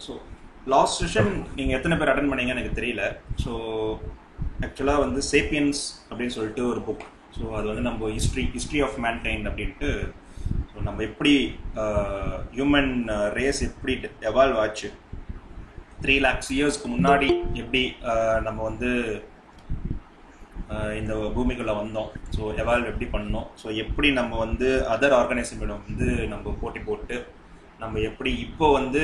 So last session நீங்கள் எத்தனை பேர் அட்டன் பண்ணீங்கன்னு எனக்கு தெரியல. ஸோ ஆக்சுவலாக வந்து சேப்பியன்ஸ் அப்படின்னு சொல்லிட்டு ஒரு புக். ஸோ அது வந்து நம்ம ஹிஸ்ட்ரி ஆஃப் மேன்கைண்ட் அப்படின்ட்டு. ஸோ நம்ம எப்படி ஹியூமன் ரேஸ் எப்படி எவால்வ் ஆச்சு, 3 lakhs இயர்ஸ்க்கு முன்னாடி எப்படி நம்ம வந்து இந்த பூமிக்குள்ளே வந்தோம், ஸோ எவால்வ் எப்படி பண்ணோம், ஸோ எப்படி நம்ம வந்து அதர் ஆர்கனைசமிடம் வந்து நம்ம போட்டி போட்டு நம்ம எப்படி இப்போ வந்து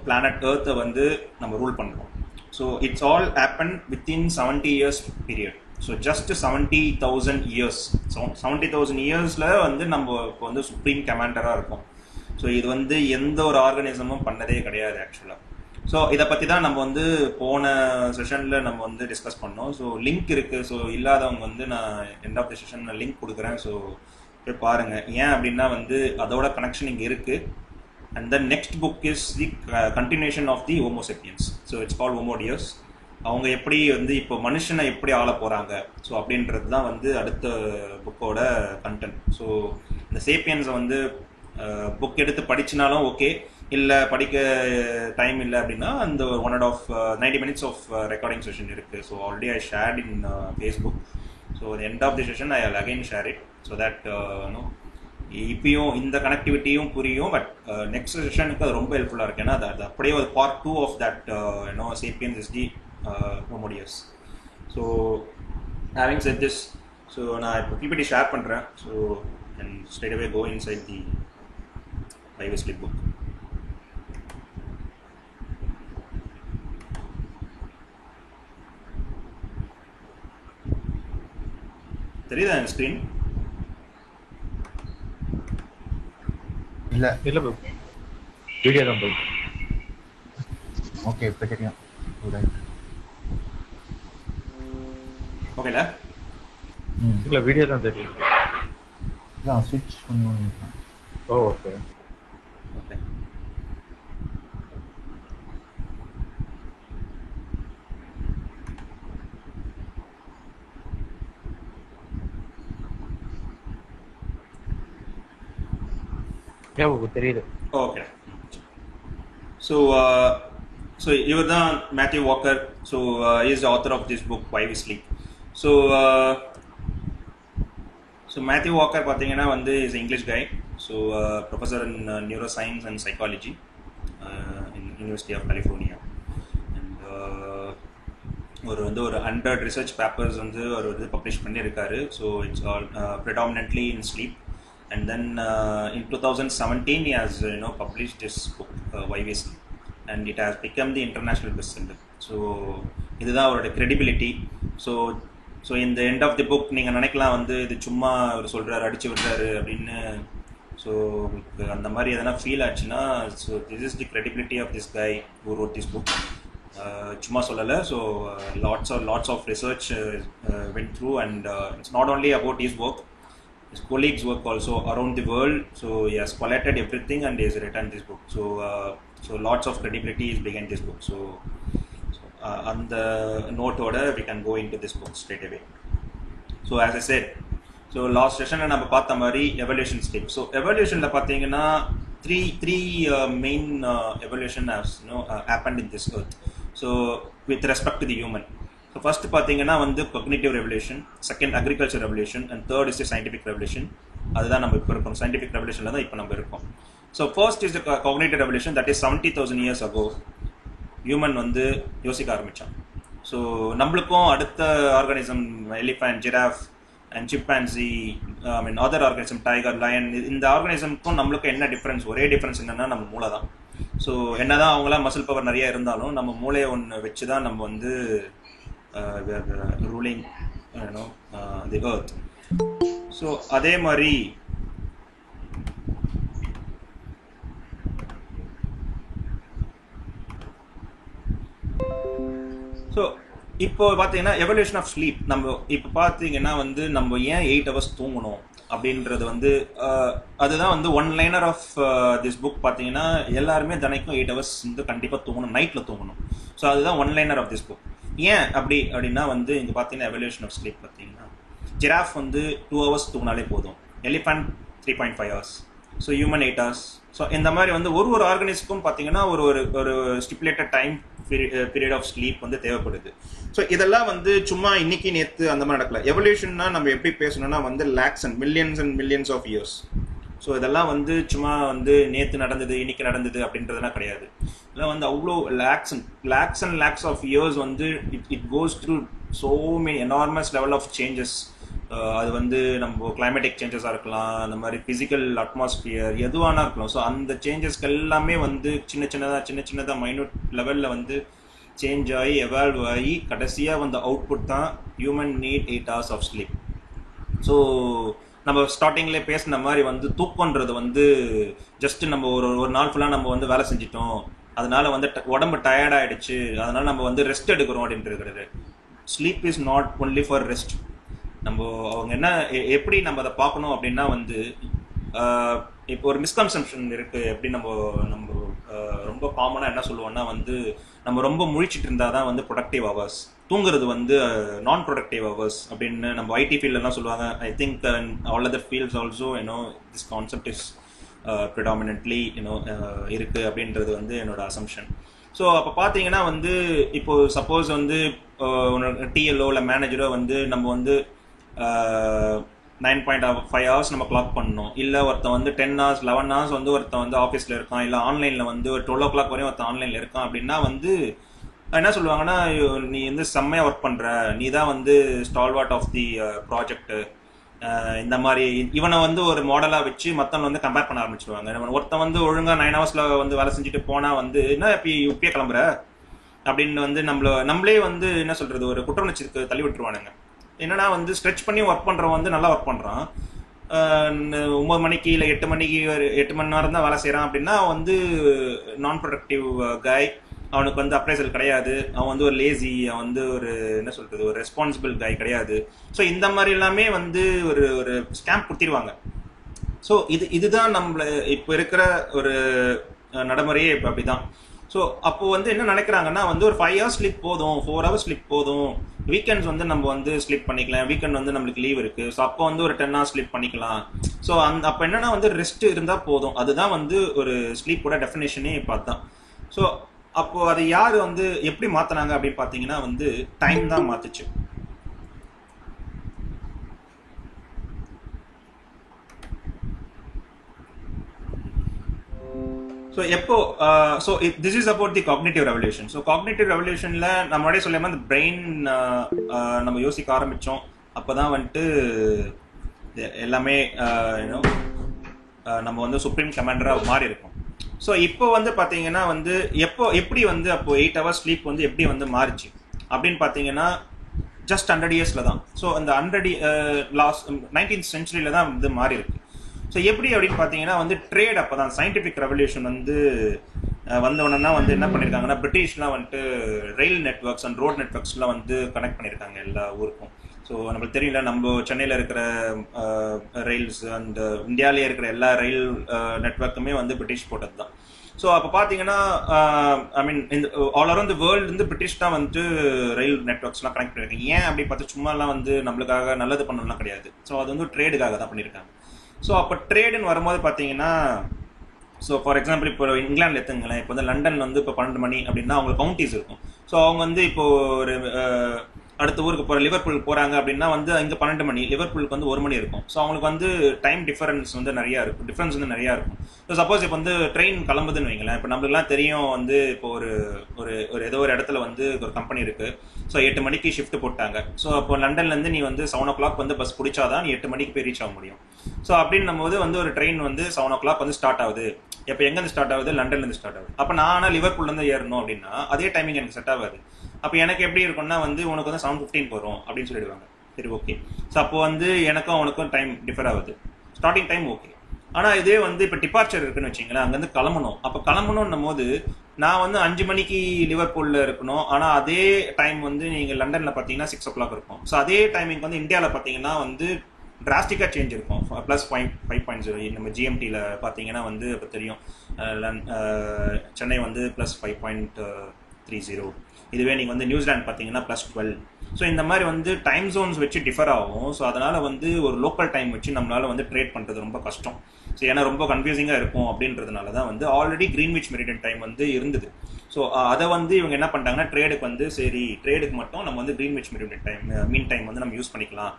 பிளானட் எர்த்தை வந்து நம்ம ரூல் பண்ணுறோம். So it's all happen within 70 years period. So just 70,000 years. 70,000 இயர்ஸில் வந்து நம்ம இப்போ வந்து சுப்ரீம் கமாண்டராக இருக்கோம். ஸோ இது வந்து எந்த ஒரு ஆர்கனிசமும் பண்ணதே கிடையாது ஆக்சுவலாக. ஸோ இதை பற்றி தான் நம்ம வந்து போன செஷனில் நம்ம வந்து டிஸ்கஸ் பண்ணோம். ஸோ லிங்க் இருக்குது. ஸோ இல்லாதவங்க வந்து நான் எண்ட் ஆஃப் த செஷனில் லிங்க் கொடுக்குறேன். ஸோ போய் பாருங்கள். ஏன் அப்படின்னா வந்து அதோட கனெக்ஷன் இங்கே இருக்குது. And then next book is the continuation of the Homo sapiens. So it's called Homo Deus. அவங்க எப்படி வந்து இப்போ மனுஷனை எப்படி ஆள போகிறாங்க, ஸோ அப்படின்றது தான் வந்து அடுத்த புக்கோட கண்டென்ட். ஸோ இந்த சேப்பியன்ஸை வந்து புக் எடுத்து படிச்சினாலும் ஓகே, இல்லை படிக்க டைம் இல்லை அப்படின்னா அந்த 90 minutes ஆஃப் ரெக்கார்டிங் செஷன் இருக்குது. So already I shared in Facebook. So end of the session I will again share it so that இப்பயும் இந்த கனெக்டிவிட்டியும் புரியும். பட் நெக்ஸ்ட் செஷனுக்கு அது ரொம்ப ஹெல்ப்ஃபுல்லாக இருக்கு. ஏன்னா அது அப்படியே ஒரு part 2 of that sapiens is the Homo Deus. So having said this, so நான் இப்போ பிபிடி ஷேர் பண்ணுறேன். So and straight away go inside the Why We Sleep book. தெரியுதா என் ஸ்க்ரீன்? இல்ல இல்ல ப்ரோ, வீடியோ தான் ப்ரோ. ஓகே, இப்போ தெரியும். ஓகேல? இல்ல வீடியோ தான் தெரியும். நான் ஸ்விட்ச் பண்ணனும். Oh okay. ஓகே. தெரியுது. ஓகே. ஸோ இவர் தான் Matthew Walker. So is author of this book Why We Sleep. So Matthew Walker பார்த்தீங்கன்னா வந்து is English guy. So professor in neuroscience and psychology in university of California. And ஒரு 100 research papers வந்து அவர் வந்து publish பண்ணியிருக்காரு. So it's all predominantly in sleep. And then in 2017 he has published this book Why We Sleep, and it has become the international bestseller. So இதுதான் அவரோட credibility. So in the end of the book நீங்கள் நினைக்கலாம் வந்து இது சும்மா அவர் சொல்கிறாரு, அடிச்சு விடுறாரு அப்படின்னு. ஸோ உங்களுக்கு அந்த மாதிரி எதனா ஃபீல் ஆச்சுன்னா, so this is the credibility of this guy who wrote this book. சும்மா சொல்லலை. So lots of research went through, and it's not only about his work, his colleagues work also around the world. So he has collected everything and he has written this book. So lots of credibility is behind this book. So on the note order we can go into this book straight away. So as I said, so last session நம்ம பார்த்த மாதிரி evolution step. So evolution ல பார்த்தீங்கன்னா three main evolution has happened in this earth. So with respect to the human. So first பார்த்தீங்கன்னா வந்து cognitive revolution, second agriculture revolution, and third is the scientific revolution. அதுதான் நம்ம இப்போ இருக்கோம். scientific revolutionல தான் இப்போ நம்ம இருக்கோம். So first is the cognitive revolution, that is 70,000 years ago. Human வந்து யோசிக்க ஆரம்பித்தான். ஸோ நம்மளுக்கும் அடுத்த organism elephant, giraffe and chimpanzee, other organism tiger, lion, இந்த ஆர்கானிசமுக்கும் நம்மளுக்கும் என்ன டிஃப்ரென்ஸ்? ஒரே டிஃப்ரென்ஸ் என்னன்னா நம்ம மூளை தான். ஸோ என்னதான் அவங்களாம் மசில் பவர் நிறைய இருந்தாலும் நம்ம மூளையை ஒன்று வச்சு தான் நம்ம வந்து we are ruling the earth. So அதே மாதிரி ஸோ இப்போ பார்த்தீங்கன்னா எவல்யூஷன் ஆஃப் ஸ்லீப். நம்ம இப்போ பார்த்தீங்கன்னா வந்து நம்ம ஏன் 8 hours தூங்கணும் அப்படின்றது வந்து அதுதான் வந்து one liner of this book. பார்த்தீங்கன்னா எல்லாருமே தினைக்கும் 8 hours வந்து கண்டிப்பாக தூங்கணும், நைட்டில் தூங்கணும். ஸோ அதுதான் one liner of this book. ஏன் அப்படின்னா வந்து இங்கே பார்த்தீங்கன்னா எவல்யூஷன் ஆஃப் ஸ்லீப் பார்த்தீங்கன்னா ஜிராஃப் வந்து 2 hours தூங்கினாலே போதும், elephant 3.5 hours, so human 8 hours, so இந்த மாதிரி வந்து ஒரு ஆர்கனிஸ்க்கும் பார்த்தீங்கன்னா ஒரு ஒரு ஒரு stipulated time period of sleep வந்து தேவைப்படுது. ஸோ இதெல்லாம் வந்து சும்மா இன்னைக்கு நேற்று அந்த மாதிரி நடக்கல. எவல்யூஷன்னா நம்ம எப்படி பேசணும்னா வந்து lakhs and millions of years. So இதெல்லாம் வந்து சும்மா வந்து நேற்று நடந்தது இன்னைக்கு நடந்தது அப்படின்றதுலாம் கிடையாது. இதெல்லாம் வந்து அவ்வளோ லேக்ஸ் ஆஃப் இயர்ஸ் வந்து it goes through so many enormous level of changes. அது வந்து நம்ம கிளைமேட்டிக் சேஞ்சஸாக இருக்கலாம், அந்த மாதிரி ஃபிசிக்கல் அட்மாஸ்பியர் எதுவானா இருக்கலாம். ஸோ அந்த சேஞ்சஸ்க்கு எல்லாமே வந்து சின்ன சின்னதாக மைனூட் லெவலில் வந்து சேஞ்ச் ஆகி எவால்வ் ஆகி கடைசியாக வந்த அவுட்புட் தான் human need 8 hours of sleep. So நம்ம ஸ்டார்டிங்லேயே பேசின மாதிரி வந்து தூக்கன்றது வந்து ஜஸ்ட் நம்ம ஒரு நாள் ஃபுல்லாக நம்ம வந்து வேலை செஞ்சிட்டோம், அதனால வந்து உடம்பு டயர்ட் ஆகிடுச்சு, அதனால நம்ம வந்து ரெஸ்ட் எடுக்கிறோம் அப்படின்றது. Sleep is not only for rest. நம்ம அவங்க என்ன எப்படி நம்ம அதை பார்க்கணும் அப்படின்னா வந்து இப்போ ஒரு மிஸ்கன்செப்ஷன் இருக்கு. எப்படி நம்ம ரொம்ப காமனாக என்ன சொல்லுவோம்னா வந்து நம்ம ரொம்ப முழிச்சிட்டு இருந்தால் தான் வந்து ப்ரொடக்டிவ் ஹவர்ஸ், தூங்குறது வந்து நான் ப்ரொடக்டிவ் ஹவர்ஸ் அப்படின்னு நம்ம ஐடி ஃபீல்ட்லாம் சொல்லுவாங்க. I think all other fields also this concept is predominantly இருக்கு அப்படின்றது வந்து என்னோட அசம்ஷன். ஸோ அப்போ பார்த்தீங்கன்னா வந்து இப்போ சப்போஸ் வந்து டிஎல்ஓ இல்லை மேனேஜரோ வந்து நம்ம வந்து 9.5 hours நம்ம கிளாக் பண்ணணும். இல்லை ஒருத்தன் வந்து 10 hours 11 hours வந்து ஒருத்தன் வந்து ஆஃபீஸில் இருக்கான், இல்லை ஆன்லைனில் வந்து ஒரு 12 o'clock வரையும் ஒருத்தன் ஆன்லைனில் இருக்கான் அப்படின்னா வந்து என்ன சொல்லுவாங்கன்னா, நீ வந்து செம்மையாக ஒர்க் பண்ணுற, நீ தான் வந்து ஸ்டால்வார்ட் ஆஃப் தி ப்ராஜெக்ட். இந்த மாதிரி இவனை வந்து ஒரு மாடலாக வச்சு மற்றவங்க வந்து கம்பேர் பண்ண ஆரம்பிச்சிருவாங்க. ஒருத்தன் வந்து ஒழுங்காக 9 hours வந்து வேலை செஞ்சுட்டு போனால் வந்து என்ன இப்பயே கிளம்புற அப்படின்னு வந்து நம்மளே வந்து என்ன சொல்கிறது ஒரு குற்றவுணர்ச்சிக்கு தள்ளி விட்டுருவானுங்க. என்னன்னா வந்து ஸ்ட்ரெச் பண்ணி ஒர்க் பண்ணுறவன் வந்து நல்லா ஒர்க் பண்ணுறான், 9 மணிக்கு இல்லை 8 மணிக்கு 8 மணி நேரம் தான் வேலை செய்கிறான் அப்படின்னா வந்து நான் ப்ரொடக்டிவ் காய், அவனுக்கு வந்து அப்ரைசல் கிடையாது, அவன் வந்து ஒரு லேசி, அவன் வந்து ஒரு என்ன சொல்கிறது ஒரு ரெஸ்பான்சிபிள் காய் கிடையாது. ஸோ இந்த மாதிரி எல்லாமே வந்து ஒரு ஸ்டாம்ப் கொடுத்திருவாங்க. ஸோ இதுதான் நம்மள இப்போ இருக்கிற ஒரு நடைமுறையே இப்போ அப்படிதான். ஸோ அப்போ வந்து என்ன நினைக்கிறாங்கன்னா வந்து ஒரு 5 hours ஸ்லீப் போதும், 4 hours ஸ்லீப் போதும், வீக்கெண்ட்ஸ் வந்து நம்ம வந்து ஸ்லீப் பண்ணிக்கலாம், வீக்கெண்ட் வந்து நம்மளுக்கு லீவ் இருக்கு, ஸோ அப்போ வந்து ஒரு 10 hours ஸ்லீப் பண்ணிக்கலாம். ஸோ அப்போ என்னன்னா வந்து ரெஸ்ட் இருந்தால் போதும், அதுதான் வந்து ஒரு ஸ்லீப்போட டெஃபினேஷனே இப்போ அதுதான். ஸோ அப்போ அதை யார் வந்து எப்படி மாத்தினாங்க அப்படின்னு பார்த்தீங்கன்னா வந்து டைம் தான் மாத்துச்சு. ஸோ எப்போ so this is about the cognitive revolution. So cognitive ரெவல்யூஷனில் நம்ம முன்னாடியே சொல்லாமல் அந்த பிரெயின் நம்ம யோசிக்க ஆரம்பித்தோம், அப்போ தான் வந்துட்டு எல்லாமே நம்ம வந்து சுப்ரீம் கமாண்டராக மாறி இருக்கும். ஸோ இப்போ வந்து பார்த்தீங்கன்னா வந்து எப்படி வந்து அப்போ 8 hours ஸ்லீப் வந்து எப்படி வந்து மாறிச்சு அப்படின்னு பார்த்தீங்கன்னா ஜஸ்ட் 100 yearsல தான். ஸோ அந்த 19th centuryல தான் வந்து மாறி இருக்கு. ஸோ எப்படி அப்படின்னு பார்த்தீங்கன்னா வந்து ட்ரேட் அப்போ தான் சயின்டிஃபிக் ரெவல்யூஷன் வந்து வந்தவொன்னா வந்து என்ன பண்ணியிருக்காங்கன்னா பிரிட்டிஷ்லாம் வந்துட்டு ரயில் நெட்ஒர்க்ஸ் அண்ட் ரோட் நெட்ஒர்க்ஸ்லாம் வந்து கனெக்ட் பண்ணியிருக்காங்க எல்லா ஊருக்கும். ஸோ நம்மளுக்கு தெரியல, நம்ம சென்னையில் இருக்கிற ரயில்ஸ் அண்ட் இந்தியாவிலே இருக்கிற எல்லா ரயில் நெட்ஒர்க்குமே வந்து பிரிட்டிஷ் போட்டது தான். ஸோ அப்போ பார்த்தீங்கன்னா ஐ மீன் இந்த ஆல் அரௌண்ட் தி வேர்ல்டு வந்து பிரிட்டிஷ் தான் வந்துட்டு ரயில் நெட்ஒர்க்ஸ்லாம் கனெக்ட் பண்ணியிருக்காங்க. ஏன் அப்படி பார்த்து சும்மாலாம் வந்து நம்மளுக்காக நல்லது பண்ணணும்லாம் கிடையாது. ஸோ அது வந்து ட்ரேடுக்காக தான் பண்ணியிருக்காங்க. ஸோ அப்போ ட்ரேடுன்னு வரும்போது பார்த்தீங்கன்னா ஸோ ஃபார் எக்ஸாம்பிள் இப்போ இங்கிலாந்து எடுத்துங்களேன், இப்போ வந்து லண்டன் வந்து இப்போ 12 மணி அப்படின்னா அவங்களுக்கு கவுண்டிஸ் இருக்கும். ஸோ அவங்க வந்து இப்போ ஒரு அடுத்த ஊருக்கு போகிற லிவர்பூல் போகிறாங்க அப்படின்னா வந்து இங்கே 12 மணி, லிவர்பூலுக்கு வந்து 1 மணி இருக்கும். ஸோ அவங்களுக்கு வந்து டைம் டிஃபரன்ஸ் வந்து நிறையா இருக்கும். ஸோ சப்போஸ் இப்போ வந்து ட்ரெயின் கிளம்புதுன்னு வைங்களேன், இப்போ நம்மளுக்குலாம் தெரியும் வந்து இப்போ ஒரு ஏதோ ஒரு இடத்துல வந்து ஒரு கம்பெனி இருக்குது. ஸோ 8 மணிக்கு ஷிஃப்ட் போட்டாங்க. ஸோ அப்போ லண்டன்லேருந்து நீ வந்து 7 o'clock வந்து பஸ் பிடிச்சாதான் நீ 8 மணிக்கு போய் ரீச் ஆக முடியும். ஸோ அப்படின்னும் போது வந்து ஒரு ட்ரெயின் வந்து 7 o'clock வந்து ஸ்டார்ட் ஆகுது. இப்போ எங்கேருந்து ஸ்டார்ட் ஆகுது? லண்டன்லேருந்து ஸ்டார்ட் ஆகுது. அப்போ நான் லிவர்பூல்லேருந்து ஏறணும் அப்படின்னா அதே டைமிங் எனக்கு செட் ஆகாது. அப்போ எனக்கு எப்படி இருக்கும்னா வந்து உனக்கு வந்து 7:15 போகிறோம் அப்படின்னு சொல்லிடுவாங்க. சரி, ஓகே. ஸோ அப்போ வந்து எனக்கும் அவனுக்கும் டைம் டிஃபர் ஆகுது. Starting time okay. ஆனால் இதே வந்து இப்போ டிபார்ச்சர் இருக்குன்னு வச்சிங்களேன், அங்கேருந்து கிளம்பணும். அப்போ கிளம்பணுன்னும் போது நான் வந்து 5 மணிக்கு லிவர்பூலில் இருக்கணும். ஆனால் அதே டைம் வந்து நீங்கள் லண்டனில் பார்த்தீங்கன்னா 6 o'clock இருக்கும். ஸோ அதே டைமிங் வந்து இந்தியாவில் பார்த்தீங்கன்னா வந்து டிராஸ்டிக்காக சேஞ்ச் இருக்கும். +5.0 நம்ம ஜிஎம்டியில் பார்த்தீங்கன்னா வந்து இப்போ தெரியும் சென்னை வந்து +5.3 +30. இதுவே நீங்கள் வந்து நியூசிலாந்து பார்த்தீங்கன்னா +12. ஸோ இந்த மாதிரி வந்து டைம் ஜோன்ஸ் வச்சு டிஃபர் ஆகும். ஸோ அதனால் வந்து ஒரு லோக்கல் டைம் வச்சு நம்மளால் வந்து ட்ரேட் பண்ணுறது ரொம்ப கஷ்டம். ஸோ ஏன்னா ரொம்ப கன்ஃபியூசிங்காக இருக்கும் அப்படின்றதுனால தான் வந்து ஆல்ரெடி கிரீன்விச் மெரிடியன் டைம் வந்து இருந்தது. ஸோ அதை வந்து இவங்க என்ன பண்ணிட்டாங்கன்னா ட்ரேடுக்கு வந்து சரி ட்ரேடுக்கு மட்டும் நம்ம வந்து Greenwich meridian time mean time வந்து நம்ம யூஸ் பண்ணிக்கலாம்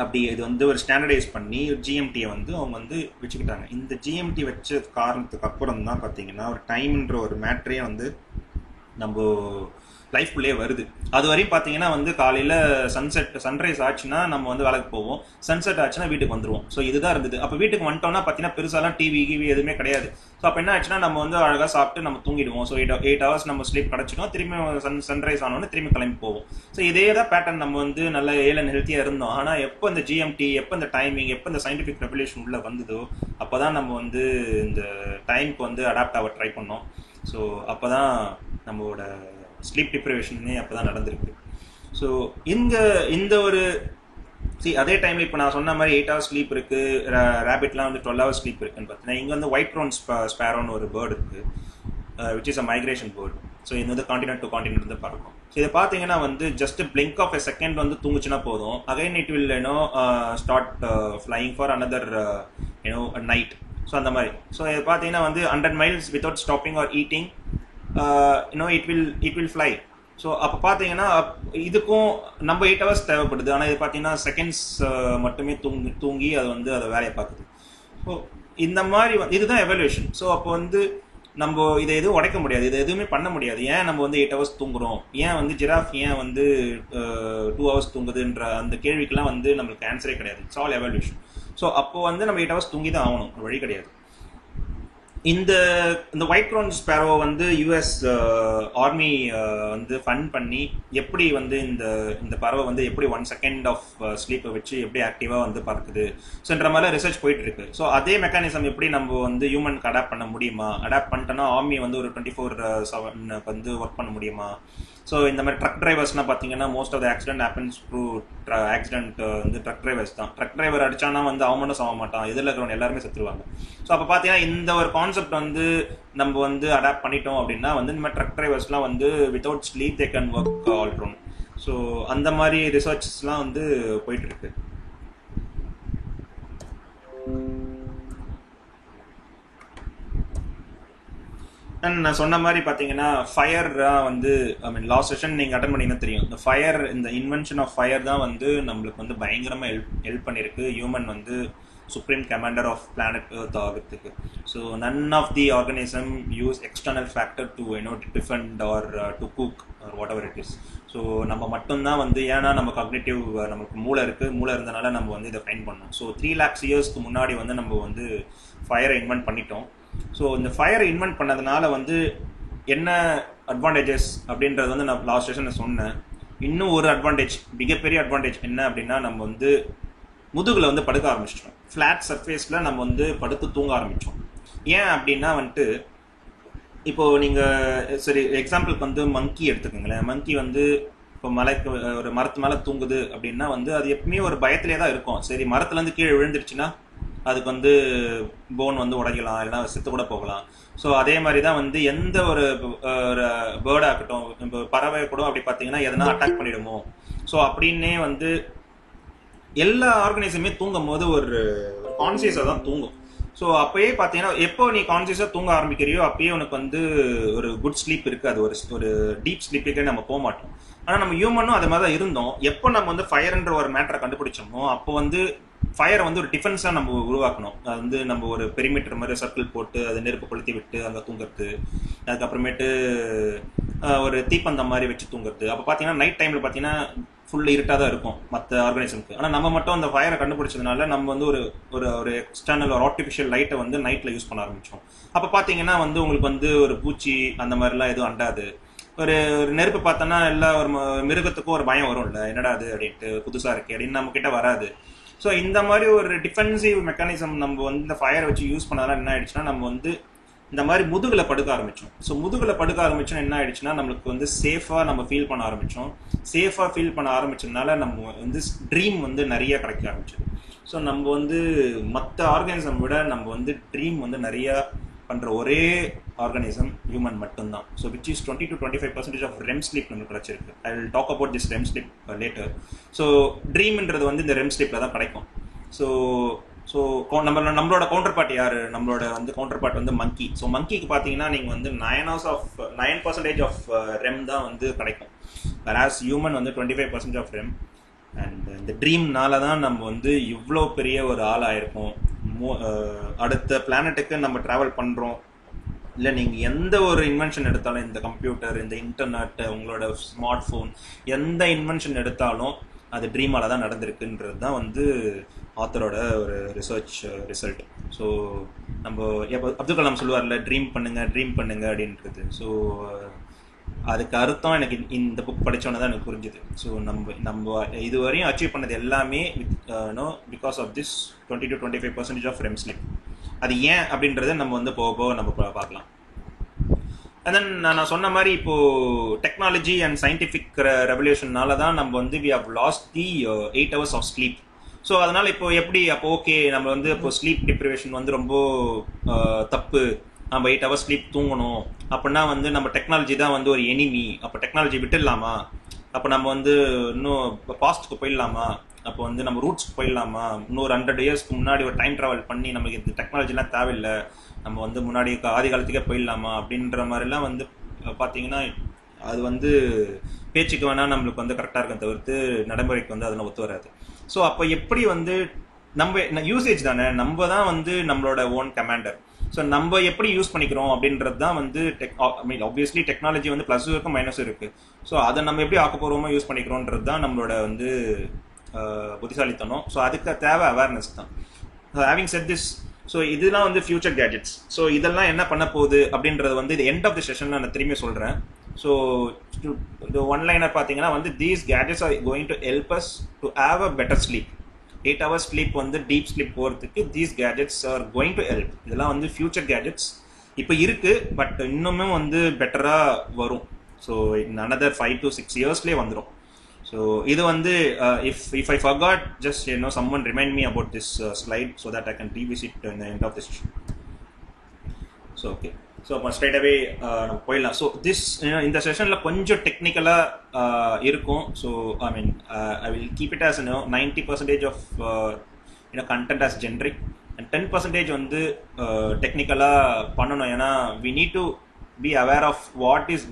அப்படி இது வந்து ஒரு ஸ்டாண்டர்டைஸ் பண்ணி ஜிஎம்டியை வந்து அவங்க வந்து வச்சுக்கிட்டாங்க. இந்த ஜிஎம்டி வச்ச காரணத்துக்கு அப்புறம் தான் பார்த்தீங்கன்னா ஒரு டைம்ன்ற ஒரு மேட்ரே வந்து நம்ம லைஃப்குள்ளேயே வருது. அது வரையும் பார்த்தீங்கன்னா வந்து காலையில் சன்ரைஸ் ஆச்சுன்னா நம்ம வந்து வேலைக்கு போவோம், சன்செட் ஆச்சுன்னா வீட்டுக்கு வந்துடுவோம். ஸோ இதுதான் இருந்தது. அப்போ வீட்டுக்கு வந்துட்டோம்னா பார்த்தீங்கன்னா பெருசாலாம் டிவி எதுவுமே கிடையாது. ஸோ அப்போ என்ன ஆச்சுன்னா நம்ம வந்து அழகாக சாப்பிட்டு நம்ம தூங்கிடுவோம். ஸோ 8 hours நம்ம ஸ்லீப் கிடச்சிடும். திரும்பி சன்ரைஸ் ஆனோன்னு திரும்பி கிளம்பி போவோம். ஸோ இதே தான் பேட்டர்ன். நம்ம வந்து நல்ல ஏழன் ஹெல்த்தியாக இருந்தோம். ஆனால் எப்போ இந்த ஜிஎம்டி, எப்போ இந்த டைமிங், எப்போ இந்த சயின்டிஃபிக் ரெவல்யூஷன் உள்ள வந்ததோ அப்போ தான் நம்ம வந்து இந்த டைமுக்கு வந்து அடாப்ட் ஆக ட்ரை பண்ணோம். ஸோ அப்போ தான் நம்மளோட ஸ்லீப் டிப்ரிவேஷனே அப்போ தான் நடந்திருக்கு. ஸோ இந்த ஒரு அதே டைமில் இப்போ நான் சொன்ன மாதிரி 8 hours ஸ்லீப் இருக்குது, ரேபிட்லாம் வந்து 12 hours ஸ்லீப் இருக்குன்னு பார்த்தீங்கன்னா இங்கே வந்து ஒயிட் க்ரௌன் ஸ்பேரோன்னு ஒரு பேர்டு இருக்குது, which is a migration bird. So இது வந்து காண்டினென்ட் டு காண்டினென்ட் வந்து பார்க்கும். ஸோ இதை பார்த்தீங்கன்னா வந்து just blink of a second வந்து தூங்குச்சுன்னா போதும், again it will start flying for another night. So அந்த மாதிரி. ஸோ இது பார்த்தீங்கன்னா வந்து 100 miles without stopping or eating it will fly. So அப்போ பார்த்தீங்கன்னா இதுக்கும் நம்ம 8 hours தேவைப்படுது. ஆனால் இது பார்த்தீங்கன்னா செகண்ட்ஸ் மட்டுமே தூங்கி அது வந்து அதை வேலையை பார்க்குது. ஸோ இந்த மாதிரி இதுதான் எவல்யூஷன். ஸோ அப்போ வந்து நம்ம இதை எதுவும் உடைக்க முடியாது, இதை எதுவுமே பண்ண முடியாது. ஏன் நம்ம வந்து 8 hours தூங்குறோம், ஏன் வந்து ஜிராஃப் ஏன் வந்து 2 hours தூங்குதுன்ற அந்த கேள்விக்கெல்லாம் வந்து நம்மளுக்கு ஆன்சரே கிடையாது. It's all evolution. ஸோ அப்போ வந்து நம்ம 8 hours தூங்கி தான் ஆகணும், வழி கிடையாது. இந்த ஒயிட் க்ரௌன் ஸ்பேரோ வந்து யூஎஸ் ஆர்மி வந்து ஃபண்ட் பண்ணி எப்படி வந்து இந்த பறவை வந்து எப்படி 1 second ஆஃப் ஸ்லீப்பை வச்சு எப்படி ஆக்டிவாக வந்து பறக்குது ஸோன்ற மாதிரி ரிசர்ச் போயிட்டு இருக்கு. ஸோ அதே மெக்கானிசம் எப்படி நம்ம வந்து ஹியூமனுக்கு அடாப்ட் பண்ண முடியுமா, அடாப்ட் பண்ணிட்டோன்னா ஆர்மி வந்து ஒரு 24/7 வந்து ஒர்க் பண்ண முடியுமா. ஸோ இந்த மாதிரி ட்ரக் டிரைவர்ஸ்னால் பார்த்தீங்கன்னா most of the accident happens through accident வந்து ட்ரக் டிரைவர்ஸ் தான். ட்ரக் டிரைவர் அடிச்சானா வந்து அவன் மட்டும் சாக மாட்டான், எதில் இருக்கிறவங்க எல்லாருமே செத்துருவாங்க. ஸோ அப்போ பார்த்தீங்கன்னா இந்த ஒரு கான்செப்ட் வந்து நம்ம வந்து அடாப்ட் பண்ணிட்டோம் அப்படின்னா வந்து இந்த மாதிரி ட்ரக் டிரைவர்ஸ்லாம் வந்து without sleep they can work all-round. So அந்த மாதிரி ரிசர்ச்ஸ்லாம் வந்து போயிட்டு இருக்கு. நான் சொன்ன மாதிரி பார்த்தீங்கன்னா ஃபயர் வந்து லாஸ்ட் செஷன் நீங்கள் அட்டன் பண்ணிங்கன்னா தெரியும். இந்த ஃபயர், இந்த இன்வென்ஷன் ஆஃப் ஃபயர் தான் வந்து நம்மளுக்கு வந்து பயங்கரமாக ஹெல்ப் பண்ணியிருக்கு ஹியூமன் வந்து supreme commander of planet earth ஆகிறதுக்கு. So none of the organism use external factor to defend or to cook or whatever it is. So நம்ம மட்டும்தான் வந்து ஏன்னா நம்ம காக்னிட்டிவ் நமக்கு மூளை இருக்குது, மூளை இருந்தனால நம்ம வந்து இதை ஃபைண்ட் பண்ணோம். ஸோ 3 lakhs years முன்னாடி வந்து நம்ம வந்து ஃபயரை இன்வென்ட் பண்ணிட்டோம். ஸோ இந்த ஃபயரை இன்வென்ட் பண்ணதுனால வந்து என்ன அட்வான்டேஜஸ் அப்படின்றது வந்து நான் லாஸ்ட் செஷனில் சொன்னேன். இன்னும் ஒரு அட்வான்டேஜ், மிகப்பெரிய அட்வான்டேஜ் என்ன அப்படின்னா நம்ம வந்து முதுகில் வந்து படுக்க ஆரம்பிச்சிட்டோம். ஃப்ளாட் சர்ஃபேஸில் நம்ம வந்து படுத்து தூங்க ஆரம்பித்தோம். ஏன் அப்படின்னா வந்துட்டு இப்போது நீங்கள் சரி எக்ஸாம்பிளுக்கு வந்து மங்கி எடுத்துக்கோங்களேன். மங்கி வந்து இப்போ மலைக்கு ஒரு மரத்து மேலே தூங்குது அப்படின்னா வந்து அது எப்பவுமே ஒரு பயத்திலே தான் இருக்கும். சரி மரத்துலேருந்து கீழே விழுந்துருச்சுன்னா அதுக்கு வந்து போன் வந்து உடைக்கலாம், இல்லைனா செத்து கூட போகலாம். ஸோ அதே மாதிரி தான் வந்து எந்த ஒரு பேர்டாக இருக்கட்டும், இப்போ பறவை கூட அப்படி பார்த்தீங்கன்னா எதனா அட்டாக் பண்ணிடுமோ. ஸோ அப்படின்னே வந்து எல்லா ஆர்கனைசமே தூங்கும் போது ஒரு கான்சியஸாக தான் தூங்கும். ஸோ அப்போயே பார்த்தீங்கன்னா எப்போ நீ கான்சியஸாக தூங்க ஆரம்பிக்கிறியோ அப்பயே உனக்கு வந்து ஒரு குட் ஸ்லீப் இருக்குது, அது ஒரு டீப் ஸ்லீப்புக்கே நம்ம போக மாட்டோம். ஆனால் நம்ம ஹியூமனும் அது மாதிரி தான் இருந்தோம். எப்போ நம்ம வந்து ஃபயர்ன்ற ஒரு மேட்டரை கண்டுபிடிச்சோமோ அப்போ வந்து ஃபயரை வந்து ஒரு டிஃபென்ஸாக நம்ம உருவாக்கணும். அது வந்து நம்ம ஒரு பெரிமீட்டர் மாதிரி சர்க்கிள் போட்டு அதை நெருப்பு கொளுத்தி விட்டு அங்கே தூங்குறது, அதுக்கப்புறமேட்டு ஒரு தீப்பந்தம் மாதிரி வச்சு தூங்குறது. அப்போ பார்த்தீங்கன்னா நைட் டைமில் பார்த்தீங்கன்னா ஃபுல் இருட்டாக தான் இருக்கும் மற்ற ஆர்கனைசமுக்கு. ஆனால் நம்ம மட்டும் அந்த ஃபயரை கண்டுபிடிச்சதுனால நம்ம வந்து ஒரு எக்ஸ்டர்னல் ஒரு ஆர்டிஃபிஷியல் லைட்டை வந்து நைட்டில் யூஸ் பண்ண ஆரம்பித்தோம். அப்போ பார்த்தீங்கன்னா வந்து உங்களுக்கு வந்து ஒரு பூச்சி அந்த மாதிரிலாம் எதுவும் அண்டாது. ஒரு நெருப்பு பார்த்தோன்னா எல்லா ஒரு மிருகத்துக்கும் ஒரு பயம் வரும், இல்லை என்னடா அது அப்படின்ட்டு புதுசாக இருக்குது அப்படின்னு நம்ம கிட்ட வராது. ஸோ இந்த மாதிரி ஒரு டிஃபென்சிவ் மெக்கானிசம் நம்ம வந்து இந்த ஃபயரை வச்சு யூஸ் பண்ணதால என்ன ஆயிடுச்சுன்னா நம்ம வந்து இந்த மாதிரி முதுகில் படுக்க ஆரம்பித்தோம். ஸோ முதுகில் படுக்க ஆரம்பிச்சோன்னா என்ன ஆயிடுச்சுன்னா நம்மளுக்கு வந்து சேஃபாக நம்ம ஃபீல் பண்ண ஆரம்பித்தோம். சேஃபாக ஃபீல் பண்ண ஆரம்பிச்சதுனால நம்ம வந்து ட்ரீம் வந்து நிறைய கிடைக்க ஆரம்பிச்சது. ஸோ நம்ம வந்து மற்ற ஆர்கனிசம் விட நம்ம வந்து ட்ரீம் வந்து நிறையா பண்ணுற ஒரே ஆர்கானிசம் ஹியூமன் மட்டும்தான். So which is 20 to 25% of REM sleep நம்மளுக்கு கிடச்சிருக்கு. I will talk about this REM sleep later. So ட்ரீம்ன்றது வந்து இந்த ரெம் ஸ்லீப்பில் தான் கிடைக்கும். ஸோ நம்மளோட கவுண்டர் பார்ட் யார்? நம்மளோட வந்து கவுண்டர் பார்ட் வந்து மங்கி. ஸோ மங்கிக்கு பார்த்தீங்கன்னா நீங்கள் வந்து 9% ஆஃப் ரெம் தான் வந்து கிடைக்கும். வேறாஸ் ஹியூமன் வந்து 25% ஆஃப் ரெம். அண்ட் இந்த ட்ரீம்னால தான் நம்ம வந்து இவ்வளோ பெரிய ஒரு ஆள் ஆயிருக்கோம். அடுத்த பிளானட்டுக்கு நம்ம ட்ராவல் பண்ணுறோம். இல்லை நீங்கள் எந்த ஒரு இன்வென்ஷன் எடுத்தாலும், இந்த கம்ப்யூட்டர், இந்த இன்டர்நெட், உங்களோட ஸ்மார்ட் ஃபோன், எந்த இன்வென்ஷன் எடுத்தாலும் அது ட்ரீமால தான் நடந்திருக்குன்றது தான் வந்து ஆத்தரோட ஒரு ரிசர்ச் ரிசல்ட். ஸோ நம்ம அப்துல் கலாம் சொல்லுவார்ல, ட்ரீம் பண்ணுங்க அப்படின்றது. ஸோ அதுக்கு அர்த்தம் எனக்கு இந்த புக் படித்தோன்னே தான் எனக்கு புரிஞ்சுது. ஸோ நம்ம இதுவரையும் அச்சீவ் பண்ணது எல்லாமே because of this 20 to 25% of REM sleep. அது ஏன் அப்படின்றத நம்ம வந்து போக நம்ம பார்க்கலாம். அண்ட் தென் நான் சொன்ன மாதிரி இப்போது டெக்னாலஜி அண்ட் சயின்டிஃபிக் ரெவல்யூஷன்னால தான் நம்ம வந்து we have lost the 8 hours of sleep. So அதனால் இப்போ எப்படி அப்போ ஓகே நம்ம வந்து இப்போ ஸ்லீப் டிப்ரிவேஷன் வந்து ரொம்ப தப்பு, நம்ம 8 hours ஸ்லீப் தூங்கணும் அப்படின்னா வந்து நம்ம டெக்னாலஜி தான் வந்து ஒரு எனிமி, அப்போ டெக்னாலஜி விட்டுடலாமா, அப்போ நம்ம வந்து இன்னும் பாஸ்ட்டுக்கு போயிடலாமா, அப்போ வந்து நம்ம ரூட்ஸ்க்கு போயிடலாமா, இன்னொரு 100 yearsக்கு முன்னாடி ஒரு டைம் ட்ராவல் பண்ணி நமக்கு இந்த டெக்னாலஜிலாம் தேவையில்லை, நம்ம வந்து முன்னாடி ஆதி காலத்துக்கே போயிடலாமா அப்படின்ற மாதிரிலாம் வந்து பார்த்தீங்கன்னா அது வந்து பேச்சுக்கு வேணால் நம்மளுக்கு வந்து கரெக்டாக இருக்கும், தவிர்த்து நடைமுறைக்கு வந்து அதெல்லாம் ஒத்து வராது. ஸோ அப்போ எப்படி வந்து நம்ம யூசேஜ் தானே, நம்ம தான் வந்து நம்மளோட ஓன் கமாண்டர். ஸோ நம்ம எப்படி யூஸ் பண்ணிக்கிறோம் அப்படின்றது தான் வந்து ஆப்வியஸ்லி டெக்னாலஜி வந்து ப்ளஸும் இருக்குது மைனஸும் இருக்குது. ஸோ அதை நம்ம எப்படி ஆக்கப்பூர்வமாக யூஸ் பண்ணிக்கிறோன்றது தான் நம்மளோட வந்து புத்திசாலித்தனம். ஸோ அதுக்கு தேவை அவேர்னஸ் தான். ஹேவிங் செட் திஸ், ஸோ இதெல்லாம் வந்து ஃபியூச்சர் கேஜெட்ஸ். ஸோ இதெல்லாம் என்ன பண்ண போகுது அப்படின்றது வந்து இது எண்ட் ஆஃப் தி செஷனில் நான் திரும்பி சொல்கிறேன். ஸோ இந்த ஒன்லைனர் பார்த்தீங்கன்னா வந்து these gadgets R going to help us to have a better sleep. 8 hours sleep வந்து டீப் ஸ்லீப் போகிறதுக்கு these gadgets R going to help. இதெல்லாம் வந்து ஃபியூச்சர் கேஜெட்ஸ் இப்போ இருக்குது, பட் இன்னுமே வந்து பெட்டராக வரும். ஸோ இன் another 5 to 6 yearsலேயே வந்துடும். ஸோ இது வந்து if I forgot, just someone remind me about this slide so that I can revisit in the end of the session. So okay, so அப்போ ஸ்ட்ரைட் அவே நம்ம போயிடலாம். So this இந்த செஷனில் கொஞ்சம் டெக்னிக்கலாக இருக்கும். So I will keep it as 90% of content as generic and 10% வந்து டெக்னிக்கலாக பண்ணணும். ஏன்னா we need to be aware of what is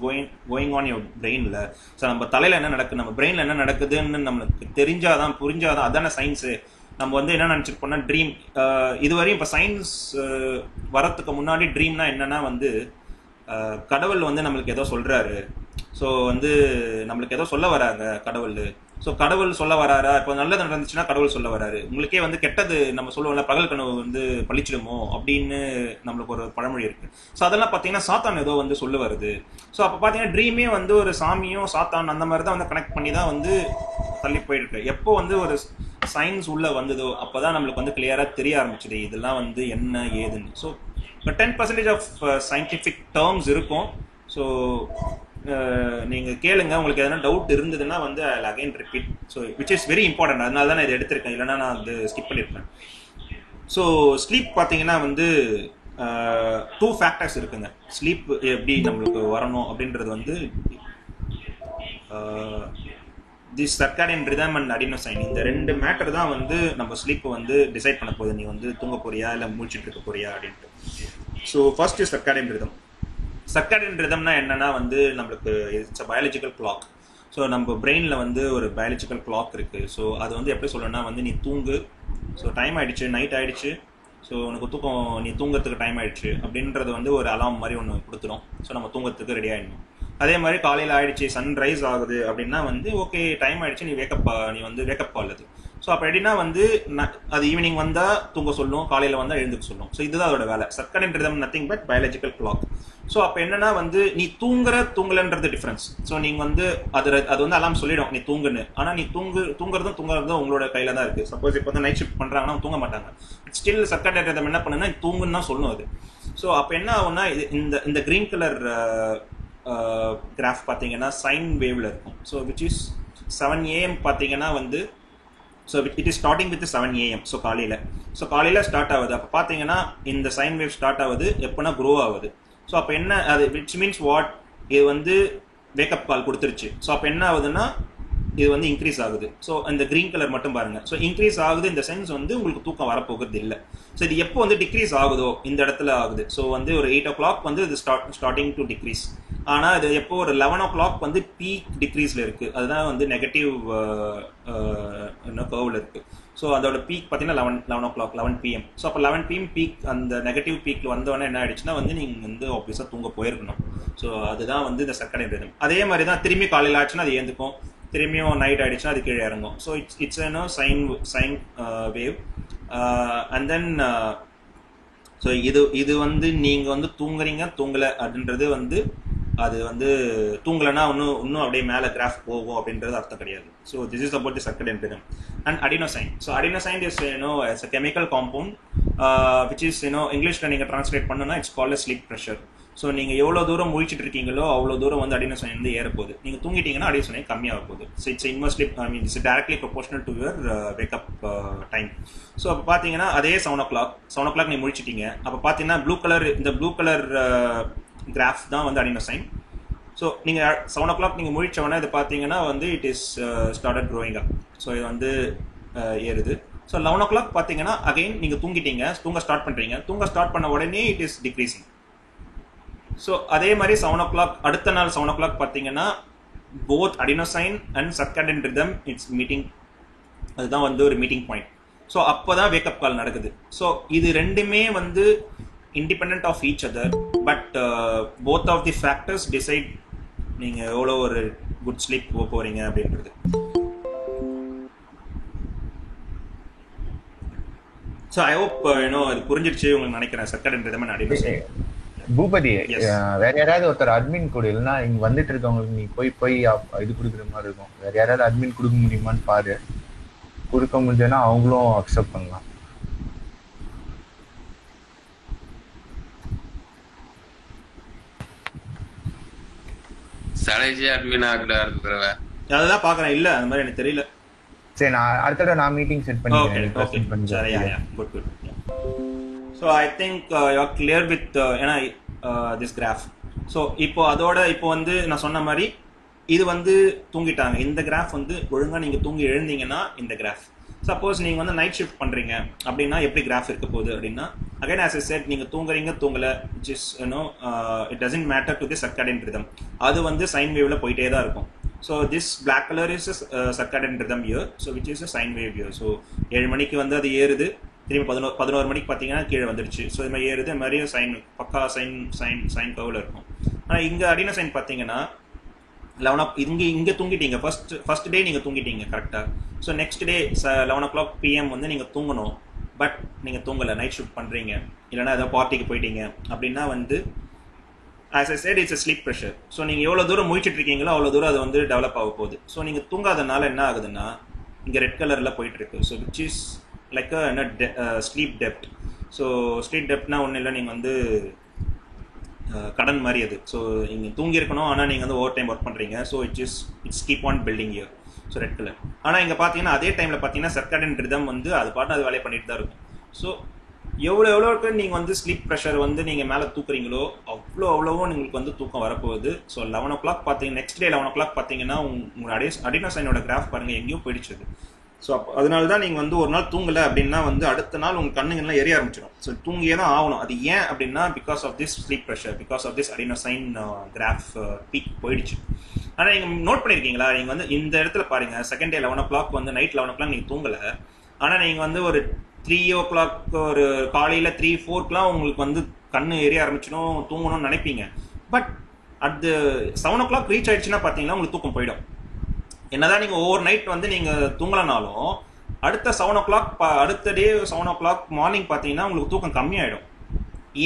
going on your பிரெயினில். ஸோ நம்ம தலையில் என்ன நடக்குது, நம்ம பிரெயினில் என்ன நடக்குதுன்னு நம்மளுக்கு தெரிஞ்சாதான் புரிஞ்சாதான் அதான சயின்ஸு. நம்ம வந்து என்ன நினச்சிருப்போம்னா ட்ரீம், இதுவரையும் இப்போ சயின்ஸ் வரத்துக்கு முன்னாடி ட்ரீம்னா என்னன்னா வந்து கடவுள் வந்து நம்மளுக்கு ஏதோ சொல்கிறாரு, ஸோ வந்து நம்மளுக்கு ஏதோ சொல்ல வராங்க கடவுள். ஸோ கடவுள் சொல்ல வராரா, இப்போ நல்லது நடந்துச்சுன்னா கடவுள் சொல்ல வராரு, உங்களுக்கே வந்து கெட்டது நம்ம சொல்லுவோம்ல பகல் கனவு வந்து பழிச்சிடுமோ அப்படின்னு நம்மளுக்கு ஒரு பழமொழி இருக்குது. ஸோ அதெல்லாம் பார்த்தீங்கன்னா சாத்தான் ஏதோ வந்து சொல்ல வருது. ஸோ அப்போ பார்த்தீங்கன்னா ட்ரீமே வந்து ஒரு சாமியும் சாத்தான் அந்த மாதிரி தான் வந்து கனெக்ட் பண்ணி தான் வந்து தள்ளி போயிருக்கு. எப்போ வந்து ஒரு சயின்ஸ் உள்ளே வந்ததோ அப்போ தான் நம்மளுக்கு வந்து கிளியராக தெரிய ஆரம்பிச்சுது இதெல்லாம் வந்து என்ன ஏதுன்னு. ஸோ 10% ஆஃப் சயின்டிஃபிக் டேர்ம்ஸ் இருக்கும். ஸோ நீங்கள் கேளுங்க, உங்களுக்கு எதனா டவுட் இருந்ததுன்னா வந்து ஐ again repeat. So which is very important, அதனால தான் நான் இதை எடுத்திருக்கேன், இல்லைனா நான் வந்து ஸ்கிப் பண்ணியிருப்பேன். ஸோ ஸ்லீப் பார்த்தீங்கன்னா வந்து 2 ஃபேக்டர்ஸ் இருக்குங்க. ஸ்லீப் எப்படி நம்மளுக்கு வரணும் அப்படின்றது வந்து this circadian rhythm and adenosine, இந்த 2 மேட்டர் தான் வந்து நம்ம ஸ்லீப்பை வந்து டிசைட் பண்ண போகுது, நீ வந்து தூங்க போறியா இல்லை மூழ்கிட்டு இருக்க போறியா அப்படின்ட்டு. So first is circadian rhythm. Circadian ரிதம்னா என்னன்னா வந்து நம்மளுக்கு it's a biological clock. So நம்ம பிரெயினில் வந்து ஒரு பயாலஜிக்கல் கிளாக் இருக்குது. ஸோ அது வந்து எப்படி சொல்லணும்னா வந்து நீ தூங்கு, ஸோ டைம் ஆகிடுச்சு, நைட் ஆகிடுச்சு, ஸோ உனக்கு தூக்கம், நீ தூங்கிறதுக்கு டைம் ஆகிடுச்சு அப்படின்றது வந்து ஒரு அலாம் மாதிரி ஒன்று கொடுத்துரும். ஸோ நம்ம தூங்கிறதுக்கு ரெடி ஆகிடணும். அதே மாதிரி காலையில் ஆகிடுச்சு, சன்ரைஸ் ஆகுது அப்படின்னா வந்து ஓகே டைம் ஆகிடுச்சு, நீ வந்து வேக்கப் ஆகுது. ஸோ அப்போ எப்படின்னா வந்து அது ஈவினிங் வந்தால் தூங்க சொல்லும், காலையில் வந்தால் எழுந்துக்க சொல்லும். ஸோ இதுதான் அதோட வேலை. Circadian rhythm nothing but biological clock. So அப்போ என்னன்னா வந்து நீ தூங்கலன்றது டிஃப்ரென்ஸ். ஸோ நீங்கள் வந்து அது வந்து அலாம் சொல்லிடும் நீ தூங்குன்னு. ஆனால் நீ தூங்குறதும் உங்களோட கையில் தான் இருக்குது. சப்போஸ் இப்போ வந்து நைட் ஷிஃப்ட் பண்ணுறாங்கன்னா தூங்க மாட்டாங்க, ஸ்டில் சர்க்காடியன் ரிதம் என்ன பண்ணுன்னா தூங்குன்னு தான் சொல்லணும் அது. ஸோ அப்போ என்ன ஆகும்னா இந்த கிரீன் கலர் கிராஃப் பார்த்தீங்கன்னா சைன் வேவ்ல இருக்கும். ஸோ விச் இஸ் 7 AM பார்த்தீங்கன்னா வந்து so it is starting with 7 AM. So காலையில் ஸ்டார்ட் ஆகுது. அப்போ பார்த்தீங்கன்னா இந்த சைன் வேவ் ஸ்டார்ட் ஆகுது எப்போனா க்ரோ ஆகுது. ஸோ அப்போ என்ன அது விச் மீன்ஸ் வாட், இது வந்து வேக்கப் கால் கொடுத்துருச்சு. ஸோ அப்போ என்ன ஆகுதுன்னா இது வந்து இன்க்ரீஸ் ஆகுது. ஸோ அந்த கிரீன் கலர் மட்டும் பாருங்க. ஸோ இன்க்ரீஸ் ஆகுது இந்த சென்ஸ் வந்து உங்களுக்கு தூக்கம் வரப்போகிறது இல்லை. ஸோ இது எப்போ வந்து டிக்ரீஸ் ஆகுதோ இந்த இடத்துல ஆகுது. ஸோ வந்து ஒரு 8 o'clock வந்து இது ஸ்டார்டிங் டு டிக்ரீஸ். ஆனால் இது எப்போ ஒரு 11 o'clock வந்து பீக் டிக்ரீஸில் இருக்குது. அதுதான் வந்து நெகட்டிவ் கர்வில் இருக்குது. ஸோ அதோட பீக் பார்த்தீங்கன்னா 11 o'clock 11 PM. ஸோ அப்போ 11 PM பீக் அந்த நெகட்டிவ் பீக்கில் வந்தோடனே என்ன ஆயிடுச்சுன்னா வந்து நீங்கள் வந்து ஆப்வியஸாக தூங்க போயிருக்கணும். ஸோ அதுதான் வந்து இந்த சர்க்கடியன் ரிதம். அதே மாதிரி தான் திரும்பி காலையில் ஆச்சுன்னா அது ஏந்துக்கும், திரும்பியும் நைட் ஆயிடுச்சுன்னா அது கீழே இறங்கும். So it's sine wave. And then so இது வந்து நீங்கள் வந்து தூங்குறீங்க தூங்கலை அப்படின்றது வந்து அது வந்து தூங்கலைன்னா இன்னும் அப்படியே மேலே கிராஃப் போகும் அப்படின்றது அர்த்தம் கிடையாது. So this is about the circadian rhythm. And adenosine. So adenosine is as a chemical compound which is இங்கிலீஷில் நீங்கள் ட்ரான்ஸ்லேட் பண்ணணும்னா it's called a sleep pressure. So நீங்கள் எவ்வளோ தூரம் முழிச்சிட்டு இருக்கீங்களோ அவ்வளோ தூரம் வந்து அடினோசைன் வந்து ஏறப்போகுது. நீங்கள் தூங்கிட்டீங்கன்னா அடினோசைன் கம்மியாக போகுது. So it's inversely it's directly proportional to your wake up time. So அப்போ பார்த்தீங்கன்னா அதே 7 o'clock நீங்கள் முழிச்சிட்டீங்க. அப்போ பார்த்தீங்கன்னா இந்த ப்ளூ கலர் கிராஃப் தான் வந்து அடினோசைன். ஸோ நீங்கள் 7 o'clock நீங்கள் முழிச்சவொடனே இது பார்த்தீங்கன்னா வந்து it is started growing up. So இது வந்து ஏறுது. ஸோ 11 o'clock பார்த்தீங்கன்னா அகைன் நீங்கள் தூங்க ஸ்டார்ட் பண்ணுறீங்க. தூங்க ஸ்டார்ட் பண்ண உடனே இட் இஸ் டிக்ரீசிங். ஸோ அதே மாதிரி 7 o'clock அடுத்த நாள் 7 o'clock பார்த்தீங்கன்னா both adenosine and circadian rhythm it's meeting. அதுதான் வந்து ஒரு மீட்டிங் பாயிண்ட். ஸோ அப்போ தான் வேக்கப் கால் நடக்குது. ஸோ இது ரெண்டுமே வந்து independent of each other, but both of the factors decide நீங்க எவ்வளோ ஒரு குட் ஸ்லீப் போறீங்க அப்படின்றது. ஸோ ஐ ஹோப் அது புரிஞ்சிடுச்சு உங்களுக்கு நினைக்கிறேன். சர்க்கடியன் ரிதம் அண்ட் அடினோசைன். பூபதி, வேற யாராவது ஒருத்தர் அட்மின் கொடு, இல்லைன்னா இங்க வந்துட்டு இருக்கவங்களுக்கு நீ போய் இது கொடுக்குற மாதிரி இருக்கும். வேற யாராவது அட்மின் கொடுக்க முடியுமான்னு பாரு. கொடுக்க முடிஞ்சதுன்னா அவங்களும் அக்செப்ட் பண்ணலாம். சடைஜி அட்மின் ஆகல அதெல்லாம் பார்க்கறேன். இல்ல அந்த மாதிரி எனக்கு தெரியல. சரி, நான் அடுத்த நான் மீட்டிங் செட் பண்ணிக்கிறேன். சரியா, good. So I think you R clear with this graph. So இப்போ வந்து நான் சொன்ன மாதிரி இது வந்து தூங்கிட்டாங்க. இந்த கிராஃப் வந்து ஒழுங்காக நீங்கள் தூங்கி எழுந்தீங்கன்னா இந்த கிராஃப். சப்போஸ் நீங்கள் வந்து நைட் ஷிஃப்ட் பண்ணுறீங்க அப்படின்னா எப்படி கிராஃப் இருக்க போகுது அப்படின்னா, அகைன் ஆஸ் ஐ செட், நீங்கள் தூங்குறீங்க தூங்கலை, which is it doesn't matter to the circadian rhythm. அது வந்து சைன் வேவ்ல போயிட்டே தான் இருக்கும். So this black colour is circadian rhythm here, so which is sine wave here. So 7 மணிக்கு வந்து அது ஏறுது, திரும்பி 11 மணிக்கு பார்த்தீங்கன்னா கீழே வந்துடுச்சு. ஸோ இது மாதிரி ஏறுது, இது மாதிரியும் சைன் பக்கா சைன் கர்வில் இருக்கும். ஆனால் இங்கே அடினோசைன் பார்த்தீங்கன்னா 11 இங்கே தூங்கிட்டீங்க. ஃபர்ஸ்ட் டே நீங்கள் தூங்கிட்டீங்க கரெக்டாக. So next day 11 o'clock PM வந்து நீங்கள் தூங்கணும். பட் நீங்கள் தூங்கலை, நைட் ஷிஃப்ட் பண்ணுறீங்க, இல்லைனா ஏதோ பார்ட்டிக்கு போயிட்டீங்க அப்படின்னா வந்து as I said it's a sleep pressure. So நீங்கள் எவ்வளோ தூரம் முழிச்சிட்டு இருக்கீங்களோ அவ்வளோ தூரம் அது வந்து டெவலப் ஆக போகுது. ஸோ நீங்கள் தூங்காதனால என்ன ஆகுதுன்னா இங்கே ரெட் கலரில் போயிட்டு இருக்கு. So which is like sleep டெப்ட். ஸோ ஸ்லீப் டெப்ட்னா ஒன்றும் இல்லை, நீங்கள் வந்து கடன் மாதிரி அது. ஸோ நீங்கள் தூங்கியிருக்கணும், ஆனால் நீங்கள் வந்து ஓவர் டைம் ஒர்க் பண்ணுறீங்க. So it's keep on building year. So red colour. ஆனால் இங்கே பார்த்தீங்கன்னா அதே டைமில் பார்த்தீங்கன்னா சர்க்கடியன் ரிதம் வந்து அது பாட்டு அது வேலையை பண்ணிட்டு தான் இருக்கும். ஸோ எவ்வளோக்கு நீங்கள் வந்து ஸ்லீப் ப்ரெஷர் வந்து நீங்கள் மேலே தூக்குறீங்களோ அவ்வளோவும் உங்களுக்கு வந்து தூக்கம் வரப்போகுது. ஸோ 11 o'clock பார்த்தீங்க, நெக்ஸ்ட் டே 11 o'clock பார்த்தீங்கன்னா உங்களோட அடினோசைனோட கிராஃப் பாருங்கள் எங்கேயோ போயிடுச்சு. ஸோ அதனால தான் நீங்கள் வந்து ஒரு நாள் தூங்கலை அப்படின்னா வந்து அடுத்த நாள் உங்கள் கண்ணுங்கெல்லாம் எரிய ஆரம்பிச்சிடும். ஸோ தூங்கியே தான் ஆகணும். அது ஏன் அப்படின்னா because of this sleep pressure, because of this adenosine graph peak போயிடுச்சு. ஆனால் நீங்கள் நோட் பண்ணியிருக்கீங்களா, நீங்கள் வந்து இந்த இடத்துல பாருங்கள், செகண்ட் டே 11 o'clock வந்து நைட் 11 o'clock நீங்கள் தூங்கலை. ஆனால் நீங்கள் வந்து ஒரு 3 o'clock ஒரு காலையில் 3-4 உங்களுக்கு வந்து கண்ணு எரிய ஆரம்பிச்சிடும், தூங்கணும்னு நினைப்பீங்க. பட் அது 7 o'clock ரீச் ஆயிடுச்சுன்னா பார்த்தீங்கன்னா உங்களுக்கு தூக்கம் போயிடும். என்னதான் நீங்கள் ஓவர் நைட் வந்து நீங்கள் தூங்கலனாலும் அடுத்த 7 o'clock அடுத்த டே 7 o'clock மார்னிங் பார்த்தீங்கன்னா உங்களுக்கு தூக்கம் கம்மியாயிடும்.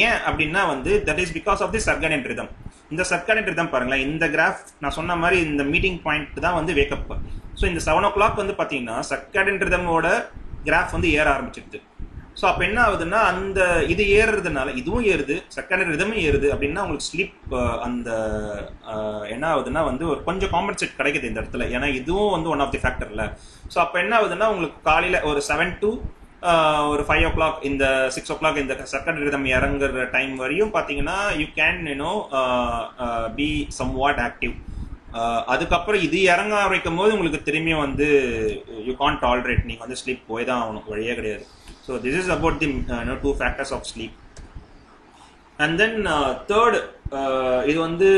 ஏன் அப்படின்னா வந்து that is because of the circadian rhythm. இந்த சர்க்கடியன் ரிதம் பாருங்களேன், இந்த கிராஃப் நான் சொன்ன மாதிரி இந்த மீட்டிங் பாயிண்ட் தான் வந்து வேக்கப். ஸோ இந்த 7 o'clock வந்து பார்த்தீங்கன்னா சர்க்கடியன் ரிதமோட கிராஃப் வந்து ஏற ஆரம்பிச்சிடுது. ஸோ அப்போ என்ன ஆகுதுன்னா அந்த இது ஏறுறதுனால இதுவும் ஏறுது, சர்க்காடியன் ரிதமும் ஏறுது அப்படின்னா உங்களுக்கு ஸ்லீப் அந்த என்ன ஆகுதுன்னா வந்து ஒரு கொஞ்சம் காம்பன்சேட் கிடைக்குது இந்த இடத்துல. ஏன்னா இதுவும் வந்து ஒன் ஆஃப் தி ஃபேக்டர்ல. ஸோ அப்போ என்ன ஆகுதுன்னா உங்களுக்கு காலையில் ஒரு 7 to ஒரு 5 o'clock இந்த 6 o'clock இந்த சர்க்காடியன் ரிதம் இறங்குற டைம் வரையும் பார்த்தீங்கன்னா you can be somewhat active. அதுக்கப்புறம் இது இறங்க ஆரம்பிக்கும் போது உங்களுக்கு திரும்பியும் வந்து யூ கான்ட் டாலரேட், நீங்கள் வந்து ஸ்லீப் போய் தான் ஆகணும், வழியே கிடையாது. So this is about the 2 factors of sleep. And then third, இது வந்து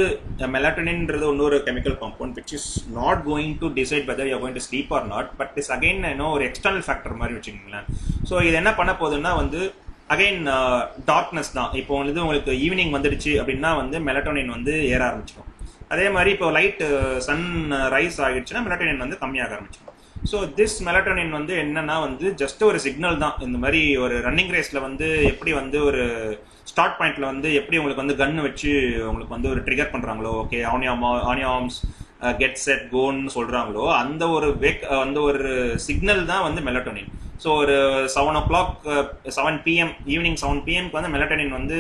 melatoninன்றது இன்னொரு chemical compound which is not going to decide whether you are going to sleep or not, but is again ஒரு external factor மாதிரி வச்சுக்கோங்களேன். So இது என்ன பண்ண போகுதுன்னா வந்து அகைன் டார்க்னஸ் தான். இப்போ வந்து உங்களுக்கு ஈவினிங் வந்துடுச்சு அப்படின்னா வந்து மெலட்டோனின் வந்து ஏற ஆரம்பிச்சிடும். அதே மாதிரி இப்போ லைட் சன் ரைஸ் ஆகிடுச்சுன்னா மெலட்டோனின் வந்து கம்மியாக ஆரம்பிச்சிடும். ஸோ திஸ் மெலட்டோனின் வந்து என்னன்னா வந்து ஜஸ்ட் ஒரு சிக்னல் தான். இந்த மாதிரி ஒரு ரன்னிங் ரேஸ்ல வந்து எப்படி வந்து ஒரு ஸ்டார்ட் பாயிண்ட்ல வந்து எப்படி உங்களுக்கு வந்து கன் வச்சு உங்களுக்கு வந்து ஒரு ட்ரிகர் பண்றாங்களோ, okay on your arms get set கோன்னு சொல்றாங்களோ, அந்த ஒரு அந்த ஒரு சிக்னல் தான் வந்து மெலட்டோனின். ஸோ ஒரு 7 o'clock 7 PM ஈவினிங் 7 PMக்கு வந்து மெலட்டோனின் வந்து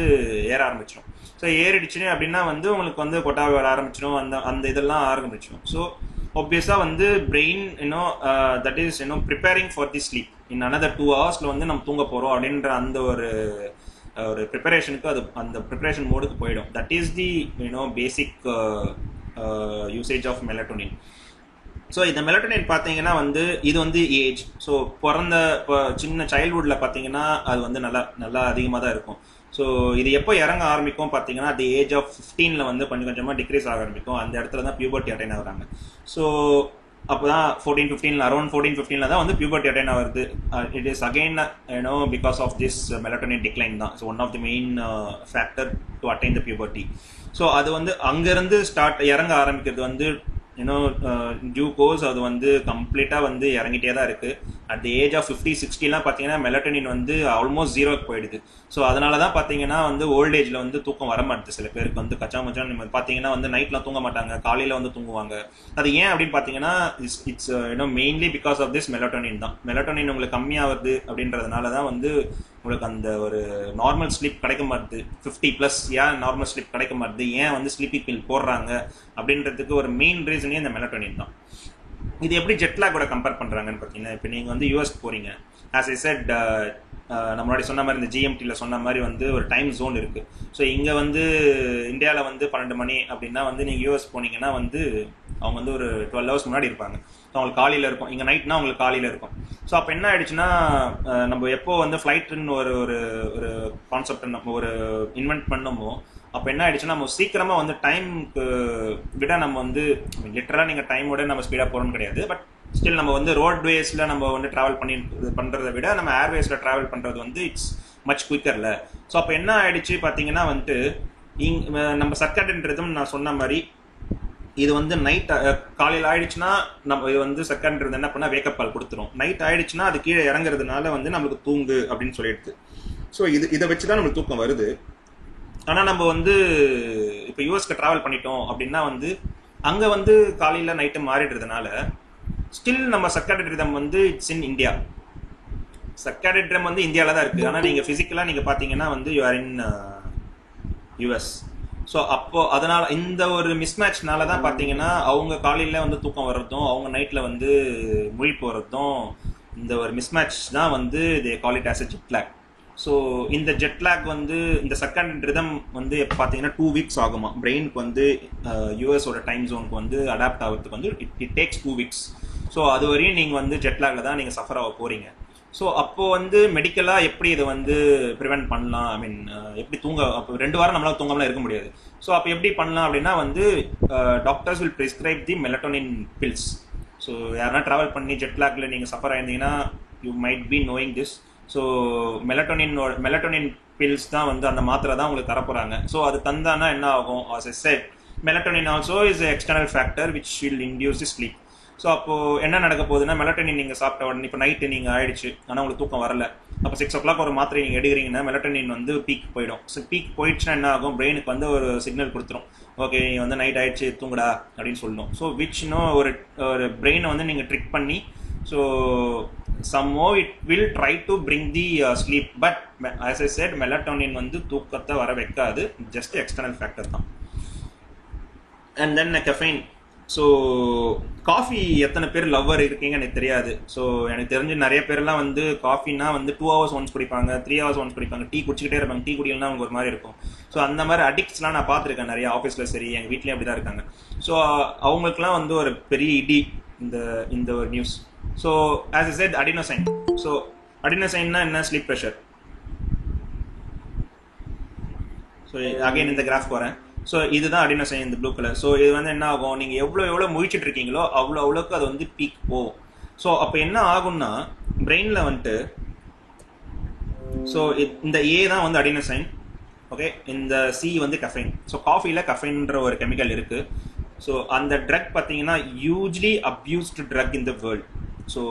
ஏற ஆரம்பிச்சிடும். ஸோ ஏறிடுச்சுன்னு அப்படின்னா வந்து உங்களுக்கு வந்து கொட்டாவை வர ஆரம்பிச்சிடும், அந்த இதெல்லாம் ஆரம்பிச்சிடும். ஸோ obviously வந்து brain that is preparing for the sleep in another 2 hours வந்து நம்ம தூங்க போறோம் அப்படின்ற அந்த ஒரு ப்ரிப்பரேஷனுக்கு அது அந்த ப்ரிப்பரேஷன் மோடுக்கு போயிடும். That is the basic usage of melatonin. So இந்த மெலட்டோனின் பார்த்தீங்கன்னா வந்து இது வந்து ஏஜ். ஸோ பிறந்த சின்ன சைல்ட்ஹுட்ல பார்த்தீங்கன்னா அது வந்து நல்லா அதிகமாக தான் இருக்கும். ஸோ இது எப்போ இறங்க ஆரம்பிக்கும் பார்த்தீங்கன்னா at the age of 15ல வந்து கொஞ்சம் கொஞ்சமாக டிக்ரீஸ் ஆக ஆரம்பிக்கும். அந்த இடத்துல தான் பியூபர்ட்டி அட்டைன் ஆகுறாங்க. ஸோ அப்போ தான் 14-15 அரௌண்ட் 14-15ல தான் வந்து பியூபர்ட்டி அட்டைன் ஆகுது. It is again because of this melatonin decline தான். So one of the main factor to attain the puberty. So அது வந்து அங்கேருந்து இறங்க ஆரம்பிக்கிறது வந்து டியூ கோர்ஸ் அது வந்து கம்ப்ளீட்டாக வந்து இறங்கிட்டே தான் இருக்கு. அட் தி ஏஜ் ஆஃப் 50-60லாம் பார்த்தீங்கன்னா மெலட்டோனின் வந்து ஆல்மோஸ்ட் 0க்கு போயிடுது. ஸோ அதனால தான் பார்த்தீங்கன்னா வந்து ஓல்ட் ஏஜ்ல வந்து தூக்கம் வர மாட்டுது. சில பேருக்கு வந்து கச்சா மச்சான் பார்த்தீங்கன்னா வந்து நைட்லாம் தூங்க மாட்டாங்க, காலையில் வந்து தூங்குவாங்க. அது ஏன் அப்படின்னு பார்த்தீங்கன்னா it's mainly because of this melatonin தான். மெலட்டோனின் உங்களுக்கு கம்மியாகுது அப்படின்றதுனால தான் வந்து உங்களுக்கு அந்த ஒரு நார்மல் ஸ்லீப் கிடைக்க மாட்டுது. 50+ ஏன் நார்மல் ஸ்லீப் கிடைக்க மாட்டுது, ஏன் வந்து ஸ்லீப்பிங் பில் போடுறாங்க அப்படின்றதுக்கு ஒரு மெயின் ரீசனே இந்த மெலட்டோனின் தான். இது எப்படி ஜெட்லாகோட கம்பேர் பண்ணுறாங்கன்னு பார்த்தீங்கன்னா, இப்போ நீங்கள் வந்து யூஎஸ் போகிறீங்க, ஆஸ் ஐ செட் நம்ம முன்னாடி சொன்ன மாதிரி இந்த ஜிஎம்டியில் சொன்ன மாதிரி வந்து ஒரு டைம் ஜோன் இருக்குது. ஸோ இங்கே வந்து இந்தியாவில் வந்து 12 மணி அப்படின்னா வந்து நீங்கள் யூஎஸ் போனீங்கன்னா வந்து அவங்க வந்து ஒரு 12 hours முன்னாடி இருப்பாங்க. ஸோ அவங்களுக்கு காலையில் இருக்கும், இங்கே நைட்னா அவங்களுக்கு காலையில் இருக்கும். ஸோ அப்போ என்ன ஆயிடுச்சுன்னா நம்ம எப்போ வந்து ஃப்ளைட்டுன்னு ஒரு ஒரு கான்செப்ட் நம்ம ஒரு இன்வென்ட் பண்ணமோ அப்போ என்ன ஆயிடுச்சுன்னா நம்ம சீக்கிரமாக வந்து டைமுக்கு விட நம்ம வந்து லிட்டராக நீங்கள் டைமோட நம்ம ஸ்பீடாக போகிறோம்னு கிடையாது. பட் ஸ்டில் நம்ம வந்து ரோட்வேஸில் நம்ம வந்து ட்ராவல் பண்ணுறதை விட நம்ம ஏர்வேஸில் ட்ராவல் பண்ணுறது வந்து இட்ஸ் மச் குயிக்கரில். ஸோ அப்போ என்ன ஆயிடுச்சு பார்த்தீங்கன்னா வந்துட்டு நம்ம சர்க்காடியன் நான் சொன்ன மாதிரி இது வந்து நைட் காலையில் ஆயிடுச்சுன்னா நம்ம இது வந்து சர்க்காடியன் என்ன பண்ணால் வேக்கப் கால் கொடுத்துரும். நைட் ஆயிடுச்சுன்னா அது கீழே இறங்குறதுனால வந்து நம்மளுக்கு தூங்கு அப்படின்னு சொல்லிடுது. ஸோ இதை வச்சு தான் நம்மளுக்கு தூக்கம் வருது. ஆனால் நம்ம வந்து இப்போ யூஎஸ்க்கு ட்ராவல் பண்ணிட்டோம் அப்படின்னா வந்து அங்கே வந்து காலையில் நைட்டு மாறிடுறதுனால ஸ்டில் நம்ம சர்க்காடியன் ரிதம் வந்து it's in India. Circadian rhythm வந்து இந்தியாவில் தான் இருக்குது. ஆனால் நீங்கள் ஃபிசிக்கலாக நீங்கள் பார்த்தீங்கன்னா வந்து you R in US. So அப்போ அதனால இந்த ஒரு மிஸ்மேட்ச்னால தான் பார்த்தீங்கன்னா அவங்க காலையில் வந்து தூக்கம் வர்றதும் அவங்க நைட்டில் வந்து முழிப்பு வர்றதும் இந்த ஒரு மிஸ்மேட்ச் தான் வந்து they call it as a jet lag. So இந்த ஜெட்லாக் வந்து இந்த சர்க்காடியன் ரிதம் வந்து எப்போ பார்த்தீங்கன்னா 2 weeks ஆகுமா பிரெயினுக்கு வந்து யூஎஸோட டைம் ஜோனுக்கு வந்து அடாப்ட் ஆகிறதுக்கு வந்து இட் டேக்ஸ் 2 weeks. ஸோ அது வரையும் நீங்கள் வந்து ஜெட்லாக்ல தான் நீங்கள் சஃபர் ஆக போகிறீங்க. ஸோ அப்போது வந்து மெடிக்கலாக எப்படி இதை வந்து ப்ரிவென்ட் பண்ணலாம், ஐ மீன் எப்படி அப்போ 2 வாரம் நம்மளால் தூங்காமலாம் இருக்க முடியாது. ஸோ அப்போ எப்படி பண்ணலாம் அப்படின்னா வந்து doctors will prescribe the melatonin pills. So யாருன்னா ட்ராவல் பண்ணி ஜெட்லாக்ல நீங்கள் சஃபர் ஆயிருந்தீங்கன்னா you might be knowing this. So melatonin pills தான் வந்து அந்த மாத்திரை தான் உங்களுக்கு தரப்போகிறாங்க. ஸோ அது தந்தானா என்ன ஆகும், as a set melatonin also is external factor which will induce the sleep. So அப்போது என்ன நடக்க போகுதுன்னா மெலட்டோனின் நீங்கள் சாப்பிட்ட உடனே இப்போ நைட்டு நீங்கள் ஆயிடுச்சு ஆனால் உங்களுக்கு தூக்கம் வரல, அப்போ 6 o'clock ஒரு மாத்திரை நீங்கள் எடுக்கிறீங்கன்னா மெலட்டோனின் வந்து பீக் போயிடும். ஸோ பீக் போயிடுச்சுன்னா என்ன ஆகும், பிரெயினுக்கு வந்து ஒரு சிக்னல் கொடுத்துரும், ஓகே நீ வந்து நைட் ஆயிடுச்சு தூங்குடா அப்படின்னு சொல்லணும். ஸோ விச் ஒரு பிரெயினை வந்து நீங்கள் ட்ரிக் பண்ணி So somehow it will try to bring the sleep, but as I said, melatonin வந்து தூக்கத்தை வர வைக்காது, just external factor தான். And then caffeine. So coffee எத்தனை பேர் லவ்வர் இருக்கீங்க எனக்கு தெரியாது. ஸோ எனக்கு தெரிஞ்சு நிறைய பேர்லாம் வந்து காஃபின்னா வந்து 2 hours ஒன்ஸ் குடிப்பாங்க, 3 hours ஒன்ஸ் குடிப்பாங்க, டீ குடிச்சிக்கிட்டே இருப்பாங்க. டீ குடிக்கலாம் அவங்க ஒரு மாதிரி இருக்கும். ஸோ அந்த மாதிரி அடிக்ட்ஸ்லாம் நான் பார்த்துருக்கேன் நிறைய ஆஃபீஸில், சரி எங்கள் வீட்லேயும் அப்படி தான் இருக்காங்க. ஸோ அவங்களுக்குலாம் வந்து ஒரு பெரிய இடி இந்த ஒரு news. So as is said adenosine. So அடினோசைன்னா என்ன? Sleep pressure. ஸோ அகைன் இந்த கிராஃப் வரேன். ஸோ இதுதான் அடினோசைன், இந்த ப்ளூ கலர். ஸோ இது வந்து என்ன ஆகும், நீங்கள் எவ்வளோ முழிச்சிட்டு இருக்கீங்களோ அவ்வளோக்கு அது வந்து பீக் போகும். ஸோ அப்போ என்ன ஆகும்னா பிரெயினில் வந்துட்டு, ஸோ இந்த ஏ தான் வந்து அடினோசைன், ஓகே, இந்த சி வந்து கஃபைன். ஸோ காஃபியில் கஃபைன்ற ஒரு கெமிக்கல் இருக்குது. ஸோ அந்த ட்ரக் பார்த்தீங்கன்னா hugely abused drug in the world. So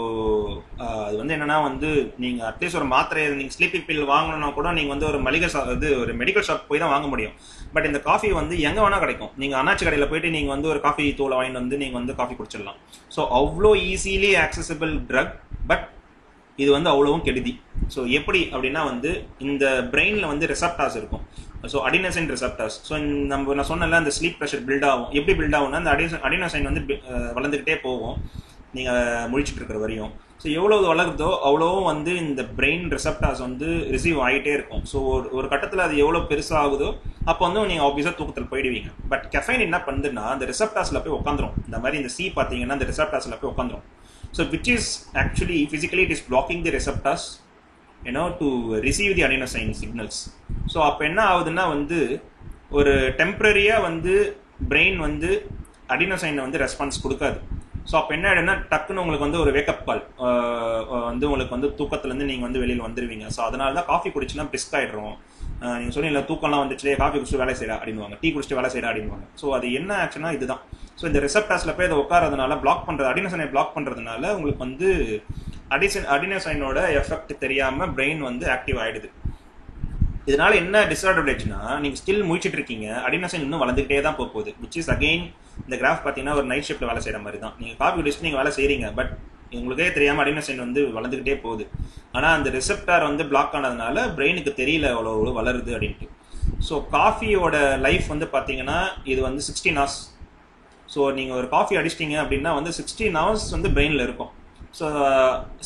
அது வந்து என்னன்னா வந்து நீங்கள் அட்லீஸ்ட் ஒரு மாத்திரை, நீங்கள் ஸ்லீப்பிங் பில் வாங்கணும்னா கூட நீங்கள் வந்து ஒரு மளிகை ஒரு மெடிக்கல் ஷாப் போய் தான் வாங்க முடியும். பட் இந்த காஃபி வந்து எங்கே வேணால் கிடைக்கும். நீங்கள் அண்ணாச்சி கடையில் போயிட்டு நீங்கள் வந்து ஒரு காஃபி தூளை வாங்கிட்டு வந்து நீங்கள் வந்து காஃபி குடிச்சிடலாம். ஸோ அவ்வளோ ஈஸிலி ஆக்சசிபிள் ட்ரக், பட் இது வந்து அவ்வளவும் கெடுதி. ஸோ எப்படி அப்படின்னா வந்து இந்த பிரெயினில் வந்து ரிசப்டார்ஸ் இருக்கும். So adenosine receptors. ஸோ நான் சொன்னல அந்த ஸ்லீப் ப்ரெஷர் பில்ட் ஆகும். எப்படி பில்ட் ஆகும்னா அந்த அடினோசைன் வந்து வளர்ந்துக்கிட்டே போகும் நீங்கள் முழிச்சிட்டு இருக்கிற வரையும். ஸோ எவ்வளோ வளருதோ அவ்வளோவும் வந்து இந்த பிரெயின் ரிசப்டார்ஸ் வந்து ரிசீவ் ஆகிட்டே இருக்கும். ஸோ ஒரு கட்டத்தில் அது எவ்வளோ பெருசாகுதோ அப்போ வந்து நீங்கள் ஆப்வியஸாக தூக்கத்தில் போயிடுவீங்க. பட் கெஃபைன் என்ன பண்ணுதுன்னா அந்த ரிசப்டார்ஸில் போய் உட்காந்துரும். இந்த மாதிரி இந்த சி பார்த்தீங்கன்னா அந்த ரிசப்டார்ஸில் போய் உட்காந்துரும். So which is actually physically it is blocking the receptors to receive the adenosine signals. So அப்போ என்ன ஆகுதுன்னா வந்து ஒரு டெம்பரரியாக வந்து பிரெயின் வந்து அடினோசைனை வந்து ரெஸ்பான்ஸ் கொடுக்காது. ஸோ அப்போ என்ன ஆகிடும்னா டக்குன்னு உங்களுக்கு வந்து ஒரு வேக்கப் கால் வந்து உங்களுக்கு வந்து தூக்கத்துலேருந்து நீங்கள் வந்து வெளியில் வந்துடுவீங்க. ஸோ அதனால தான் காஃபி குடிச்சுன்னா பிஸ்க் ஆகிடுறோம். நீங்கள் சொன்னீங்க தூக்கம்லாம் வந்துச்சு, காஃபி குடிச்சிட்டு வேலை செய்யறா அப்படின்வாங்க, டீ குடிச்சிட்டு வேலை செய்யறா அப்படின்வாங்க. ஸோ அது என்ன ஆக்சுவலா இதுதான். ஸோ இந்த ரிசப்டார்ஸில் போய் அதை உட்காரதுனால பிளாக் பண்ணுறது, அடினோசைனை பிளாக் பண்ணுறதுனால உங்களுக்கு வந்து அடினோசைனோட எஃபெக்ட் தெரியாமல் பிரெயின் வந்து ஆக்டிவ் ஆகிடுது. இதனால என்ன டிஸ்அட்வான்டேஜ்னா நீங்கள் ஸ்டில் முழிச்சிட்டு இருக்கீங்க, அடினோசைன் இன்னும் வளர்ந்துக்கிட்டே தான் போகுது. விச் இஸ் அகெயின் இந்த கிராஃப் பார்த்தீங்கன்னா ஒரு நைட் ஷிஃப்ட்ல வேலை செய்கிற மாதிரி தான். நீங்கள் காஃபி குடிச்சிட்டு நீங்கள் வேலை செய்கிறீங்க, பட் உங்களுக்கே தெரியாமல் அடினோசைன் வந்து வளர்ந்துக்கிட்டே போகுது. ஆனால் அந்த ரிசெப்டார் வந்து பிளாக் ஆனதுனால பிரெயினுக்கு தெரியல அவ்வளோ வளருது அப்படின்ட்டு. ஸோ காஃபியோட லைஃப் வந்து பார்த்தீங்கன்னா இது வந்து 16 hours. ஸோ நீங்கள் ஒரு காஃபி அடிச்சிட்டிங்க அப்படின்னா வந்து 16 hours வந்து பிரெயினில் இருக்கும். ஸோ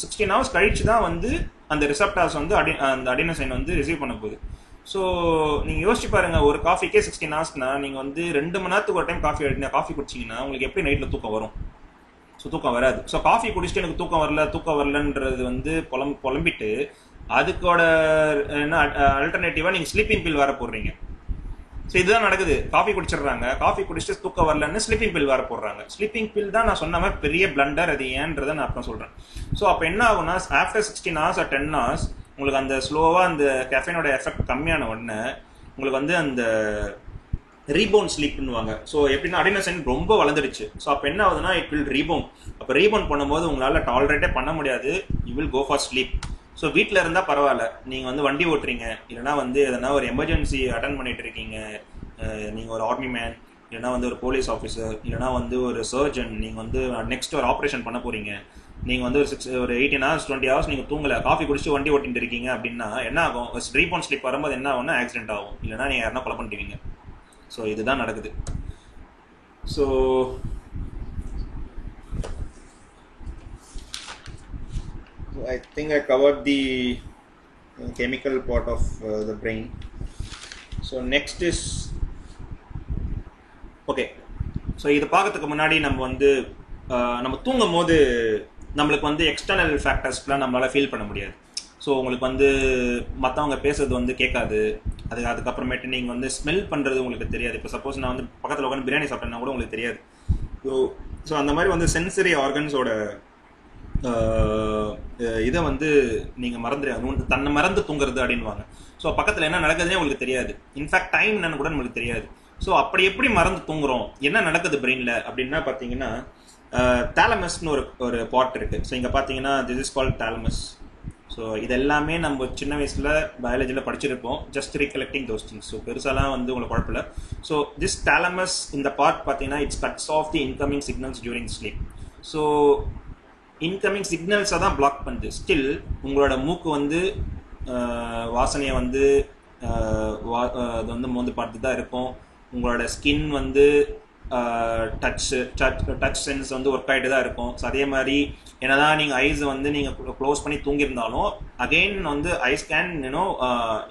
16 hours கழிச்சு தான் வந்து அந்த ரிசெப்டார்ஸ் வந்து அந்த அடினோசைன் வந்து ரிசீவ் பண்ண போகுது. ஸோ நீங்கள் யோசிச்சு பாருங்க, ஒரு காஃபிக்கே 16 hours நீங்கள் வந்து 2 மணி நேரத்துக்கு ஒரு டைம் காஃபி குடிச்சிங்கன்னா உங்களுக்கு எப்படி நைட்டில் தூக்கம் வரும்? ஸோ தூக்கம் வராது. ஸோ காஃபி குடிச்சிட்டு எனக்கு தூக்கம் வரலன்றது வந்து புலம்பிட்டு அதுக்கோட என்ன அல்டர்னேட்டிவாக நீங்கள் ஸ்லீப்பிங் பில் வேற போடுறீங்க. ஸோ இதுதான் நடக்குது. காஃபி குடிச்சிடுறாங்க, காஃபி குடிச்சிட்டு தூக்கம் வரலன்னு ஸ்லீப்பிங் பில் வேற போடுறாங்க. ஸ்லீப்பிங் பில் தான் நான் சொன்ன மாதிரி பெரிய பிளண்டர். அது ஏன்றதை நான் அப்புறம் சொல்கிறேன். ஸோ அப்போ என்ன ஆகும்னா ஆஃப்டர் 16 hours or 10 hours உங்களுக்கு அந்த ஸ்லோவாக அந்த கெஃபைனோட எஃபெக்ட் கம்மியான உடனே உங்களுக்கு வந்து அந்த ரீபவுண்ட் ஸ்லீப்னுவாங்க. ஸோ எப்படின்னா அடினோசைன் ரொம்ப வளர்ந்துடுச்சு. ஸோ அப்போ என்ன ஆகுதுன்னா இட் வில் ரீபவுண்ட். அப்போ ரீபவுண்ட் பண்ணும்போது உங்களால் டாலரேட்டே பண்ண முடியாது. You will go for sleep. So வீட்டில் இருந்தால் பரவாயில்ல, நீங்கள் வந்து வண்டி ஓட்டுறீங்க, இல்லைனா வந்து எதனா ஒரு எமர்ஜென்சி அட்டன் பண்ணிட்டு இருக்கீங்க, நீங்கள் ஒரு ஆர்மி மேன், இல்லைனா வந்து ஒரு போலீஸ் ஆஃபீஸர், இல்லைனா வந்து ஒரு சர்ஜன், நீங்கள் வந்து நெக்ஸ்ட் ஒரு ஆப்ரேஷன் பண்ண போறீங்க, நீங்கள் வந்து ஒரு 18 hours 20 hours நீங்கள் தூங்கலை, காஃபி குடிச்சு வண்டி ஓட்டிட்டு இருக்கீங்க அப்படின்னா என்ன ஆகும்? ரீபவுண்ட் ஸ்லீப் வரும்போது என்ன ஆகும்னா ஆக்சிடென்ட் ஆகும், இல்லைனா நீங்கள் யாருன்னா கொலை பண்ணிடுவீங்க. ஸோ இதுதான் நடக்குது. So I think I covered the chemical part of the brain. So next is okay. So இது பார்க்கறதுக்கு முன்னாடி நம்ம தூங்கும் போது நம்மளுக்கு வந்து எக்ஸ்டர்னல் ஃபேக்டர்ஸ்லாம் நம்மளால ஃபீல் பண்ண முடியாது. ஸோ உங்களுக்கு வந்து மற்றவங்க பேசுறது வந்து கேட்காது. அதுக்கப்புறமேட்டு நீங்கள் வந்து ஸ்மெல் பண்ணுறது உங்களுக்கு தெரியாது. இப்போ சப்போஸ் நான் வந்து பக்கத்தில் உட்காந்து பிரியாணி சாப்பிட்டேன்னா கூட உங்களுக்கு தெரியாது. ஸோ அந்த மாதிரி வந்து சென்சரி ஆர்கன்ஸோட இதை வந்து நீங்கள் தன்னை மறந்து தூங்குறது அப்படின்வாங்க. ஸோ பக்கத்தில் என்ன நடக்குதுன்னே உங்களுக்கு தெரியாது. இன்ஃபேக்ட் டைம் என்னன்னு கூட நம்மளுக்கு தெரியாது. ஸோ அப்படி எப்படி மறந்து தூங்குறோம், என்ன நடக்குது பிரெயினில் அப்படின்னா பார்த்தீங்கன்னா தாலமஸ்னு ஒரு பார்ட் இருக்குது. ஸோ இங்கே பார்த்தீங்கன்னா this is called thalamus. So இது எல்லாமே நம்ம சின்ன வயசில் பயாலஜியில் படிச்சிருப்போம். Just recollecting those things. So பெருசாலாம் வந்து உங்களுக்கு குழப்பமில்ல. ஸோ திஸ் தாலமஸ் இந்த பார்ட் பார்த்தீங்கன்னா it's cuts off the incoming signals during sleep. So incoming சிக்னல்ஸை தான் பிளாக் பண்ணுது. ஸ்டில் உங்களோட மூக்கு வந்து வாசனையை வந்து அது வந்து மோந்து பார்த்து தான் இருக்கும். உங்களோட ஸ்கின் வந்து டச் சென்ஸ் வந்து ஒர்க் ஆகிட்டு தான் இருக்கும். ஸோ அதே மாதிரி என்னதான் நீங்கள் ஐஸ் வந்து நீங்கள் க்ளோஸ் பண்ணி தூங்கியிருந்தாலும் அகெயின் வந்து eyes can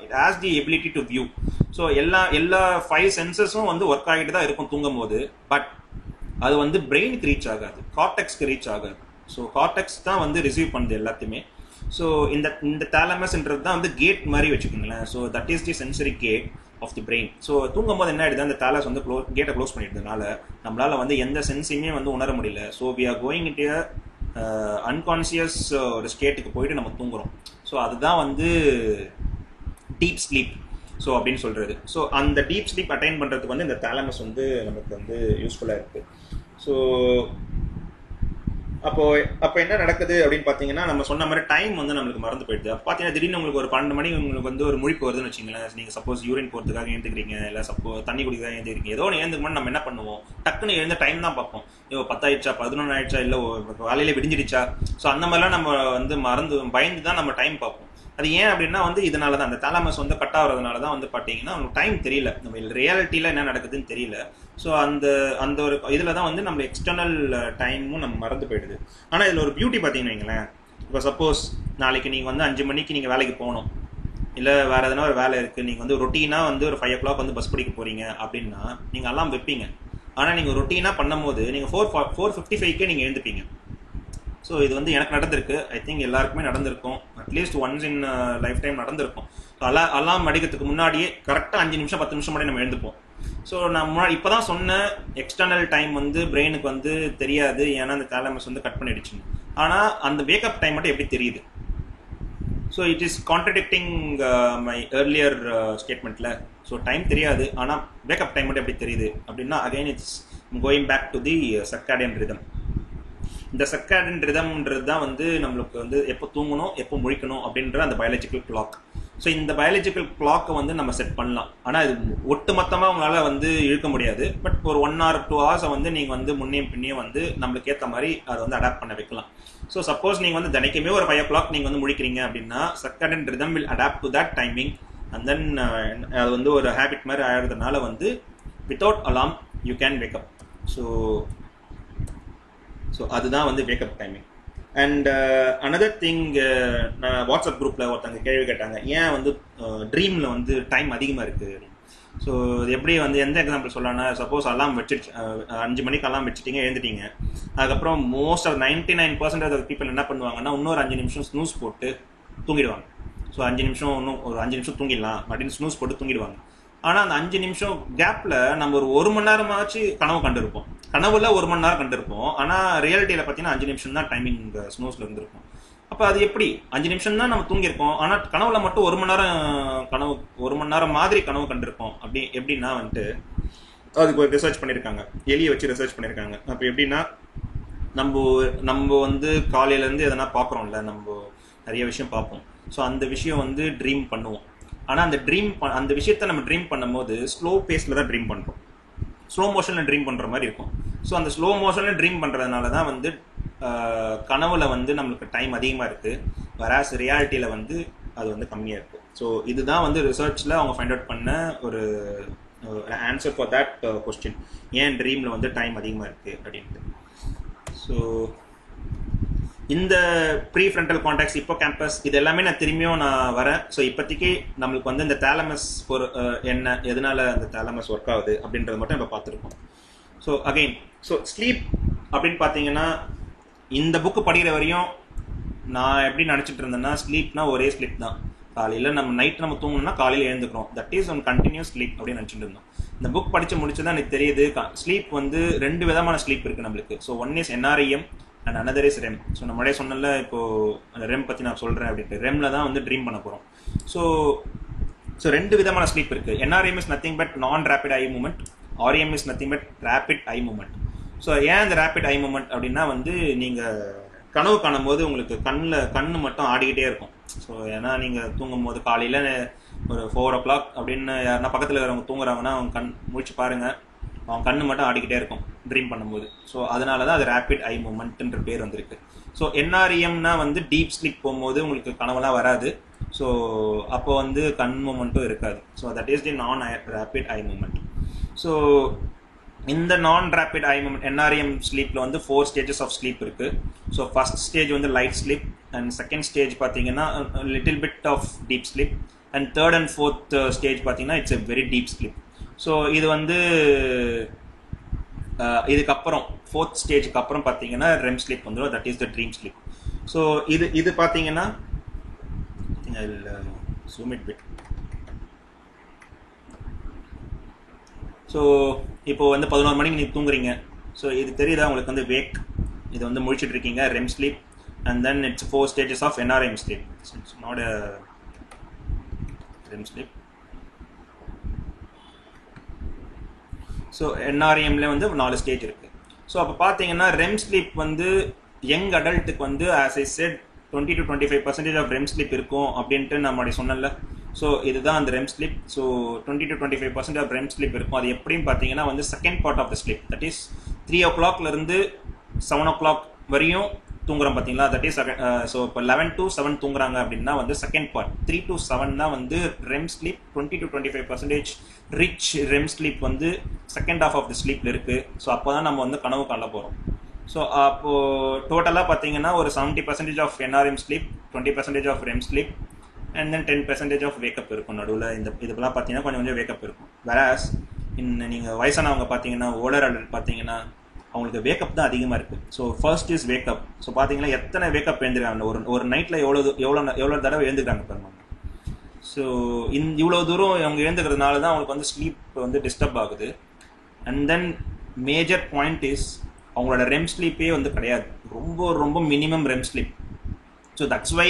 it has the ability to view. So எல்லா 5 சென்சஸும் வந்து ஒர்க் ஆகிட்டு தான் இருக்கும் தூங்கும் போது. பட் அது வந்து பிரெயினுக்கு ரீச் ஆகாது, கார்டெக்ஸ்க்கு ரீச் ஆகாது. ஸோ கார்டெக்ஸ் தான் வந்து ரிசீவ் பண்ணுது எல்லாத்தையுமே. ஸோ இந்த தாலமஸ்ன்றது தான் வந்து கேட் மாதிரி வச்சுக்கோங்களேன். So that is the sensory gate of the brain. So தூங்கும் போது என்ன ஆயிடுது, அந்த தாலஸ் வந்து கேட்டை க்ளோஸ் பண்ணிடுறதுனால நம்மளால வந்து எந்த சென்ஸையுமே வந்து உணர முடியல. So we are going into unconscious ஒரு ஸ்டேட்டுக்கு போயிட்டு நம்ம தூங்குறோம். ஸோ அதுதான் வந்து டீப் ஸ்லீப் ஸோ அப்படின்னு சொல்றது. ஸோ அந்த டீப் ஸ்லீப் அட்டைன் பண்றதுக்கு வந்து இந்த தாலமஸ் வந்து நமக்கு வந்து யூஸ்ஃபுல்லா இருக்கு. ஸோ அப்போ என்ன நடக்குது அப்படின்னு பார்த்தீங்கன்னா, நம்ம சொன்ன மாதிரி டைம் வந்து நம்மளுக்கு மறந்து போயிடுது. அப்போ பார்த்தீங்கன்னா திடீர்னு உங்களுக்கு ஒரு 12 மணி உங்களுக்கு வந்து ஒரு முழிப்பு வருதுன்னு வச்சுங்களேன். நீங்கள் சப்போஸ் யூரின் போகிறதுக்காக எழுந்துக்கிறீங்க, இல்லை சப்போஸ் தண்ணி குடிக்கிறதுக்காக எழுந்துக்கிறீங்க, ஏதோ ஒன்று எழுந்துக்கு நம்ம என்ன பண்ணுவோம், டக்குன்னு எழுந்த டைம் தான் பார்ப்போம். 10 ஆயிடுச்சா, 11 ஆயிடுச்சா, இல்லை காலையில விடிஞ்சிடுச்சா. ஸோ அந்த மாதிரிலாம் நம்ம வந்து பயந்து தான் நம்ம டைம் பார்ப்போம். அது ஏன் அப்படின்னா வந்து இதனால தான் அந்த தாலமஸ் வந்து கட் ஆகிறதுனால தான் வந்து பார்த்தீங்கன்னா உங்களுக்கு டைம் தெரியல, நம்ம ரியாலிட்டியில் என்ன நடக்குதுன்னு தெரியல. ஸோ அந்த ஒரு இதில் தான் வந்து நம்ம எக்ஸ்டர்னல் டைமும் நம்ம மறந்து போயிடுது. ஆனால் இதில் ஒரு பியூட்டி பார்த்தீங்கன்னு வைங்களேன். இப்போ சப்போஸ் நாளைக்கு நீங்கள் வந்து 5 மணிக்கு நீங்கள் வேலைக்கு போகணும், இல்லை வேறு எதனா ஒரு வேலை இருக்குது, நீங்கள் வந்து ரொட்டீனாக வந்து ஒரு 5 o'clock வந்து பஸ் பிடிக்க போகிறீங்க அப்படின்னா நீங்கள் எல்லாம் வைப்பீங்க. ஆனால் நீங்கள் ரொட்டீனாக பண்ணும் போது நீங்கள் 4:55 நீங்கள் எழுந்துப்பீங்க. ஸோ இது வந்து எனக்கு நடந்திருக்கு, ஐ திங்க் எல்லாருக்குமே நடந்திருக்கும், at least once in life time நடந்திருக்கும். ஸோ அலாம் அடிக்கிறதுக்கு முன்னாடியே கரெக்டாக 5 நிமிஷம் 10 நிமிஷம் முன்னாடி நம்ம எழுந்துப்போம். ஸோ நான் முன்னாடி இப்போ தான் சொன்ன எக்ஸ்டர்னல் டைம் வந்து பிரெயினுக்கு வந்து தெரியாது, ஏன்னா அந்த தாலமஸ் வந்து கட் பண்ணிடுச்சுன்னு. ஆனால் அந்த வேக்கப் டைம் மட்டும் எப்படி தெரியுது? So it is contradicting my earlier ஸ்டேட்மெண்ட்டில். ஸோ டைம் தெரியாது, ஆனால் வேக்கப் டைம் மட்டும் எப்படி தெரியுது அப்படின்னா again it's going back to the circadian rhythm. இந்த சர்க்காடியன் ரிதம்ன்றது தான் வந்து நம்மளுக்கு வந்து எப்போ தூங்கணும் எப்போ முழிக்கணும் அப்படின்ற அந்த பயாலஜிக்கல் கிளாக். ஸோ இந்த பயாலஜிக்கல் கிளாக்கை வந்து நம்ம செட் பண்ணலாம். ஆனால் இது ஒட்டு மொத்தமாக உங்களால் வந்து இழுக்க முடியாது. பட் ஒரு 1 or 2 hours வந்து நீங்கள் வந்து முன்னையும் பின்னையும் வந்து நம்மளுக்கு ஏற்ற மாதிரி அதை வந்து அடாப்ட் பண்ண வைக்கலாம். ஸோ சப்போஸ் நீங்கள் வந்து தினைக்குமே ஒரு 5 o'clock நீங்கள் வந்து முழிக்கிறீங்க அப்படின்னா circadian rhythm will adapt to that timing. And then அது வந்து ஒரு ஹேபிட் மாதிரி ஆகிறதுனால வந்து without alarm you can wake up. So அதுதான் வந்து wake up timing. And another thing, நான் வாட்ஸ்அப் குரூப்பில் ஒருத்தவங்க கேள்வி கேட்டாங்க, ஏன் வந்து ட்ரீமில் வந்து டைம் அதிகமாக இருக்குது. ஸோ இது எப்படி வந்து எந்த எக்ஸாம்பிள் சொல்லலாம்னா, சப்போஸ் அலாம் வச்சுட்டு 5 மணிக்கு அலாம் வச்சுட்டீங்க, எழுந்துட்டீங்க. அதுக்கப்புறம் மோஸ்ட் ஆஃப் 99% ஆஃப் பீப்புள் என்ன பண்ணுவாங்கன்னா இன்னொரு 5 நிமிஷம் ஸ்னூஸ் போட்டு தூங்கிடுவாங்க. ஸோ 5 நிமிஷம் இன்னும் ஒரு 5 நிமிஷம் தூங்கிடலாம் அப்படின்னு ஸ்னூஸ் போட்டு தூங்கிடுவாங்க. ஆனால் அந்த 5 நிமிஷம் கேப்பில் நம்ம ஒரு 1 மணி நேரமாச்சு கனவு கண்டிருப்போம். கனவுல 1 மணி நேரம் கண்டிருப்போம், ஆனால் ரியாலிட்டியில் பார்த்தீங்கன்னா 5 நிமிஷம் தான் டைமிங் ஸ்னூஸில் இருந்திருக்கும். அப்போ அது எப்படி 5 நிமிஷம் தான் நம்ம தூங்கியிருக்கோம், ஆனால் கனவுல மட்டும் 1 மணி நேரம் 1 மணி நேரம் மாதிரி கனவு கண்டிருக்கோம். அப்படி எப்படின்னா வந்துட்டு அதுக்கு ஒரு ரிசர்ச் பண்ணியிருக்காங்க, எலியை வச்சு ரிசர்ச் பண்ணியிருக்காங்க. அப்போ எப்படின்னா நம்ம வந்து காலையிலேருந்து எதனா பார்க்குறோம்ல, நம்ம நிறைய விஷயம் பார்ப்போம். ஸோ அந்த விஷயம் வந்து ட்ரீம் பண்ணுவோம். ஆனால் அந்த விஷயத்த நம்ம ட்ரீம் பண்ணும்போது ஸ்லோ பேஸில் தான் ட்ரீம் பண்ணுறோம், ஸ்லோ மோஷனில் ட்ரீம் பண்ணுற மாதிரி இருக்கும். ஸோ அந்த ஸ்லோ மோஷனில் ட்ரீம் பண்ணுறதுனால தான் வந்து கனவுல வந்து நம்மளுக்கு டைம் அதிகமாக இருக்குது, வராஸ் ரியாலிட்டியில் வந்து அது வந்து கம்மியாக இருக்குது. ஸோ இதுதான் வந்து ரிசர்ச்சில் அவங்க ஃபைண்ட் அவுட் பண்ண ஒரு ஆன்சர் ஃபார் தட் கொஸ்டின், ஏன் ட்ரீமில் வந்து டைம் அதிகமாக இருக்குது அப்படின்ட்டு. ஸோ இந்த ப்ரீ ஃப்ரண்டல் கான்டாக்ட்ஸ், இப்போ கேம்பஸ், இது எல்லாமே நான் திரும்பியும் நான் வரேன். ஸோ இப்போதைக்கு நம்மளுக்கு வந்து இந்த தாலமஸ் என்ன, எதனால அந்த தாலமஸ் ஒர்க் ஆகுது அப்படின்றது மட்டும் நம்ம பார்த்துருக்கோம். ஸோ அகெயின் ஸ்லீப் அப்படின்னு பார்த்தீங்கன்னா இந்த புக்கு படிக்கிற வரையும் நான் எப்படி நினச்சிட்டு இருந்தேன்னா ஸ்லீப்னா ஒரே ஸ்லீப் தான். காலையில் நம்ம நைட் நம்ம தூங்கணும்னா காலையில் எழுந்துக்கிறோம், that is one continuous sleep அப்படின்னு நினச்சிட்டு இருந்தோம். இந்த புக் படித்து முடிச்சுதான் எனக்கு தெரியுது ஸ்லீப் வந்து 2 விதமான ஸ்லீப் இருக்குது நம்மளுக்கு. So one is NREM and another is REM. So நம்மளே சொன்னல இப்போ REM பற்றி நான் சொல்கிறேன் அப்படின்ட்டு, REMல தான் வந்து ட்ரீம் பண்ண போகிறோம். ஸோ 2 விதமான ஸ்லீப் இருக்குது. NREM is nothing but non rapid eye movement, REM is nothing but rapid eye movement. So ஏன் இந்த ரேபிட் ஐ மூமெண்ட் அப்படின்னா வந்து நீங்கள் கனவு காணும் போது உங்களுக்கு கண்ணு மட்டும் ஆடிக்கிட்டே இருக்கும். ஸோ ஏன்னா நீங்கள் தூங்கும் போது காலையில் ஒரு 4 o'clock அப்படின்னு யாருன்னா பக்கத்தில் இருக்கிறவங்க தூங்குறாங்கன்னா அவங்க முழிச்சு பாருங்கள், அவங்க கண்ணு மட்டும் ஆடிக்கிட்டே இருக்கும். ட்ரீம் பண்ணும்போது. ஸோ அதனால தான் அது ரேபிட் ஐ மூமெண்ட்ன்ற பேர் வந்திருக்கு. ஸோ என்ஆர்இஎம்னா வந்து டீப் ஸ்லீப் போகும்போது உங்களுக்கு கனவுலாம் வராது. ஸோ அப்போ வந்து கண் மூமெண்ட்டும் இருக்காது. ஸோ தட் இஸ் தி நான் ரேபிட் ஐ மூமெண்ட். ஸோ இந்த non rapid eye moment NREM ஸ்லீப்பில் வந்து 4 ஸ்டேஜஸ் ஆஃப் ஸ்லீப் இருக்குது. ஸோ ஃபர்ஸ்ட் ஸ்டேஜ் வந்து light sleep, and second stage பார்த்தீங்கன்னா little bit of deep sleep, and third and fourth stage பார்த்தீங்கன்னா it's a very deep sleep. So இது வந்து இதுக்கப்புறம் 4th ஸ்டேஜுக்கு அப்புறம் பார்த்தீங்கன்னா ரெம் ஸ்லீப் வந்துடும். That is the dream sleep. So இது பார்த்தீங்கன்னா zoom it bit. ஸோ இப்போ வந்து 11 மணிக்கு நீங்கள் தூங்குறீங்க. ஸோ இது தெரியுதா உங்களுக்கு வந்து வேக், இது வந்து முடிச்சுட்டு இருக்கீங்க REM sleep, and then it's 4 stages of NREM sleep. It's not a REM sleep. So என்ஆர்எம்ல வந்து 4 ஸ்டேஜ் இருக்குது. ஸோ அப்போ பார்த்தீங்கன்னா ரெம் ஸ்லீப் வந்து யங் அடல்ட்டுக்கு வந்து as I said 20 to 25% of REM sleep இருக்கும் அப்படின்ட்டு நான் முன்னாடி சொன்னேன்ல. ஸோ இதுதான் அந்த REM sleep. So 20 to 25% of REM sleep இருக்கும். அது எப்படின்னு பார்த்தீங்கன்னா வந்து second part of the sleep, that is 3 o'clock இருந்து 7 o'clock வரையும் தூங்குறோம் பார்த்தீங்களா. தட் இஸ் ஸோ இப்போ 11 to 7 தூங்குறாங்க அப்படின்னா வந்து செகண்ட் பார்ட் 3 to 7 தான் வந்து REM sleep. 20 to 25% rich RAM sleep வந்து செகண்ட் ஹாஃப் ஆஃப் த ஸ்லீப்ல இருக்கு. ஸோ அப்போ தான் நம்ம வந்து கனவு காண போகிறோம். ஸோ அப்போது டோட்டலாக பார்த்தீங்கன்னா ஒரு 70% of NREM sleep, 20% of REM sleep, and then 10% of wake up இருக்கும் நடுவில். இதெல்லாம் பார்த்தீங்கன்னா கொஞ்சம் வேக்கப் இருக்கும். வேறாஸ் நீங்கள் வயசானவங்க பார்த்தீங்கன்னா ஓல்டர் அடல்ட் பார்த்தீங்கன்னா அவங்களுக்கு வேக்கப் தான் அதிகமாக இருக்குது. So first is wake up. So பார்த்தீங்கன்னா எத்தனை வேக்கப் எழுந்துருக்காங்க ஒரு நைட்டில் எவ்வளோ தடவை எழுந்துக்கிறாங்க பாருங்க. ஸோ இவ்வளோ தூரம் அவங்க எழுந்துக்கிறதுனால தான் அவங்களுக்கு வந்து ஸ்லீப் வந்து டிஸ்டர்ப் ஆகுது. And then major point is அவங்களோட ரெம் ஸ்லீப்பே வந்து கிடையாது, ரொம்ப minimum REM sleep. So that's why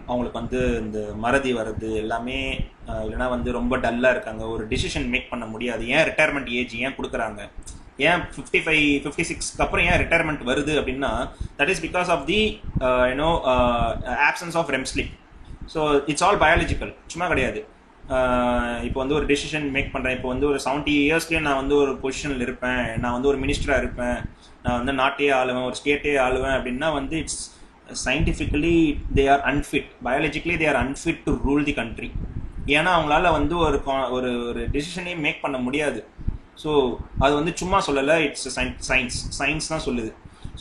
அவங்களுக்கு வந்து இந்த மறதி வர்றது எல்லாமே, இல்லைனா வந்து ரொம்ப டல்லாக இருக்காங்க, ஒரு டிசிஷன் மேக் பண்ண முடியாது. ஏன் ரிட்டையர்மெண்ட் ஏஜ் ஏன் கொடுக்குறாங்க, ஏன் 55, 56க்கு அப்புறம் ஏன் ரிட்டையர்மெண்ட் வருது அப்படின்னா that is because of the absence of REM sleep. So it's all biological, சும்மா கிடையாது. இப்போ வந்து ஒரு டெசிஷன் மேக் பண்ணுறேன், இப்போ வந்து ஒரு 70 இயர்ஸ்லேயே நான் வந்து ஒரு பொசிஷனில் இருப்பேன், நான் வந்து ஒரு மினிஸ்டராக இருப்பேன், நான் வந்து நாட்டையே ஆளுவேன், ஒரு ஸ்டேட்டே ஆளுவேன் அப்படின்னா வந்து it's scientifically they are unfit, biologically they are unfit to rule the country. ஏன்னா அவங்களால வந்து ஒரு டெசிஷனே மேக் பண்ண முடியாது. ஸோ அது வந்து சும்மா சொல்லலை, இட்ஸ் சயின்ஸ் தான் சொல்லுது.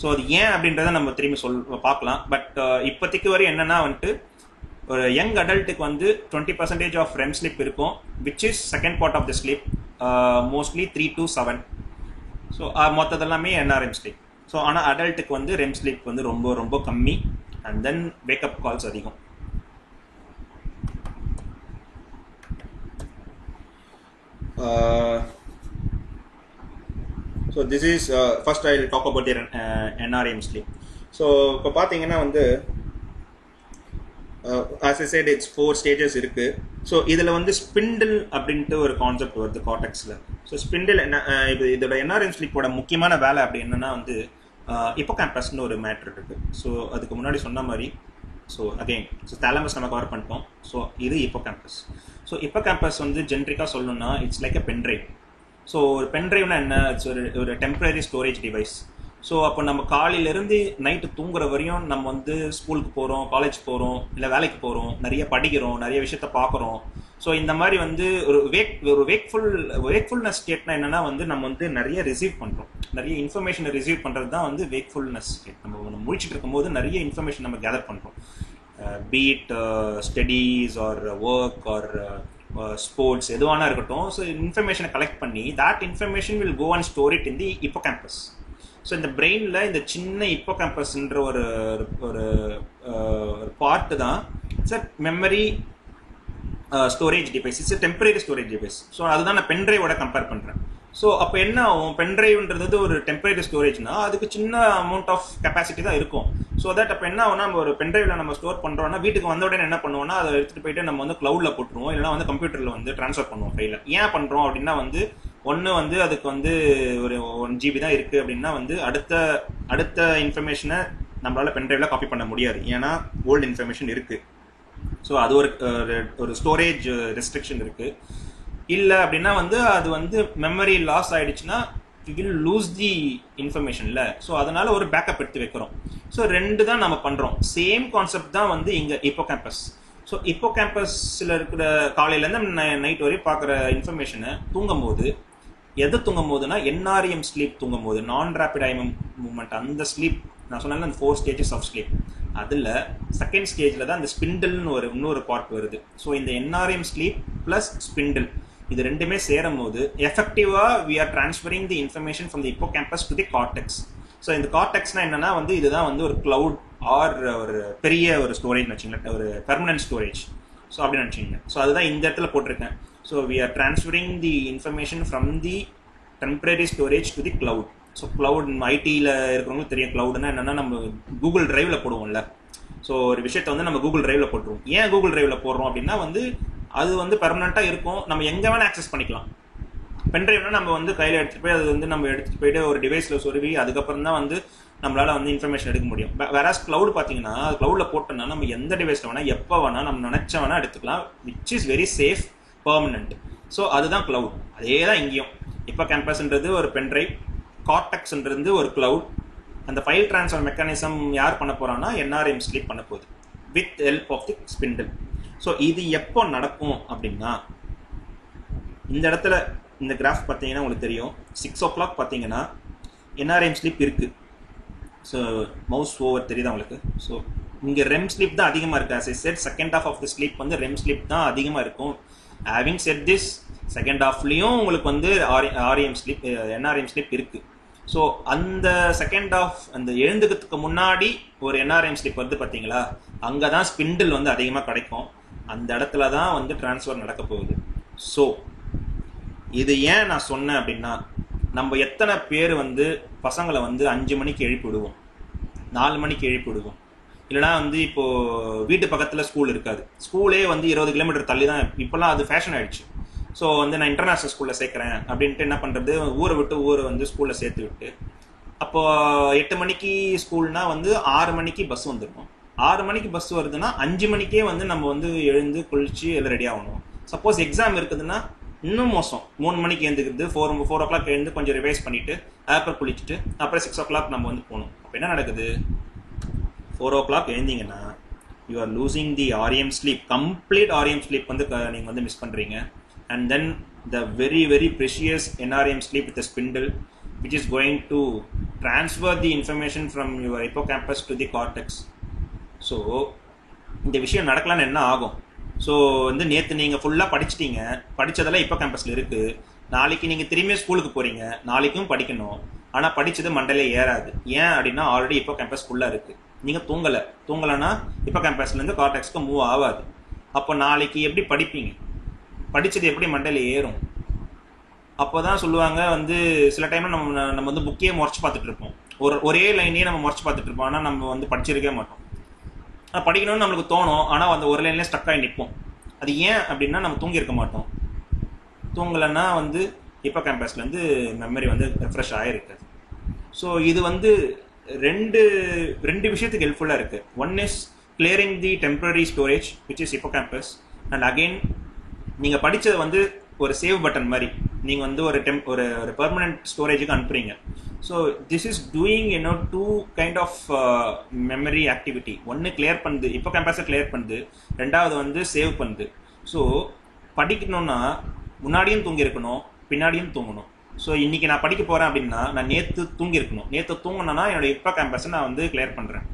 ஸோ அது ஏன் அப்படின்றத நம்ம திரும்பி பார்க்கலாம். பட் இப்போதைக்கு வரை என்னன்னா வந்துட்டு ஒரு யங் அடல்ட்டுக்கு வந்து 20% ஆஃப் ரெம் ஸ்லீப் இருக்கும், which is second part of the sleep, mostly 3 to 7. So மொத்தது எல்லாமே என்ஆர்எம் ஸ்லீப். ஸோ ஆனால் அடல்ட்டுக்கு வந்து ரெம் ஸ்லீப் வந்து ரொம்ப கம்மி, அண்ட் தென் வேக்கப் கால்ஸ் அதிகம். So this is first I will talk about their NREM sleep. So இப்போ பார்த்தீங்கன்னா வந்து as I said it's 4 stages இருக்கு. ஸோ இதில் வந்து ஸ்பிண்டில் அப்படின்ட்டு ஒரு கான்செப்ட் வருது கார்டெக்ஸில். ஸோ ஸ்பிண்டில் என்ன, இதோட என்ஆர்எம் ஸ்லீப்போட முக்கியமான வேலை அப்படி என்னன்னா வந்து ஹிப்போகாம்பஸ்னு ஒரு மேட்ரு இருக்குது. ஸோ அதுக்கு முன்னாடி சொன்ன மாதிரி ஸோ அகெயின் தாலமஸ் நம்ம கவர் பண்ணிட்டோம். ஸோ இது ஹிப்போகாம்பஸ். ஸோ ஹிப்போகாம்பஸ் வந்து ஜென்ரிக்காக சொல்லணும்னா it's like a pendrive. So ஒரு பென்ட்ரைவ்னா என்ன, இட்ஸ் ஒரு டெம்பரரி ஸ்டோரேஜ் டிவைஸ். ஸோ அப்போ நம்ம காலையிலேருந்து நைட்டு தூங்குற வரையும் நம்ம வந்து ஸ்கூலுக்கு போகிறோம், காலேஜ் போகிறோம், இல்லை வேலைக்கு போகிறோம், நிறைய படிக்கிறோம், நிறைய விஷயத்த பார்க்குறோம். ஸோ இந்த மாதிரி வந்து ஒரு வேக்ஃபுல்னஸ் ஸ்டேட்னா என்னன்னா வந்து நம்ம வந்து நிறைய ரிசீவ் பண்ணுறோம், நிறைய இன்ஃபர்மேஷனை ரிசீவ் பண்ணுறது தான் வந்து வேக்ஃபுல்னஸ் ஸ்டேட். நம்ம முடிச்சுட்டு இருக்கும்போது நிறைய இன்ஃபர்மேஷன் நம்ம கேதர் பண்ணுறோம், be it studies or work or sports எதுவானா இருக்கட்டும். ஸோ இன்ஃபர்மேஷனை கலெக்ட் பண்ணி that information will go and store it in the hippocampus. So இந்த பிரெயினில் இந்த சின்ன ஹிப்போகாம்பஸ்ன்ற ஒரு பார்ட்டு தான் it's a memory storage device, it's temporary storage device. So அதுதான் நான் பென்ட்ரைவோட கம்பேர் பண்ணுறேன். ஸோ அப்போ என்ன ஆகும், பென்ட்ரைவ்ன்றது ஒரு டெம்பரரி ஸ்டோரேஜ்னா அதுக்கு சின்ன அமௌண்ட் ஆஃப் கெப்பாசிட்டி தான் இருக்கும். ஸோ தட் அப்போ என்ன ஆகும்னா நம்ம ஒரு பென்ட்ரைவில் நம்ம ஸ்டோர் பண்ணுறோம்னா வீட்டுக்கு வந்த உடனே என்ன பண்ணுவோம்னா அதை எடுத்துகிட்டு போயிட்டு நம்ம வந்து க்ளவுடில் போட்டுருவோம், இல்லைனா வந்து கம்ப்யூட்டரில் வந்து ட்ரான்ஸ்ஃபர் பண்ணுவோம் ஃபைலில். ஏன் பண்ணுறோம் அப்படின்னா வந்து ஒன்று வந்து அதுக்கு வந்து ஒரு 1 GB தான் இருக்குது அப்படின்னா வந்து அடுத்த இன்ஃபர்மேஷனை நம்மளால் பென்ட்ரைவில் காப்பி பண்ண முடியாது, ஏன்னா ஓல்டு இன்ஃபர்மேஷன் இருக்குது. ஸோ அது ஒரு ஸ்டோரேஜ் ரெஸ்ட்ரிக்ஷன் இருக்குது. இல்லை அப்படின்னா வந்து அது வந்து மெமரி லாஸ் ஆயிடுச்சுன்னா வி வில் லூஸ் தி இன்ஃபர்மேஷன்ல. ஸோ அதனால ஒரு பேக்கப் எடுத்து வைக்கிறோம். ஸோ ரெண்டு தான் நம்ம பண்றோம். சேம் கான்செப்ட் தான் வந்து இங்க இப்போ கேம்பஸ். ஸோ இப்போ கேம்பஸ்ல இருக்கிற காலையிலேருந்து நைட் வரையும் பார்க்குற இன்ஃபர்மேஷனை தூங்கும் போது எது தூங்கும் போதுன்னா NREM ஸ்லீப் தூங்கும் போது, நான் ரேபிட் ஐ மூவ்மெண்ட், அந்த ஸ்லீப் நான் சொன்னேன் அந்த 4 stages ஆஃப் ஸ்லீப். அதில் செகண்ட் ஸ்டேஜில் தான் இந்த ஸ்பிண்டில்னு இன்னொரு பார்ட் வருது. ஸோ இந்த NREM ஸ்லீப் ப்ளஸ் ஸ்பிண்டில் இது ரெண்டுமே சேரும் போது எஃபெக்டிவாக we are transferring the information from the hippocampus to the cortex. So இந்த கார்டெக்ஸ்னா என்னன்னா வந்து இதுதான் வந்து ஒரு கிளவுட் ஆர் ஒரு பெரிய ஒரு ஸ்டோரேஜ் வச்சுங்களேன், ஒரு பெர்மனன்ட் ஸ்டோரேஜ். ஸோ அப்படின்னு நினச்சிங்க. ஸோ அதுதான் இந்த இடத்துல போட்டிருக்கேன். So we are transferring the information from the temporary storage to the cloud. So cloud ஐடியில் இருக்கிறவங்களுக்கு தெரியும், கிளவுட்னா என்னன்னா நம்ம கூகுள் டிரைவில் போடுவோம்ல. ஸோ ஒரு விஷயத்தை வந்து நம்ம கூகுள் டிரைவில் போட்டுருவோம். ஏன் கூகுள் டிரைவில் போடுறோம் அப்படின்னா வந்து அது வந்து பெர்மனெண்ட்டாக இருக்கும், நம்ம எங்கே வேணால் ஆக்சஸ் பண்ணிக்கலாம். பென்ட்ரைவ்னா நம்ம வந்து கையில் எடுத்துகிட்டு போய் அது வந்து நம்ம எடுத்துகிட்டு போயிட்டு ஒரு டிவைஸில் சொருவி அதுக்கப்புறம் தான் வந்து நம்மளால் வந்து இன்ஃபர்மேஷன் எடுக்க முடியும். வேறாஸ் கிளவுட் பார்த்தீங்கன்னா கிளவுடில் போட்டோம்னா நம்ம எந்த டிவைஸில் வேணால் எப்போ வேணால் நம்ம நினச்ச வேணால் எடுத்துக்கலாம், which is very safe, permanent. So அதுதான் கிளவுட். அதே தான் இங்கேயும். இப்போ கேம்பஸ்ன்றது ஒரு பென்ட்ரைவ், கார்டெக்ஸ்ன்றது ஒரு கிளவுட். அந்த ஃபைல் ட்ரான்ஸ்ஃபர் மெக்கானிசம் யார் பண்ண போகிறான்னா NREM ஸ்லீப் பண்ண போகுது with help of the spindle. So இது எப்போ நடக்கும் அப்படின்னா இந்த இடத்துல இந்த கிராஃப் பார்த்தீங்கன்னா உங்களுக்கு தெரியும். 6 o'clock பார்த்தீங்கன்னா NREM ஸ்லீப் இருக்குது. ஸோ மவுஸ் ஓவர் தெரியுதா உங்களுக்கு? ஸோ இங்கே REM ஸ்லீப் தான் அதிகமாக இருக்குது. As I said second half of the sleep வந்து REM ஸ்லீப் தான் அதிகமாக இருக்கும். ஹேவிங் செட் திஸ் செகண்ட் ஹாஃப்லேயும் உங்களுக்கு வந்து NREM ஸ்லீப் இருக்குது. ஸோ அந்த செகண்ட் ஹாஃப் அந்த எழுந்துக்கிறதுக்கு முன்னாடி ஒரு NREM ஸ்லீப் வந்து பார்த்தீங்களா, அங்கே தான் ஸ்பிண்டில் வந்து அதிகமாக கிடைக்கும். அந்த இடத்துல தான் வந்து டிரான்ஸ்ஃபர் நடக்க போகுது. ஸோ இது ஏன் நான் சொன்னேன் அப்படின்னா நம்ம எத்தனை பேர் வந்து பசங்களை வந்து 5 மணிக்கு எழுப்பி விடுவோம், 4 மணிக்கு எழுப்பி விடுவோம். இல்லைனா வந்து இப்போது வீட்டு பக்கத்தில் ஸ்கூல் இருக்காது, ஸ்கூலே வந்து 20 கிலோமீட்டர் தள்ளி தான். இப்போல்லாம் அது ஃபேஷன் ஆகிடுச்சு. ஸோ வந்து நான் இன்டர்நேஷ்னல் ஸ்கூலில் சேர்க்குறேன் அப்படின்ட்டு என்ன பண்ணுறது, ஊரை விட்டு ஊரை வந்து ஸ்கூலில் சேர்த்து விட்டு அப்போது 8 மணிக்கு ஸ்கூல்னா வந்து 6 மணிக்கு பஸ் வந்துருக்கும். 6 மணிக்கு பஸ் வருதுன்னா 5 மணிக்கே வந்து நம்ம வந்து எழுந்து குளிச்சு எல்லாம் ரெடி ஆகணும். சப்போஸ் எக்ஸாம் இருக்குதுன்னா இன்னும் மோசம், 3 மணிக்கு எழுந்துக்கிறது, 4 o'clock எழுந்து கொஞ்சம் ரிவைஸ் பண்ணிவிட்டு அப்புறம் குளிச்சுட்டு அப்புறம் 6 o'clock நம்ம வந்து போகணும். அப்போ என்ன நடக்குது, 4 o'clock எழுந்தீங்கன்னா you are losing the REM sleep, complete REM sleep வந்து நீங்கள் வந்து மிஸ் பண்ணுறீங்க. And then the very very precious NREM sleep with the spindle which is going to transfer the information from your hippocampus to the cortex. So இந்த விஷயம் நடக்கலான்னு என்ன ஆகும்? So வந்து நேற்று நீங்கள் ஃபுல்லாக படிச்சிட்டீங்க, படித்ததெல்லாம் ஹிப்போகாம்பஸில் இருக்குது. நாளைக்கு நீங்கள் திரும்பியும் ஸ்கூலுக்கு போகிறீங்க, நாளைக்கும் படிக்கணும். ஆனால் படித்தது மண்டையில ஏறாது. ஏன் அப்படின்னா ஆல்ரெடி ஹிப்போகாம்பஸ் ஃபுல்லாக இருக்குது. நீங்கள் தூங்கலைன்னா ஹிப்போகாம்பஸ்லேருந்து கார்டெக்ஸ்க்கு மூவ் ஆகாது. அப்போ நாளைக்கு எப்படி படிப்பீங்க? படித்தது எப்படி மண்டையில் ஏறும்? அப்போ தான் சொல்லுவாங்க வந்து சில டைமில் நம்ம வந்து புக்கையே முறைச்சி பார்த்துட்டு இருப்போம், ஒரே லைனையே நம்ம முறைச்சி பார்த்துட்டு இருப்போம். ஆனால் நம்ம வந்து படிச்சிருக்கவே மாட்டோம். படிக்கணும்னு நம்மளுக்கு தோணும், ஆனால் அந்த ஒரு லைன்லேயே ஸ்டக் ஆகி நிற்போம். அது ஏன் அப்படின்னா நம்ம தூங்கியிருக்க மாட்டோம். தூங்கலைன்னா வந்து ஹிப்போகாம்பஸ்லேருந்து மெமரி வந்து ரெஃப்ரெஷ் ஆகிருக்காது. ஸோ இது வந்து ரெண்டு விஷயத்துக்கு ஹெல்ப்ஃபுல்லாக இருக்குது. One is clearing the temporary storage which is hippocampus. And again நீங்கள் படித்தது வந்து ஒரு சேவ் பட்டன் மாதிரி நீங்கள் வந்து ஒரு பெர்மனன்ட் ஸ்டோரேஜுக்கு அனுப்புறீங்க. So this is doing two kind of memory activity. ஒன்று கிளியர் பண்ணுது, ஹிப்போகாம்பஸை கிளியர் பண்ணுது, ரெண்டாவது வந்து சேவ் பண்ணுது. ஸோ படிக்கணும்னா முன்னாடியும் தூங்கியிருக்கணும், பின்னாடியும் தூங்கணும். ஸோ இன்றைக்கி நான் படிக்க போகிறேன் அப்படின்னா நான் நேற்று தூங்கியிருக்கணும். நேற்று தூங்கினேன்னா என்னோடய ஹிப்போகாம்பஸை நான் வந்து கிளியர் பண்ணுறேன்.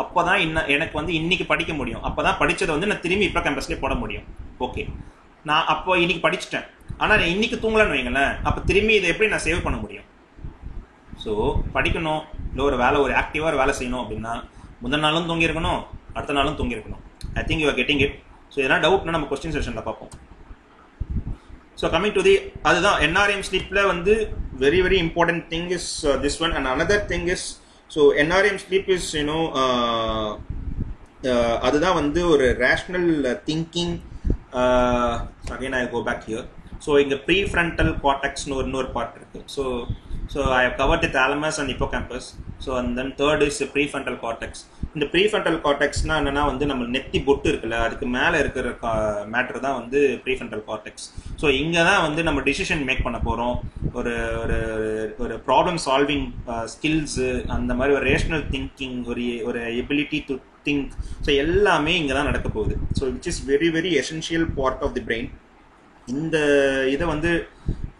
அப்போ தான் எனக்கு வந்து இன்றைக்கி படிக்க முடியும். அப்போ தான் படித்ததை வந்து நான் திரும்பி ஹிப்போகாம்பஸ்லேயே போட முடியும். ஓகே, நான் அப்போ இன்னைக்கு படிச்சுட்டேன், ஆனால் நான் இன்னைக்கு தூங்கலன்னு வைங்களேன், அப்போ திரும்பி இதை எப்படி நான் சேவ் பண்ண முடியும்? ஸோ படிக்கணும், இல்லை ஒரு ஆக்டிவாக ஒரு வேலை செய்யணும் அப்படின்னா முதல் நாளும் தூங்கியிருக்கணும், அடுத்த நாளும் தூங்கியிருக்கணும். I think you are getting it. So எதனா டவுட்னா நம்ம கொஸ்டின் செஷனில் பார்ப்போம். ஸோ கமிங் டு தி அதுதான் NREM ஸ்லீப்பில் வந்து very very important thing is this one. And another thing is so NREM sleep is அதுதான் வந்து ஒரு rational thinking. Again I go back here. So இங்க prefrontal cortex இன்னொரு part இருக்கு. So I have covered the thalamus and hippocampus. So and then third is prefrontal cortex. இந்த prefrontal கார்டெக்ஸ்னா என்னன்னா வந்து நம்ம நெத்தி பொட்டு இருக்குல்ல, அதுக்கு மேலே இருக்கிற மேட்ரு தான் வந்து ப்ரீஃப்ரண்டல் கார்டெக்ஸ். ஸோ இங்கே தான் வந்து நம்ம டிசிஷன் மேக் பண்ண போகிறோம். ஒரு ஒரு ஒரு ப்ராப்ளம் சால்விங் ஸ்கில்ஸு, அந்த மாதிரி ஒரு ரேஷனல் திங்கிங், ஒரு எபிலிட்டி டு திங்க், ஸோ எல்லாமே இங்கே தான் நடக்க போகுது. So which is very very essential part of the brain. இந்த இதை வந்து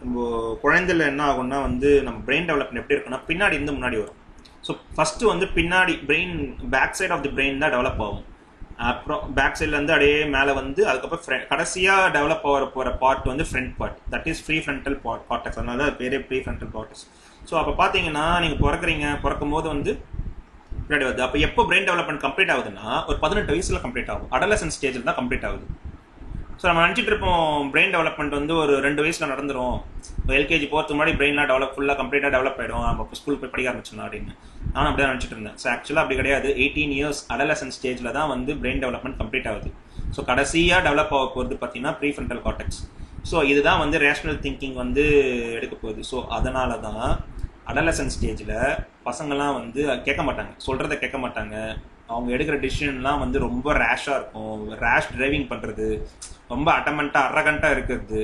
நம்ம குழந்தைல என்ன ஆகும்னா வந்து நம்ம பிரெயின் டெவலப்மெண்ட் எப்படி இருக்குன்னா பின்னாடி இருந்து முன்னாடி வரும். ஸோ ஃபஸ்ட்டு வந்து பின்னாடி brain back side of the brain தான் டெவலப் ஆகும். அப்புறம் பேக் சைட்லேருந்து அப்படியே மேலே வந்து அதுக்கப்புறம் கடைசியாக டெவலப் ஆகிற போகிற பார்ட் வந்து front part, that is prefrontal cortex. அதனால தான் பேரே ப்ரீஃப்ரண்டல் கார்டெக்ஸ். ஸோ அப்போ பார்த்தீங்கன்னா நீங்கள் பிறக்கும் போது வந்து பின்னாடி வருது. அப்போ எப்போ பிரெயின் டெவலப்மெண்ட் கம்ப்ளீட் ஆகுதுன்னா ஒரு 18 வயசில் கம்ப்ளீட் ஆகும். அடலசன்ட் ஸ்டேஜில் தான் கம்ப்ளீட் ஆகுது. ஸோ நம்ம நினச்சிட்டு இருப்போம் பிரெயின் டெவலப்மெண்ட் வந்து ஒரு 2 வயசில் நடந்துடும், எல்கேஜி போகிறதுக்கு முன்னாடி பிரெயின்லாம் ஃபுல்லாக கம்ப்ளீட்டாக டெவலப் ஆகிடும், நம்ம ஸ்கூல் போய் படிக்க ஆரம்பிச்சோம் அப்படின்னு நான் அப்படியே நினச்சிட்டு இருந்தேன். ஸோ ஆக்சுவலாக அப்படி கிடையாது. 18 இயர்ஸ் அடலசன்ட் ஸ்டேஜில் தான் வந்து பிரெயின் டெவலப்மெண்ட் கம்ப்ளீட் ஆகுது. ஸோ கடைசியாக டெவலப் ஆக போகிறது பார்த்தீங்கன்னா ப்ரீஃப்ரண்டல் கார்டெக்ஸ். ஸோ இதுதான் வந்து ரேஷனல் திங்கிங் வந்து எடுக்க போகுது. ஸோ அதனால தான் அடலசன்ட் ஸ்டேஜில் பசங்கள்லாம் வந்து கேட்க மாட்டாங்க, சொல்கிறத கேட்க மாட்டாங்க. அவங்க எடுக்கிற டிசிஷன்லாம் வந்து ரொம்ப ரேஷாக இருக்கும், ரேஷ் டிரைவிங் பண்ணுறது, ரொம்ப அட்டமெண்ட்டாக அரகண்ட்டாக இருக்கிறது.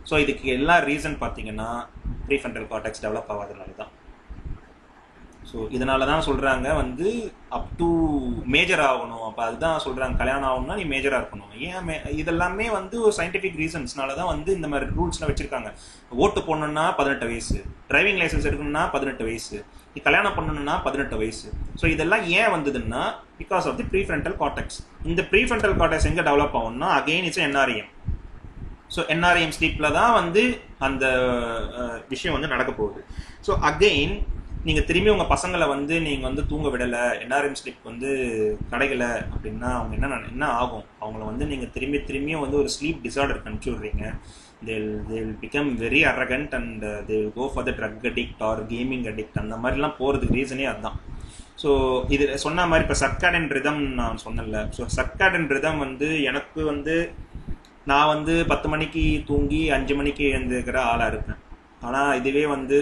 ஸோ இதுக்கு எல்லா ரீசன் பார்த்தீங்கன்னா ப்ரீஃப்ரண்டல் கார்டெக்ஸ் டெவலப் ஆகாதனால தான். ஸோ இதனால தான் சொல்கிறாங்க வந்து அப் டு மேஜர் ஆகணும். அப்போ அதுதான் சொல்கிறாங்க, கல்யாணம் ஆகணும்னா நீ மேஜராக இருக்கணும். ஏன் இதெல்லாமே வந்து ஒரு சயின்டிஃபிக் ரீசன்ஸ்னால தான் வந்து இந்த மாதிரி ரூல்ஸ்லாம் வச்சுருக்காங்க. ஓட்டு போடணுன்னா 18 வயசு, டிரைவிங் லைசன்ஸ் எடுக்கணும்னா 18 வயசு, நீ கல்யாணம் பண்ணணும்னா 18 வயசு. ஸோ இதெல்லாம் ஏன் வந்ததுன்னா because of the prefrontal cortex. இந்த ப்ரீஃப்ரண்டல் கார்டெக்ஸ் எங்கே டெவலப் ஆகும்னா again it's NREM. So NREM ஸ்லீப்பில் தான் வந்து அந்த விஷயம் வந்து நடக்க போகுது. ஸோ அகெயின் நீங்கள் திரும்பி உங்கள் பசங்களை வந்து நீங்கள் வந்து தூங்க விடலை, என்ஆர்எம் ஸ்லீப் வந்து கிடைக்கல அப்படின்னா அவங்க என்ன ஆகும்? அவங்கள வந்து நீங்கள் திரும்பியும் வந்து ஒரு ஸ்லீப் டிஸார்டருக்கு அனுப்பிச்சி விட்றீங்க. they will become very arrogant and they will go for the drug addict or gaming addict. அந்த மாதிரிலாம் போகிறதுக்கு ரீசனே அதுதான். ஸோ இது சொன்ன மாதிரி இப்போ சர்க்காடியன் ரிதம் நான் சொன்னேன்ல. ஸோ சர்க்காடியன் ரிதம் வந்து எனக்கு வந்து நான் வந்து 10 மணிக்கு தூங்கி 5 மணிக்கு எழுந்துக்கிற ஆளாக இருப்பேன். ஆனால் இதுவே வந்து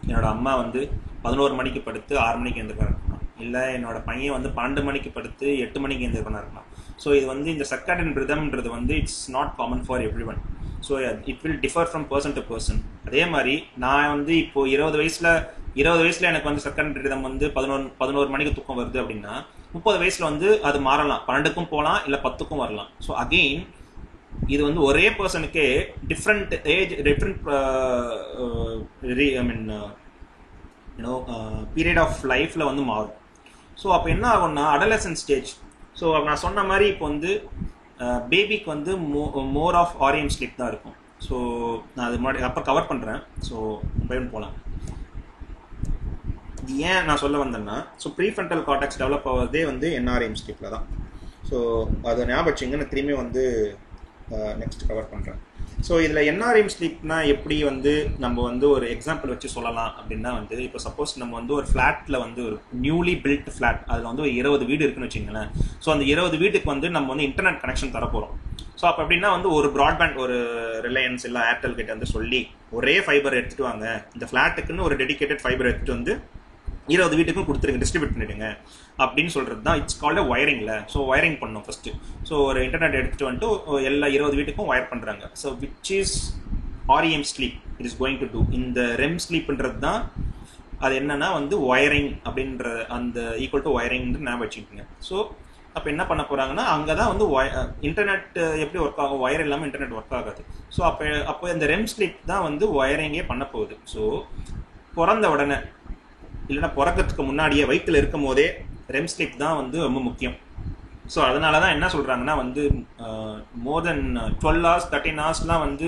என்னோட அம்மா வந்து 11 மணிக்கு படுத்து 6 மணிக்கு எழுந்துக்கிறா இருக்கலாம், இல்லை என்னோட பையன் வந்து 12 மணிக்கு படுத்து 8 மணிக்கு எழுந்துக்கிறா இருக்கலாம். ஸோ இது வந்து இந்த சர்க்காடியன் ரிதம்ன்றது வந்து it's not common for every one. So it will differ from person to person. அதே மாதிரி நான் வந்து இப்போது 20 வயசில் எனக்கு வந்து சர்க்காடியன் ரிதம் வந்து 11 மணிக்கு தூக்கம் வருது அப்படின்னா 30 வயசில் வந்து அது மாறலாம், 12க்கும் போகலாம், இல்லை 10க்கும் வரலாம். ஸோ அகெயின் இது வந்து ஒரே பர்சனுக்கே different age, different period of லைஃப்பில் வந்து மாறும். ஸோ அப்போ என்ன ஆகும்னா அடலசன்ட் ஸ்டேஜ். ஸோ நான் சொன்ன மாதிரி இப்போ வந்து பேபிக்கு வந்து மோர் ஆஃப் ஆர்எம் ஸ்லீப் தான் இருக்கும். ஸோ நான் அது முன்னாடி அப்போ கவர் பண்ணுறேன். ஸோ போகலாம். இது ஏன் நான் சொல்ல வந்தேன்னா, ஸோ ப்ரீஃப்ரண்டல் கார்டெக்ஸ் டெவலப் ஆகிறதே வந்து என்ஆர்எம் ஸ்லீப்பில் தான். ஸோ அதை ஞாபகம் வச்சுங்க, நான் திரும்பி வந்து நெக்ஸ்ட் கவர் பண்ணுறேன். ஸோ இதில் என்ஆர்எம் ஸ்லீப்னா எப்படி வந்து நம்ம வந்து ஒரு எக்ஸாம்பிள் வச்சு சொல்லலாம் அப்படின்னா வந்து இப்போ சப்போஸ் நம்ம வந்து ஒரு ஃப்ளாட்டில் வந்து ஒரு நியூலி பில்ட் ஃப்ளாட், அதில் வந்து ஒரு 20 வீடு இருக்குன்னு வச்சுங்களேன். ஸோ அந்த 20 வீட்டுக்கு வந்து நம்ம வந்து இன்டர்நெட் கனெக்ஷன் தரப்போகிறோம். ஸோ அப்போ அப்படின்னா வந்து ஒரு ப்ராட்பேண்ட், ஒரு ரிலையன்ஸ் இல்லை ஏர்டெல் கிட்ட வந்து சொல்லி ஒரே ஃபைபர் எடுத்துகிட்டு வாங்க, இந்த ஃப்ளாட்டுக்குன்னு ஒரு டெடிகேட்டட் ஃபைபர் எடுத்துகிட்டு வந்து 20 வீட்டுக்கும் கொடுத்துருங்க, டிஸ்ட்ரிபியூட் பண்ணிடுங்க அப்படின்னு சொல்கிறது தான் இட்ஸ் கால்ட் வயரிங்கில். ஸோ வயரிங் பண்ணோம் ஃபஸ்ட்டு. ஸோ ஒரு இன்டர்நெட் எடுத்துகிட்டு வந்துட்டு எல்லா 20 வீட்டுக்கும் வயர் பண்ணுறாங்க. So which is REM sleep it is going to do. இந்த ரெம் ஸ்லீப்ன்றது தான் அது என்னன்னா வந்து வயரிங் அப்படின்ற அந்த ஈக்குவல் டு வயரிங்னு ஞாபகம் வச்சுக்கோங்க. ஸோ அப்போ என்ன பண்ண போகிறாங்கன்னா அங்கே தான் வந்து இன்டர்நெட் எப்படி ஒர்க் ஆகும், வயர் இல்லாமல் இன்டர்நெட் ஒர்க் ஆகாது. ஸோ அப்போ இந்த ரெம் ஸ்லீப் தான் வந்து வயரிங்கே பண்ண போகுது. ஸோ பிறந்த உடனே இல்லைன்னா பிறக்கிறதுக்கு முன்னாடியே வயிற்றில் இருக்கும் போதே ரெம் ஸ்லீப் தான் வந்து ரொம்ப முக்கியம். ஸோ அதனால தான் என்ன சொல்கிறாங்கன்னா வந்து மோர் தென் 12 hours 13 ஹவர்ஸ்லாம் வந்து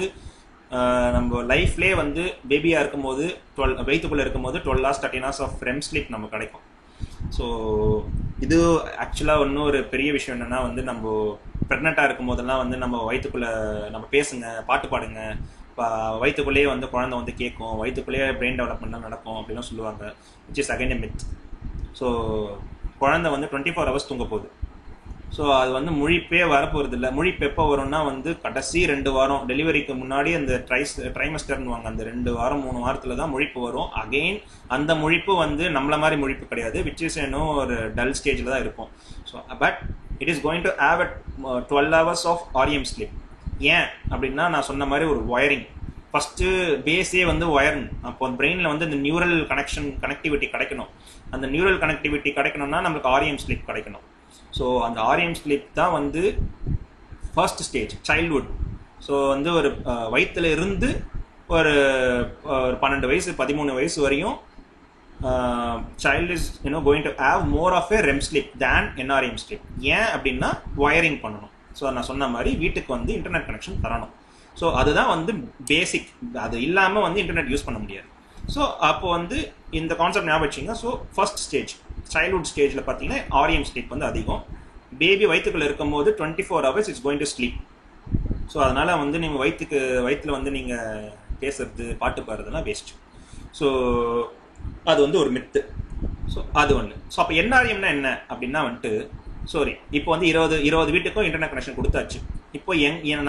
நம்ம லைஃப்லேயே வந்து பேபியாக இருக்கும்போது வயிற்றுக்குள்ளே இருக்கும்போது 12 hours 13 hours of REM sleep நமக்கு கிடைக்கும். ஸோ இது ஆக்சுவலாக இன்னும் ஒரு பெரிய விஷயம் என்னென்னா வந்து நம்ம ப்ரெக்னெண்ட்டாக இருக்கும் போதெல்லாம் வந்து நம்ம வயிற்றுக்குள்ளே நம்ம பேசுங்க, பாட்டு பாடுங்க, வயிற்றுக்குள்ளேயே வந்து குழந்தை வந்து கேட்கும், வயிற்றுக்குள்ளேயே பிரெயின் டெவலப்மெண்ட் நடக்கும் அப்படிலாம் சொல்லுவாங்க. Which is again a myth. So குழந்தை வந்து 24 hours தூங்க போகுது. ஸோ அது வந்து முழிப்பே வரப்போகிறது இல்லை. முழிப்பு எப்போ வரும்னா வந்து கடைசி 2 வாரம் டெலிவரிக்கு முன்னாடி அந்த ட்ரைமஸ்டர்னுவாங்க, அந்த 2 வாரம் 3 வாரத்தில் தான் முழிப்பு வரும். அகெயின் அந்த முழிப்பு வந்து நம்மள மாதிரி முழிப்பு கிடையாது, விச் இஸ் ஒரு டல் ஸ்டேஜில் தான் இருக்கும். So but it is going to have a 12 hours of REM sleep. ஏன் அப்படின்னா நான் சொன்ன மாதிரி ஒரு ஒயரிங் ஃபஸ்ட்டு பேஸே வந்து ஒயரிங். அப்போ பிரெயினில் வந்து இந்த நியூரல் கனெக்டிவிட்டி கிடைக்கணும். அந்த நியூரல் கனெக்டிவிட்டி கிடைக்கணும்னா நம்மளுக்கு REM ஸ்லீப் கிடைக்கணும். ஸோ அந்த REM ஸ்லீப் தான் வந்து ஃபர்ஸ்ட் ஸ்டேஜ் சைல்ட்ஹுட். ஸோ வந்து ஒரு வயிற்றுல இருந்து ஒரு 12 வயசு 13 வயசு வரையும் child is going to have more of a REM sleep than NREM sleep. ஏன் அப்படின்னா ஒயரிங் பண்ணணும். ஸோ நான் சொன்ன மாதிரி வீட்டுக்கு வந்து இன்டர்நெட் கனெக்ஷன் தரணும். ஸோ அதுதான் வந்து பேசிக். அது இல்லாமல் வந்து இன்டர்நெட் யூஸ் பண்ண முடியாது. ஸோ அப்போ வந்து இந்த கான்செப்ட் ஞாபகம் வச்சிங்க. ஸோ ஃபர்ஸ்ட் ஸ்டேஜ் சைல்ட்ஹுட் ஸ்டேஜில் பார்த்தீங்கன்னா REM ஸ்லீப் வந்து அதிகம். பேபி வயிற்றுக்குள்ள இருக்கும்போது 24 hours it's going to sleep. So அதனால வந்து நீங்கள் வயிற்றுல வந்து நீங்கள் பேசுறது பாட்டு பாடுறதுலாம் வேஸ்ட். ஸோ அது வந்து ஒரு மித்து. ஸோ அது ஒன்று. ஸோ அப்போ NREMனா என்ன அப்படின்னா வந்துட்டு இப்போ வந்து 20 வீட்டுக்கும் இன்டர்நெட் கனெக்ஷன் கொடுத்தாச்சு. இப்போ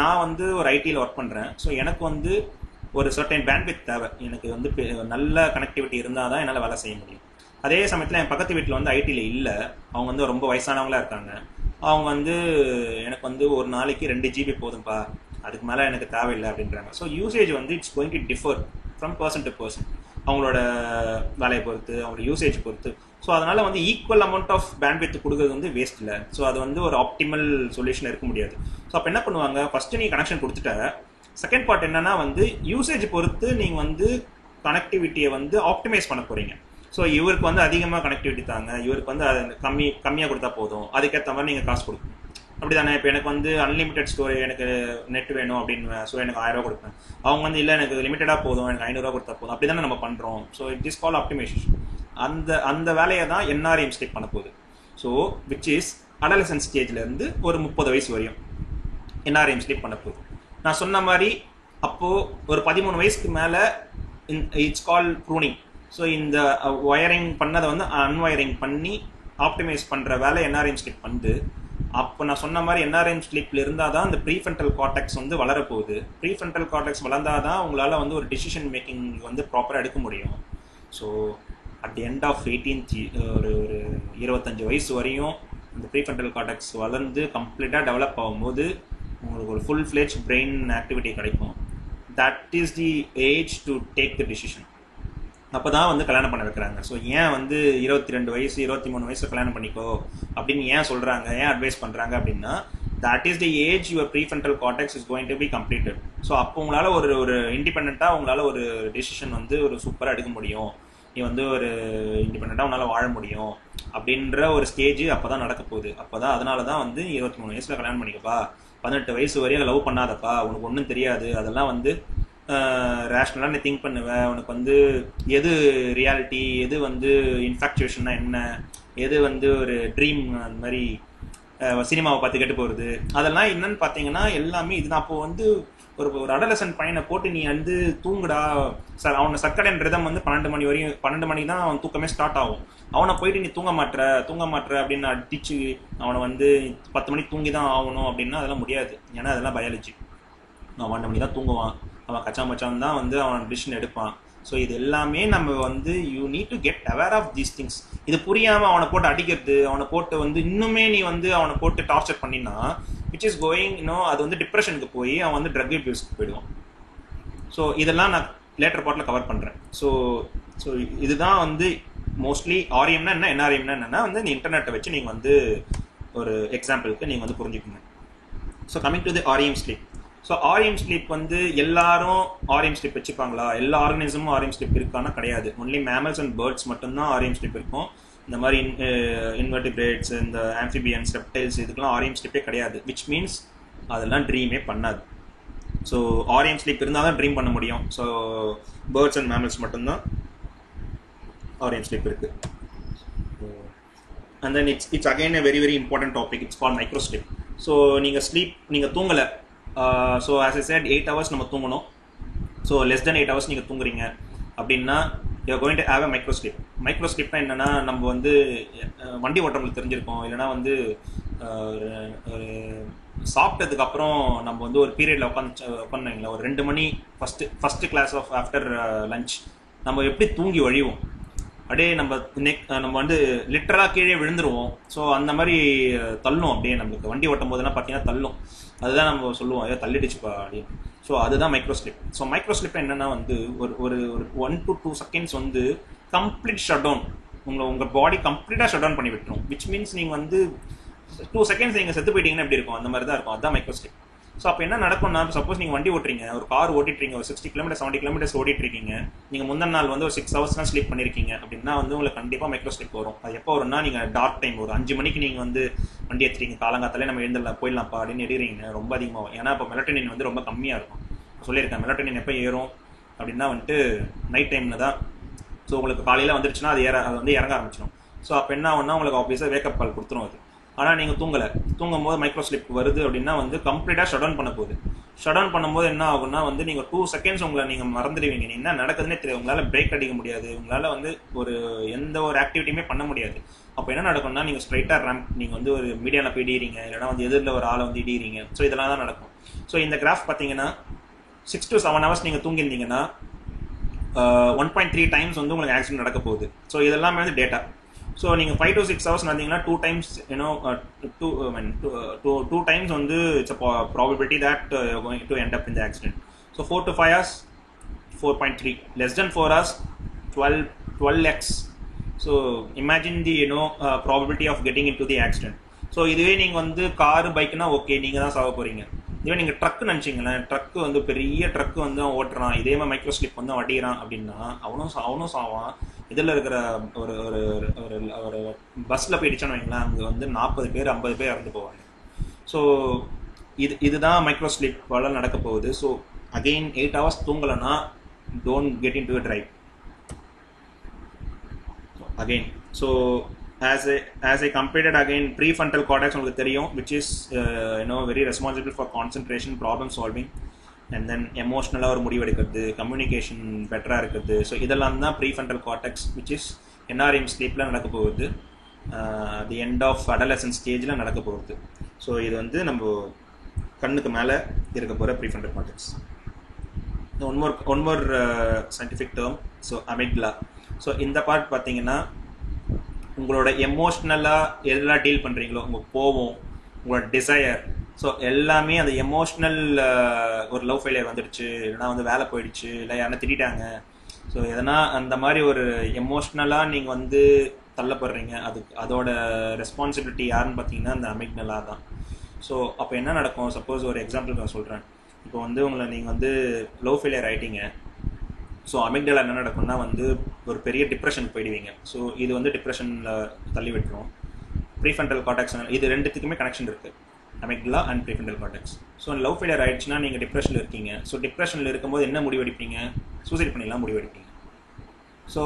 நான் வந்து ஒரு ஐடியில் ஒர்க் பண்ணுறேன். ஸோ எனக்கு வந்து ஒரு சர்டைன் பேண்ட்வித் தேவை. எனக்கு வந்து நல்ல கனெக்டிவிட்டி இருந்தால் தான் என்னால் வேலை செய்ய முடியும். அதே சமயத்தில் என் பக்கத்து வீட்டில் வந்து ஐடியில் இல்லை, அவங்க வந்து ரொம்ப வயசானவங்களா இருக்காங்க. அவங்க வந்து எனக்கு வந்து ஒரு நாளைக்கு 2 GB போதும்பா, அதுக்கு மேலே எனக்கு தேவையில்லை அப்படின்றாங்க. ஸோ யூசேஜ் வந்து it's going to differ from person to person, அவங்களோட வேலையை பொறுத்து, அவங்களோட யூசேஜ் பொறுத்து. ஸோ அதனால வந்து ஈக்குவல் அமௌண்ட் ஆஃப் பேண்ட்வித் கொடுக்குறது வந்து வேஸ்ட் இல்லை. ஸோ அது வந்து ஒரு ஆப்டிமல் சொல்யூஷன் இருக்க முடியாது. ஸோ அப்போ என்ன பண்ணுவாங்க, ஃபர்ஸ்ட் நீ கனெக்ஷன் கொடுத்துட்ட. செகண்ட் பார்ட் என்னன்னா வந்து யூசேஜ் பொறுத்து நீங்கள் வந்து கனெக்டிவிட்டியை வந்து ஆப்டிமைஸ் பண்ண போறீங்க. ஸோ இவருக்கு வந்து அதிகமாக கனெக்டிவிட்டி தாங்க, இவருக்கு வந்து கம்மியாக கொடுத்தா போதும், அதுக்கேற்ற மாதிரி நீங்கள் காசு கொடுக்கணும். அப்படி தானே? இப்போ எனக்கு வந்து அன்லிமிட்டெட் ஸ்டோரேஜ், எனக்கு நெட் வேணும் அப்படின்னு, ஸோ எனக்கு 1000 ரூபா கொடுப்பேன். அவங்க வந்து இல்லை எனக்கு லிமிட்டடாக போதும், எனக்கு 500 ரூபா கொடுத்தா போதும். அப்படி தானே நம்ம பண்ணுறோம். So it is call optimization. அந்த வேலையை தான் NREM ஸ்லீப் பண்ண போகுது. ஸோ விச் இஸ் அடலசன்ட் ஸ்டேஜ்லேருந்து ஒரு 30 வயசு வரையும் NREM ஸ்லீப் பண்ண போகுது. நான் சொன்ன மாதிரி அப்போது ஒரு 13 வயசுக்கு மேலே இட்ஸ் கால் ப்ரூனிங். ஸோ இந்த ஒயரிங் பண்ணதை வந்து அன்வயரிங் பண்ணி ஆப்டிமைஸ் பண்ணுற வேலை NREM ஸ்லீப் பண்ணுது. அப்போ நான் சொன்ன மாதிரி NREM ஸ்லீப்பில் இருந்தால் தான் இந்த ப்ரீஃப்ரண்டல் கார்டெக்ஸ் வந்து வளரப்போகுது. ப்ரீஃப்ரண்டல் கார்டெக்ஸ் வளர்ந்தால் தான் உங்களால் வந்து ஒரு டிசிஷன் மேக்கிங் வந்து ப்ராப்பராக எடுக்க முடியும். So at the end of 25 வயசு வரையும் இந்த ப்ரீஃப்ரண்டல் கார்டெக்ஸ் வளர்ந்து கம்ப்ளீட்டாக டெவலப் ஆகும்போது உங்களுக்கு ஒரு ஃபுல் ஃப்ளெஜ் பிரெயின் ஆக்டிவிட்டி கிடைக்கும். That is the age to take the decision. அப்போ தான் வந்து கல்யாணம் பண்ண வைக்கிறாங்க. ஸோ ஏன் வந்து 22 வயசு 23 வயசு கல்யாணம் பண்ணிக்கோ அப்படின்னு ஏன் சொல்கிறாங்க, ஏன் அட்வைஸ் பண்ணுறாங்க அப்படின்னா that is the age your prefrontal cortex is going to be completed. So அப்போ உங்களால் ஒரு இண்டிபெண்ட்டாக உங்களால் ஒரு டெசிஷன் வந்து ஒரு சூப்பராக எடுக்க முடியும், நீ வந்து ஒரு இண்டிபெண்ட்டாக உன்னால் வாழ முடியும் அப்படின்ற ஒரு ஸ்டேஜ் அப்போ தான் நடக்க போகுது. அப்போ தான் அதனால தான் வந்து 23 வயசில் கல்யாணம் பண்ணிக்கப்பா, 18 வயசு வரையும் லவ் பண்ணாதப்பா, உனக்கு ஒன்றும் தெரியாது, அதெல்லாம் வந்து ரேஷ்னலாக நீ திங்க் பண்ணுவேன், உனக்கு வந்து எது ரியாலிட்டி, எது வந்து இன்ஃபேக்சுவேஷன்னா என்ன, எது வந்து ஒரு ட்ரீம், அந்த மாதிரி சினிமாவை பார்த்து கேட்டு போகிறது, அதெல்லாம் என்னன்னு பார்த்தீங்கன்னா எல்லாமே இதுதான். அப்போது வந்து ஒரு அடலசன்ட் பையனை போட்டு நீ வந்து தூங்குடா சார், அவனை சர்க்கடன் ரிதம் வந்து 12 மணி வரையும், 12 மணிக்கு தான் அவன் தூக்கமே ஸ்டார்ட் ஆகும். அவனை போயிட்டு நீ தூங்க மாட்டுற அப்படின்னு அடிச்சு அவனை வந்து 10 மணிக்கு தூங்கி தான் ஆகணும் அப்படின்னா அதெல்லாம் முடியாது. ஏன்னா அதெல்லாம் பயாலஜி. அவன் 12 மணி தான் தூங்குவான், அவன் கச்சாமச்சான் தான் வந்து அவன் டிசிஷன் எடுப்பான். ஸோ இது எல்லாமே நம்ம வந்து you need to get aware of these things. இது புரியாமல் அவனை போட்டு அடிக்கிறது, அவனை போட்டு வந்து இன்னுமே நீ வந்து அவனை போட்டு டார்ச்சர் பண்ணினா விச் இஸ் கோயிங் அது வந்து டிப்ரெஷனுக்கு போய் அவன் வந்து ட்ரக் அபியூஸ்க்கு போயிடுவான். ஸோ இதெல்லாம் நான் லேட்டர் பார்ட்டில் கவர் பண்ணுறேன். ஸோ இதுதான் வந்து மோஸ்ட்லி REMனா என்ன, NREMனா என்னன்னா வந்து இந்த இன்டர்நெட்டை வச்சு நீங்கள் வந்து ஒரு எக்ஸாம்பிளுக்கு நீங்கள் வந்து புரிஞ்சுக்கணும். So coming to the REM sleep. So REM sleep வந்து எல்லாரும் REM ஸ்லீப் வச்சுப்பாங்களா, எல்லா ஆர்கனிசமும் REM ஸ்லீப் இருக்கான்னா கிடையாது. ஒன்லி மேமல்ஸ் அண்ட் பேர்ட்ஸ் மட்டும்தான் REM ஸ்லீப் இருக்கும். இந்த மாதிரி இன்வெர்டிபிரேட்ஸ், இந்த ஆம்ஃபிபியன்ஸ், ரெப்டைல்ஸ், இதுக்கெல்லாம் REM ஸ்லீப்பே கிடையாது. விச் மீன்ஸ் அதெல்லாம் ட்ரீமே பண்ணாது. ஸோ REM ஸ்லீப் இருந்தால் தான் ட்ரீம் பண்ண முடியும். ஸோ பேர்ட்ஸ் அண்ட் மேமல்ஸ் மட்டும்தான் REM ஸ்லீப் இருக்குது. And then it's again a very very important topic. It's called micro sleep. So நீங்கள் தூங்கலை. So as I said 8 hours நம்ம தூங்கணும். ஸோ less than 8 hours நீங்கள் தூங்குறீங்க அப்படின்னா you're going to have a micro sleep. Micro ஸ்லீப்னா என்னன்னா, நம்ம வந்து வண்டி ஓட்டுறவங்களுக்கு தெரிஞ்சிருக்கோம், இல்லைனா வந்து ஒரு சாப்பிட்டதுக்கப்புறம் நம்ம வந்து ஒரு பீரியடில் உட்காந்துங்களா ஒரு 2 மணி first class of after lunch நம்ம எப்படி தூங்கி வழிவோம், அப்படியே நம்ம வந்து லிட்டராக கீழே விழுந்துருவோம். ஸோ அந்த மாதிரி தள்ளும், அப்படியே நம்மளுக்கு வண்டி ஓட்டும் போதெல்லாம் பார்த்தீங்கன்னா தள்ளும். அதுதான் நம்ம சொல்லுவோம், ஐயோ தள்ளிடுச்சுப்பா அப்படின்னு. ஸோ அதுதான் மைக்ரோஸ்லிப். ஸோ மைக்ரோஸ்லிப் என்னன்னா வந்து ஒரு 1 to 2 செகண்ட்ஸ் வந்து கம்ப்ளீட் ஷட் டவுன், உங்கள் பாடி கம்ப்ளீட்டாக ஷட் டவுன் பண்ணி விட்டுரும். விச் மீன்ஸ் நீங்கள் வந்து 2 செகண்ட்ஸ் நீங்கள் செத்து போயிட்டீங்கன்னா எப்படி இருக்கும், அந்த மாதிரி தான் இருக்கும். அதுதான் மைக்ரோஸ்லிப். ஸோ அப்போ என்ன நடக்கும்னா, சப்போஸ் நீங்கள் வண்டி ஓட்டுறீங்க, ஒரு கார் ஓட்டிட்டுறீங்க, ஒரு 60 கிலோமீட்டர் 70 கிலோமீட்டர்ஸ் ஓட்டிட்டு இருக்கீங்க, நீங்கள் முந்தின நாள் வந்து ஒரு 6 hours தான் ஸ்லீப் பண்ணியிருக்கீங்க அப்படின்னா வந்து உங்களுக்கு கண்டிப்பாக மைக்ரோஸ்லிப் வரும். அது எப்போ வரும்னா, நீங்கள் டார்க் டைம் ஒரு 5 மணிக்கு நீங்கள் வந்து வண்டி எடுத்துறீங்க, காலங்காத்தாலே நம்ம எழுந்துடலாம் போயிடலாம்ப்பா அப்படின்னு எடுக்கிறீங்க, ரொம்ப அதிகமாகும். ஏன்னா இப்போ மெலட்டோனின் வந்து ரொம்ப கம்மியாக இருக்கும். சொல்லியிருக்கேன், மெலட்டோனின் எப்போ ஏறும் அப்படின்னா வந்துட்டு நைட் டைமில் தான். ஸோ உங்களுக்கு காலையில் வந்துருச்சுன்னா அது வந்து இறங்க ஆரம்பிச்சிடும். ஸோ அப்போ என்ன ஆகும்னா, உங்களுக்கு ஆப்வியஸாக வேக்கப் கால் கொடுத்துரும் அது. ஆனால் நீங்கள் தூங்கும் போது மைக்ரோஸ்லிப் வருது அப்படின்னா வந்து கம்ப்ளீட்டாக ஷட் டவுன் பண்ண போகுது. ஷட் டவுன் பண்ணும்போது என்ன ஆகும்னா வந்து நீங்கள் 2 செகண்ட்ஸ் உங்களை நீங்கள் மறந்துடுவீங்க, என்ன நடக்குதுன்னே தெரியும். உங்களால் பிரேக் அடிக்க முடியாது, உங்களால் வந்து எந்த ஒரு ஆக்டிவிட்டியுமே பண்ண முடியாது. அப்போ என்ன நடக்கும்னா, நீங்கள் ஸ்ட்ரைட்டாக ரேம்ப், நீங்கள் வந்து ஒரு மீடியாவில் போய் இடிறீங்க, இல்லைனா வந்து எதிரில் ஒரு ஆளை வந்து இடிறீங்க. ஸோ இதெல்லாம் தான் நடக்கும். ஸோ இந்த கிராஃப் பார்த்தீங்கன்னா 6 to 7 hours நீங்கள் தூங்கியிருந்தீங்கன்னா 1.3 times வந்து உங்களுக்கு ஆக்சிடென்ட் நடக்க போகுது. ஸோ இதெல்லாமே வந்து டேட்டா. ஸோ நீங்கள் 5 to 6 hours நடந்தீங்கன்னா 2 times, two times வந்து it's a probability that going to end up in the accident. So 4 to 5 hours 4.3, less than 4 hours 12x. So imagine the probability of getting into the accident. So இதுவே நீங்கள் வந்து car பைக்குனா okay, நீங்கள் தான் சாக போகிறீங்க. இதுவே நீங்கள் ட்ரக்கு நினச்சிங்களேன், ட்ரக்கு வந்து பெரிய ட்ரக்கு வந்து அவன் ஓட்டுறான், இதே மாதிரி மைக்ரோஸ்லிப் வந்து அடிக்கிறான் அப்படின்னா அவனும் சாவான். இதில் இருக்கிற ஒரு ஒரு ஒரு ஒரு பஸ்ஸில் போயிடுச்சான்னு வைங்களேன், அங்கே வந்து 40 பேர் 50 பேர் இறந்து போவாங்க. ஸோ இதுதான் மைக்ரோஸ்லிப்பால் நடக்க போகுது. ஸோ அகெயின் 8 hours தூங்கலைன்னா don't get in to drive again. So as I compared again, prefrontal cortex உங்களுக்கு தெரியும், which is very responsible for concentration, problem solving, and then emotional ஒரு முடிவு எடுக்கிறது, கம்யூனிகேஷன் பெட்டராக இருக்குது. ஸோ இதெல்லாம் தான் prefrontal cortex, which is NREM ஸ்லீப்பில் நடக்க போகுது, தி எண்ட் ஆஃப் அடலசன்ட் ஸ்டேஜில் நடக்க போகுது. ஸோ இது வந்து நம்ம கண்ணுக்கு மேலே இருக்க போகிற prefrontal cortex. One more scientific term, so amygdala. So இந்த பார்ட் பார்த்தீங்கன்னா உங்களோட எமோஷ்னலாக எல்லாம் டீல் பண்ணுறீங்களோ, உங்கள் கோவம், உங்களோட டிசையர், ஸோ எல்லாமே அந்த எமோஷ்னல், ஒரு லவ் ஃபெயிலியர் வந்துடுச்சு, இல்லைனா வந்து வேலை போயிடுச்சு, இல்லை யாரும் திட்டாங்க, ஸோ எதனா அந்த மாதிரி ஒரு எமோஷ்னலாக நீங்கள் வந்து தள்ளப்படுறீங்க, அதோட ரெஸ்பான்சிபிலிட்டி யாருன்னு பார்த்தீங்கன்னா அந்த அமிக்டலா தான். ஸோ அப்போ என்ன நடக்கும், சப்போஸ் ஒரு எக்ஸாம்பிள் நான் சொல்கிறேன். இப்போ வந்து நீங்கள் வந்து லவ் ஃபெயிலியர் ஆகிட்டீங்க. ஸோ அமிக்டலா என்ன நடக்கும்னா வந்து ஒரு பெரிய டிப்ரெஷன் போயிடுவீங்க. ஸோ இது வந்து டிப்ரெஷனில் தள்ளி விட்டுரும். ப்ரீஃப்ரண்டல் கார்டெக்ஸ், இது ரெண்டுத்துக்குமே கனெக்ஷன் இருக்குது, amygdala and prefrontal cortex. So love failure ஆயிடுச்சுன்னா நீங்கள் டிப்ரெஷனில் இருக்கீங்க. ஸோ டிப்ரெஷனில் இருக்கும்போது என்ன முடிவெடுப்பீங்க, சூசைட் பண்ணிடலாம் முடிவெடுப்பீங்க. ஸோ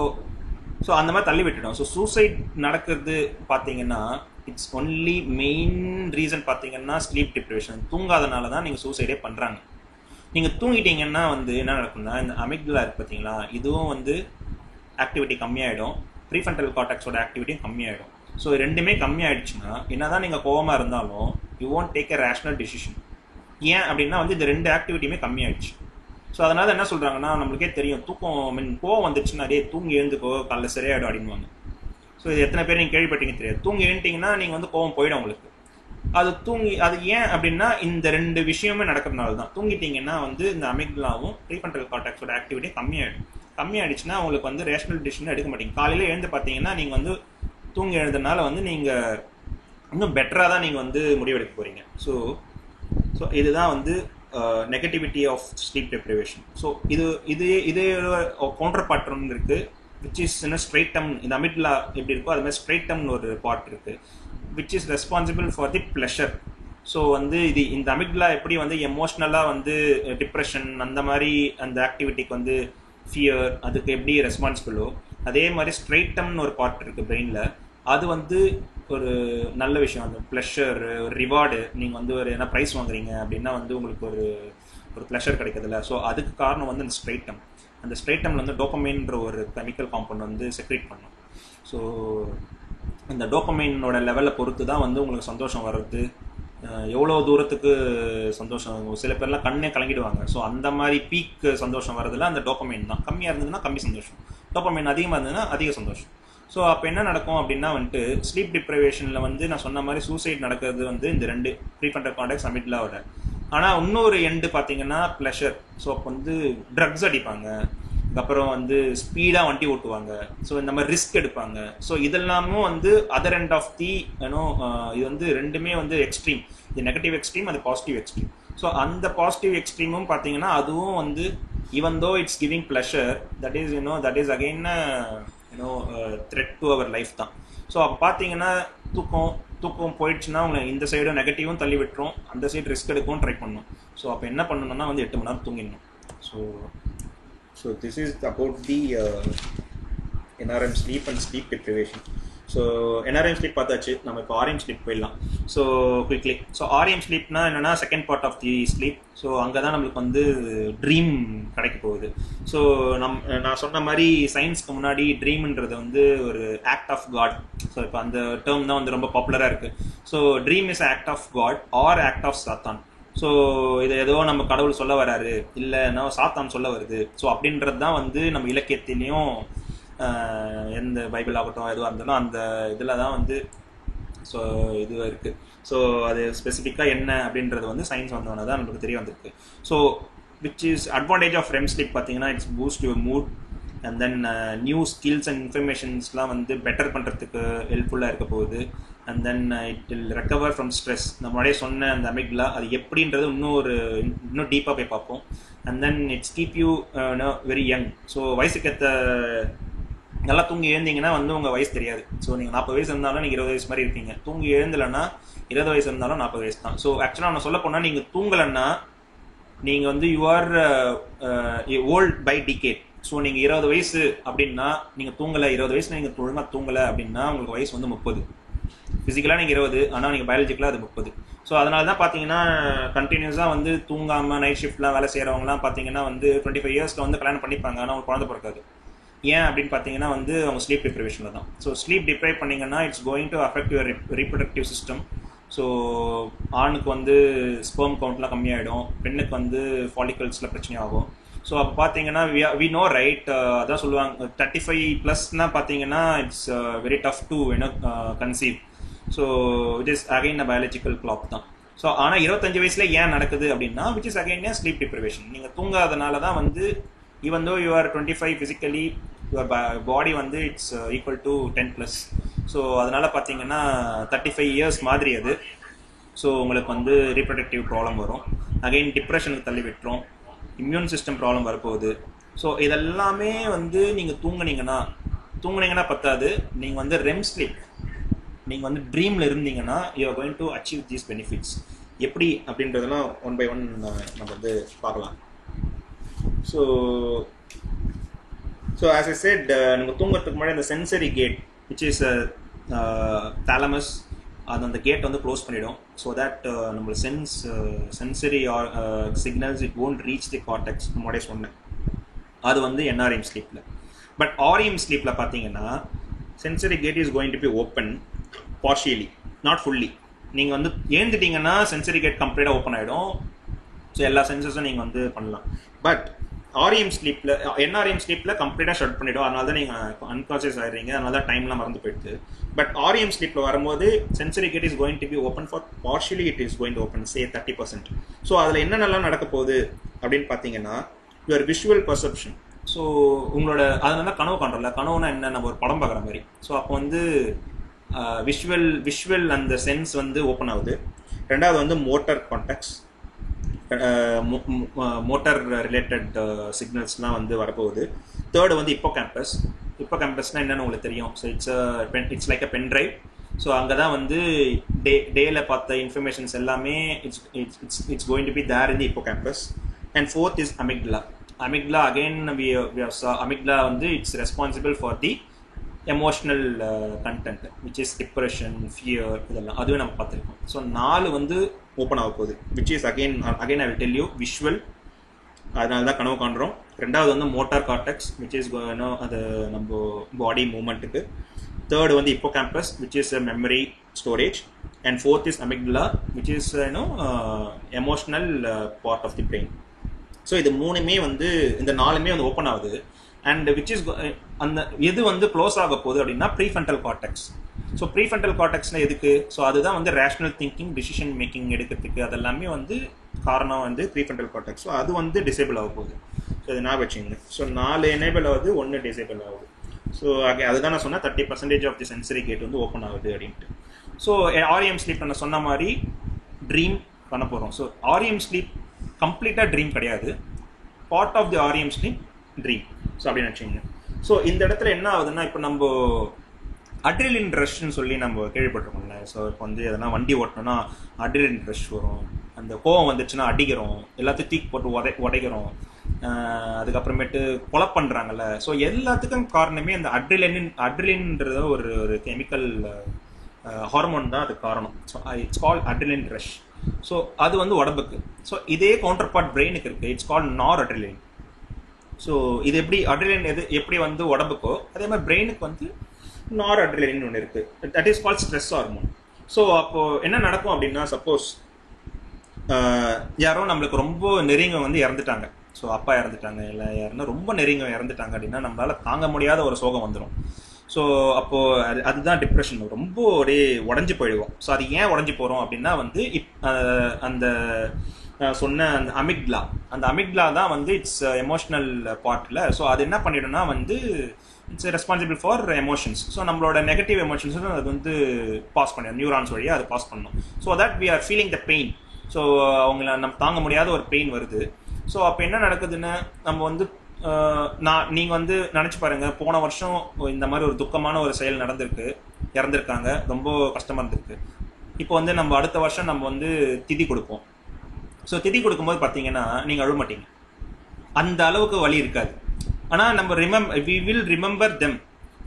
அந்த மாதிரி தள்ளி விட்டுடும். ஸோ சூசைட் நடக்கிறது பார்த்தீங்கன்னா இட்ஸ் ஒன்லி மெயின் ரீசன் பார்த்தீங்கன்னா ஸ்லீப் டிப்ரெஷன். தூங்காதனால தான் நீங்கள் சூசைடே பண்ணுறாங்க. நீங்கள் தூங்கிட்டீங்கன்னா வந்து என்ன நடக்கும்னா, இந்த அமிக்டலா இருக்கு பார்த்தீங்களா, இதுவும் வந்து ஆக்டிவிட்டி கம்மியாயிடும், ப்ரீஃப்ரண்டல் கார்டெக்ஸோட ஆக்டிவிட்டியும் கம்மியாயிடும். ஸோ ரெண்டுமே கம்மியாயிடுச்சுன்னா என்னதான் நீங்கள் கோவமாக இருந்தாலும் you won't take a rational decision. ஏன் அப்படின்னா வந்து இந்த 2 ஆக்டிவிட்டியுமே கம்மியாயிடுச்சு. ஸோ அதனால என்ன சொல்கிறாங்கன்னா, நம்மளுக்கே தெரியும், தூக்கம் கோவம் வந்துடுச்சுன்னா அதே தூங்கி எழுந்துக்கோ, காலைல சரியாயிடும் அப்படின்வாங்க. ஸோ இது எத்தனை பேர் நீங்கள் கேள்விப்பட்டீங்க தெரியாது. தூங்கி எழுந்துட்டிங்கன்னா நீங்கள் வந்து கோவம் போயிடும் உங்களுக்கு. அது ஏன் அப்படின்னா இந்த 2 விஷயமே நடக்கிறதுனால தான். தூங்கிட்டீங்கன்னா வந்து இந்த அமிக்டலாவும் ப்ரீஃப்ரண்டல் கார்டெக்ஸோட ஆக்டிவிட்டி கம்மியாயிடுச்சுன்னா உங்களுக்கு வந்து ரேஷனல் டிசிஷன் எடுக்க மாட்டீங்க. காலையில் எழுந்து பார்த்தீங்கன்னா நீங்கள் வந்து தூங்கி எழுதுனால வந்து நீங்கள் இன்னும் பெட்டராக தான் நீங்கள் வந்து முடிவெடுக்க போகிறீங்க. ஸோ இதுதான் வந்து negativity of sleep deprivation. So இது கவுண்டர் பார்ட் ஒன்று இருக்குது, விச் இஸ் ஸ்ட்ரைட் டர்ம். இந்த அமிக்டலா எப்படி இருக்கோ அது மாதிரி ஸ்ட்ரைட் டர்ம்னு ஒரு பார்ட் இருக்குது, which is responsible for the pleasure. So வந்து இந்த அமிக்டலா எப்படி வந்து எமோஷ்னலாக வந்து டிப்ரெஷன் அந்த மாதிரி அந்த ஆக்டிவிட்டிக்கு வந்து ஃபியர் அதுக்கு எப்படி ரெஸ்பான்சிபிளோ, அதே மாதிரி ஸ்ட்ரைட்டம்னு ஒரு பார்ட் இருக்குது பிரெயினில். அது வந்து ஒரு நல்ல விஷயம், அந்த ப்ளஷர், ஒரு ரிவார்டு. நீங்கள் வந்து ஒரு என்ன ப்ரைஸ் வாங்குறீங்க அப்படின்னா வந்து உங்களுக்கு ஒரு ப்ளஷர் கிடைக்கிறதுல. ஸோ அதுக்கு காரணம் வந்து அந்த ஸ்ட்ரைட்டம். அந்த ஸ்ட்ரைட்டமில் வந்து டோபமைன்ற ஒரு கெமிக்கல் காம்பவுண்ட் வந்து செக்ரேட் பண்ணும். ஸோ அந்த டோபமைனோட லெவலை பொறுத்து தான் வந்து உங்களுக்கு சந்தோஷம் வர்றது, எவ்வளோ தூரத்துக்கு சந்தோஷம். சில பேர்லாம் கண்ணே கலங்கிடுவாங்க. ஸோ அந்த மாதிரி பீக் சந்தோஷம் வர்றதுல அந்த டோபமைன் தான். கம்மியாக இருந்ததுன்னா கம்மி சந்தோஷம், டோபமைன் அதிகமாக இருந்ததுன்னா அதிக சந்தோஷம். ஸோ அப்போ என்ன நடக்கும் அப்படின்னா வந்துட்டு ஸ்லீப் டிப்ரைவேஷனில் வந்து நான் சொன்ன மாதிரி சூசைட் நடக்கிறது வந்து இந்த 2 ப்ரீஃப்ரண்டல் கார்டெக்ஸ் அமிக்டலாவோட. ஆனால் இன்னொரு எண்டு பார்த்தீங்கன்னா ப்ளஷர். ஸோ அப்போ வந்து ட்ரக்ஸ் அடிப்பாங்க, அதுக்கப்புறம் வந்து ஸ்பீடாக வண்டி ஓட்டுவாங்க, ஸோ இந்த மாதிரி ரிஸ்க் எடுப்பாங்க. ஸோ இதெல்லாமும் வந்து அதர் எண்ட் ஆஃப் தி இது வந்து ரெண்டுமே வந்து எக்ஸ்ட்ரீம். இது நெகட்டிவ் எக்ஸ்ட்ரீம், அது பாசிட்டிவ் எக்ஸ்ட்ரீம். ஸோ அந்த பாசிட்டிவ் எக்ஸ்ட்ரீமும் பார்த்தீங்கன்னா அதுவும் வந்து even though it's giving pleasure, that is again threat to our life தான். ஸோ அப்போ பார்த்தீங்கன்னா தூக்கம் போயிடுச்சுன்னா உங்களை இந்த சைடும் நெகட்டிவும் தள்ளி விட்டுரும், அந்த சைடு ரிஸ்க் எடுக்கவும் ட்ரை பண்ணணும். ஸோ அப்போ என்ன பண்ணணும்னா வந்து 8 மணி நேரம் தூங்கிடணும். So this is about the NREM sleep and sleep deprivation. So NREM sleep பார்த்தாச்சு, நம்ம இப்போ REM ஸ்லீப் போயிடலாம். ஸோ குயிக்லி, ஸோ REM ஸ்லீப்னா என்னென்னா second part of the sleep. So அங்கே தான் நம்மளுக்கு வந்து ட்ரீம் கிடைக்க போகுது. ஸோ நான் சொன்ன மாதிரி சயின்ஸ்க்கு முன்னாடி ட்ரீம்ன்றது வந்து ஒரு ஆக்ட் ஆஃப் காட். ஸோ இப்போ அந்த டேர்ம் தான் வந்து ரொம்ப பாப்புலராக இருக்குது. So dream is act of God or act of Satan. So இது ஏதோ நம்ம கடவுள் சொல்ல வராரு, இல்லைன்னா சாத்தான் சொல்ல வருது. ஸோ அப்படின்றது தான் வந்து நம்ம இலக்கியத்திலையும் எந்த பைபிள் ஆகட்டும் எதுவாக இருந்தாலும் அந்த இதில் தான் வந்து ஸோ இதுவாக இருக்குது. ஸோ அது ஸ்பெசிஃபிக்காக என்ன அப்படின்றது வந்து சயின்ஸ் வந்தோன்னா தான் நமக்கு தெரிய வந்திருக்கு. So which is advantage of REM sleep பார்த்தீங்கன்னா it's boost your mood and then new skills and இன்ஃபர்மேஷன்ஸ்லாம் வந்து பெட்டர் பண்ணுறதுக்கு ஹெல்ப்ஃபுல்லாக இருக்க போகுது. And then it will recover from stress. நம்மளே சொன்ன அந்த அமிக்டலா அது எப்படின்றது இன்னும் டீப்பாக போய் பார்ப்போம். And then it's keep you very young. So வயசுக்கேற்ற நல்லா தூங்கி எழுந்தீங்கன்னா வந்து உங்கள் வயசு தெரியாது. ஸோ நீங்கள் 40 வயசு இருந்தாலும் நீங்கள் 20 வயசு மாதிரி இருப்பீங்க. தூங்கி எழுந்தலைன்னா 20 வயசு இருந்தாலும் 40 வயசு தான். ஸோ ஆக்சுவலாக நான் சொல்ல போனால் நீங்கள் தூங்கலைன்னா நீங்கள் வந்து you are old by decade. So நீங்கள் 20 வயசு அப்படின்னா நீங்கள் தூங்கலை, 20 வயசுல நீங்கள் ஒழுங்காக தூங்கலை அப்படின்னா உங்களுக்கு வயசு வந்து 30. ஃபிசிக்கலாக நீங்கள் 20, ஆனால் நீங்கள் பயாலஜிக்கலாக அது 30. ஸோ அதனால தான் பார்த்தீங்கன்னா கண்டினியூஸாக வந்து தூங்காமல் நைட் ஷிஃப்ட்லாம் வேலை செய்கிறவங்களாம் பார்த்தீங்கன்னா வந்து 25 இயர்ஸில் வந்து கல்யாணம் பண்ணிப்பாங்க, ஆனால் அவங்க குழந்தை பிறக்காது. ஏன் அப்படின்னு பார்த்தீங்கன்னா வந்து அவங்க ஸ்லீப் டிப்ரைவேஷனில் தான். ஸோ ஸ்லீப் டிப்ரைவ் பண்ணிங்கன்னா it's going to affect your reproductive system. So ஆணுக்கு வந்து ஸ்பெர்ம் கவுண்ட்லாம் கம்மியாகிடும், பெண்ணுக்கு வந்து ஃபாலிகல்ஸில் பிரச்சனை ஆகும். ஸோ அப்போ பார்த்தீங்கன்னா வி நோ ரைட், அதான் சொல்லுவாங்க 35+னா பார்த்தீங்கன்னா it's very tough to conceive. So it is again a biological clock தான். ஸோ ஆனால் 25 வயசுல ஏன் நடக்குது அப்படின்னா which is again sleep deprivation. நீங்கள் தூங்காதனால தான் வந்து even though you are 25 physically, your body வந்து it's equal to 10+. ஸோ அதனால் பார்த்தீங்கன்னா 35 இயர்ஸ் மாதிரி அது. ஸோ உங்களுக்கு வந்து ரீப்ரொடக்டிவ் ப்ராப்ளம் வரும், அகைன் டிப்ரெஷனுக்கு தள்ளி விட்டுரும், இம்யூன் சிஸ்டம் ப்ராப்ளம் வரப்போகுது. ஸோ இதெல்லாமே வந்து நீங்கள் தூங்குனீங்கன்னா பத்தாது, நீங்கள் வந்து REM ஸ்லீப் நீங்கள் வந்து ட்ரீமில் இருந்தீங்கன்னா you are going to achieve these benefits. எப்படி அப்படின்றதெல்லாம் 1 by 1 நம்ம வந்து பார்க்கலாம். ஸோ as I said, நம்ம தூங்குறதுக்கு முன்னாடி அந்த sensory gate which is thalamus, அது அந்த கேட் வந்து க்ளோஸ் பண்ணிடும். ஸோ தட் நம்மளோட sensory or signals it won't reach the cortex. முன்னாடியே சொன்னேன் அது வந்து NREM ஸ்லீப்பில். பட் REM ஸ்லீப்பில் பார்த்தீங்கன்னா sensory gate is going to be open partially, not fully. நீங்கள் வந்து ஏந்துட்டீங்கன்னா சென்சரி கேட் கம்ப்ளீட்டாக ஓப்பன் ஆகிடும். ஸோ எல்லா சென்சஸும் நீங்கள் வந்து பண்ணலாம். பட் REM ஸ்லீப்பில் NREM ஸ்லீப்பில் கம்ப்ளீட்டாக ஷட் பண்ணிவிடும். அதனால தான் நீங்கள் அன்கான்ஷியஸ் ஆகிடுறீங்க, அதனால தான் டைம்லாம் மறந்து போயிடுது. பட் REM ஸ்லீப்பில் வரும்போது sensory gate is going to be open for partially, it is going to open say 30%. So அதில் என்னென்னலாம் நடக்க போகுது அப்படின்னு பார்த்தீங்கன்னா யுவர் விஷுவல் பர்செப்ஷன். ஸோ உங்களோட அதனால தான் கனவு காண்றல, கனவுனா என்ன, நம்ம ஒரு படம் பார்க்குற மாதிரி. ஸோ அப்போ வந்து விஷுவல் அந்த சென்ஸ் வந்து ஓப்பன் ஆகுது. ரெண்டாவது வந்து மோட்டார் கான்டாக்ட்ஸ், மோட்டார் ரிலேட்டட் சிக்னல்ஸ்லாம் வந்து வரப்போகுது. தேர்டு வந்து ஹிப்போகேம்பஸ்னால் என்னென்னு உங்களுக்கு தெரியும். So it's like a pen drive. So அங்கே தான் வந்து டேல பார்த்த இன்ஃபர்மேஷன்ஸ் எல்லாமே it's going to be there in the hippocampus. And fourth is amygdala. Again amygdala வந்து it's responsible for the emotional content which is depression, fear, இதெல்லாம் அதுவே நம்ம பார்த்துருக்கோம். ஸோ 4 வந்து ஓப்பன் ஆக போகுது which is again I will tell you visual, அதனால தான் கனவு காண்றோம். ரெண்டாவது வந்து மோட்டார் கார்டெக்ஸ் விச் இஸ் அது நம்ம பாடி மூமெண்ட்டுக்கு. third வந்து hippocampus, which is a memory storage, and fourth is amygdala, which is emotional part of the brain. So இது மூணுமே வந்து இந்த நாலுமே வந்து ஓப்பன் ஆகுது. அண்ட் விச் இஸ் அந்த எது வந்து க்ளோஸ் ஆக போகுது அப்படின்னா ப்ரீஃப்ரண்டல் கார்டெக்ஸ். ஸோ ப்ரீஃப்ரண்டல் கார்டெக்ஸ்னால் எதுக்கு? ஸோ அதுதான் வந்து ரேஷனல் திங்கிங், டிசிஷன் மேக்கிங் எடுக்கிறதுக்கு அதெல்லாமே வந்து காரணம் வந்து ப்ரீஃப்ரண்டல் கார்டெக்ஸ். ஸோ அது வந்து டிசேபிள் ஆக போகுது. ஸோ இது நான் வச்சுங்க. ஸோ 4 எனேபிள் ஆகுது, 1 டிசேபிள் ஆகுது. ஸோ அதுதான் நான் சொன்னேன் 30% ஆஃப் தி சென்சரி கேட் வந்து ஓப்பன் ஆகுது அப்படின்ட்டு. ஸோ ஆர்எம் ஸ்லீப் நான் சொன்ன மாதிரி ட்ரீம் பண்ண போகிறோம். ஸோ ஆர்எம் ஸ்லீப் கம்ப்ளீட்டாக ட்ரீம் கிடையாது, part of the REM sleep dream. So அப்படின்னு வச்சுக்கோங்க. ஸோ இந்த இடத்துல என்ன ஆகுதுன்னா, இப்போ நம்ம அட்ரிலின் ரஷ்ன்னு சொல்லி நம்ம கேள்விப்பட்டிருக்கோம்ல. ஸோ இப்போ வந்து எதனா வண்டி ஓட்டணும்னா அட்ரிலின் ரஷ் வரும், அந்த கோவம் வந்துச்சுன்னா அடிக்கிறோம், எல்லாத்தையும் தூக்கி போட்டு உடைக்கிறோம், அதுக்கப்புறமேட்டு கொலை பண்ணுறாங்கல்ல. ஸோ எல்லாத்துக்கும் காரணமே அந்த அட்ரிலின்ன்றது ஒரு கெமிக்கல் ஹார்மோன் தான் அதுக்கு காரணம். So it's called adrenaline rush. So அது வந்து உடம்புக்கு. ஸோ இதே கவுண்டர் பார்ட் பிரெயினுக்கு இருக்குது, இட்ஸ் கால்ட் நார் அட்ரிலின். ஸோ இது எப்படி அட்ரிலின் எப்படி வந்து உடம்புக்கோ அதே மாதிரி பிரெயினுக்கு வந்து நார் அட்ரிலின் ஒன்று இருக்குது, that is called stress hormone. So அப்போது என்ன நடக்கும் அப்படின்னா, சப்போஸ் யாரோ நம்மளுக்கு ரொம்ப நெருங்க வந்து இறந்துட்டாங்க, ஸோ அப்பா இறந்துட்டாங்க இல்லை யாருன்னா ரொம்ப நெருங்க இறந்துட்டாங்க அப்படின்னா நம்மளால் தாங்க முடியாத ஒரு சோகம் வந்துடும். ஸோ அப்போது அதுதான் டிப்ரெஷன், ரொம்ப ஒரே உடஞ்சி போயிடுவோம். ஸோ அது ஏன் உடஞ்சி போகிறோம் அப்படின்னா வந்து அந்த சொன்ன அந்த அமிக்லா தான் வந்து இட்ஸ் எமோஷ்னல் பார்ட்டில். ஸோ அது என்ன பண்ணிடும்னா வந்து it's responsible for emotions. So நம்மளோட நெகட்டிவ் எமோஷன்ஸ் அது வந்து பாஸ் பண்ணிடும், நியூரான்ஸ் வழியாக அது பாஸ் பண்ணணும். So that we are feeling the pain. So அவங்கள நம்ம தாங்க முடியாத ஒரு பெயின் வருது. ஸோ அப்போ என்ன நடக்குதுன்னு நம்ம வந்து நீங்கள் வந்து நினச்சி பாருங்கள், போன வருஷம் இந்த மாதிரி ஒரு துக்கமான ஒரு செயல் நடந்திருக்கு, இறந்துருக்காங்க, ரொம்ப கஷ்டமாக இருந்திருக்கு. இப்போ வந்து நம்ம அடுத்த வருஷம் நம்ம வந்து திதி கொடுப்போம். ஸோ திதி கொடுக்கும்போது பார்த்தீங்கன்னா நீங்கள் அழுவ மாட்டீங்க, அந்த அளவுக்கு வலி இருக்காது. ஆனால் நம்ம வி வில் ரிமெம்பர் தெம்,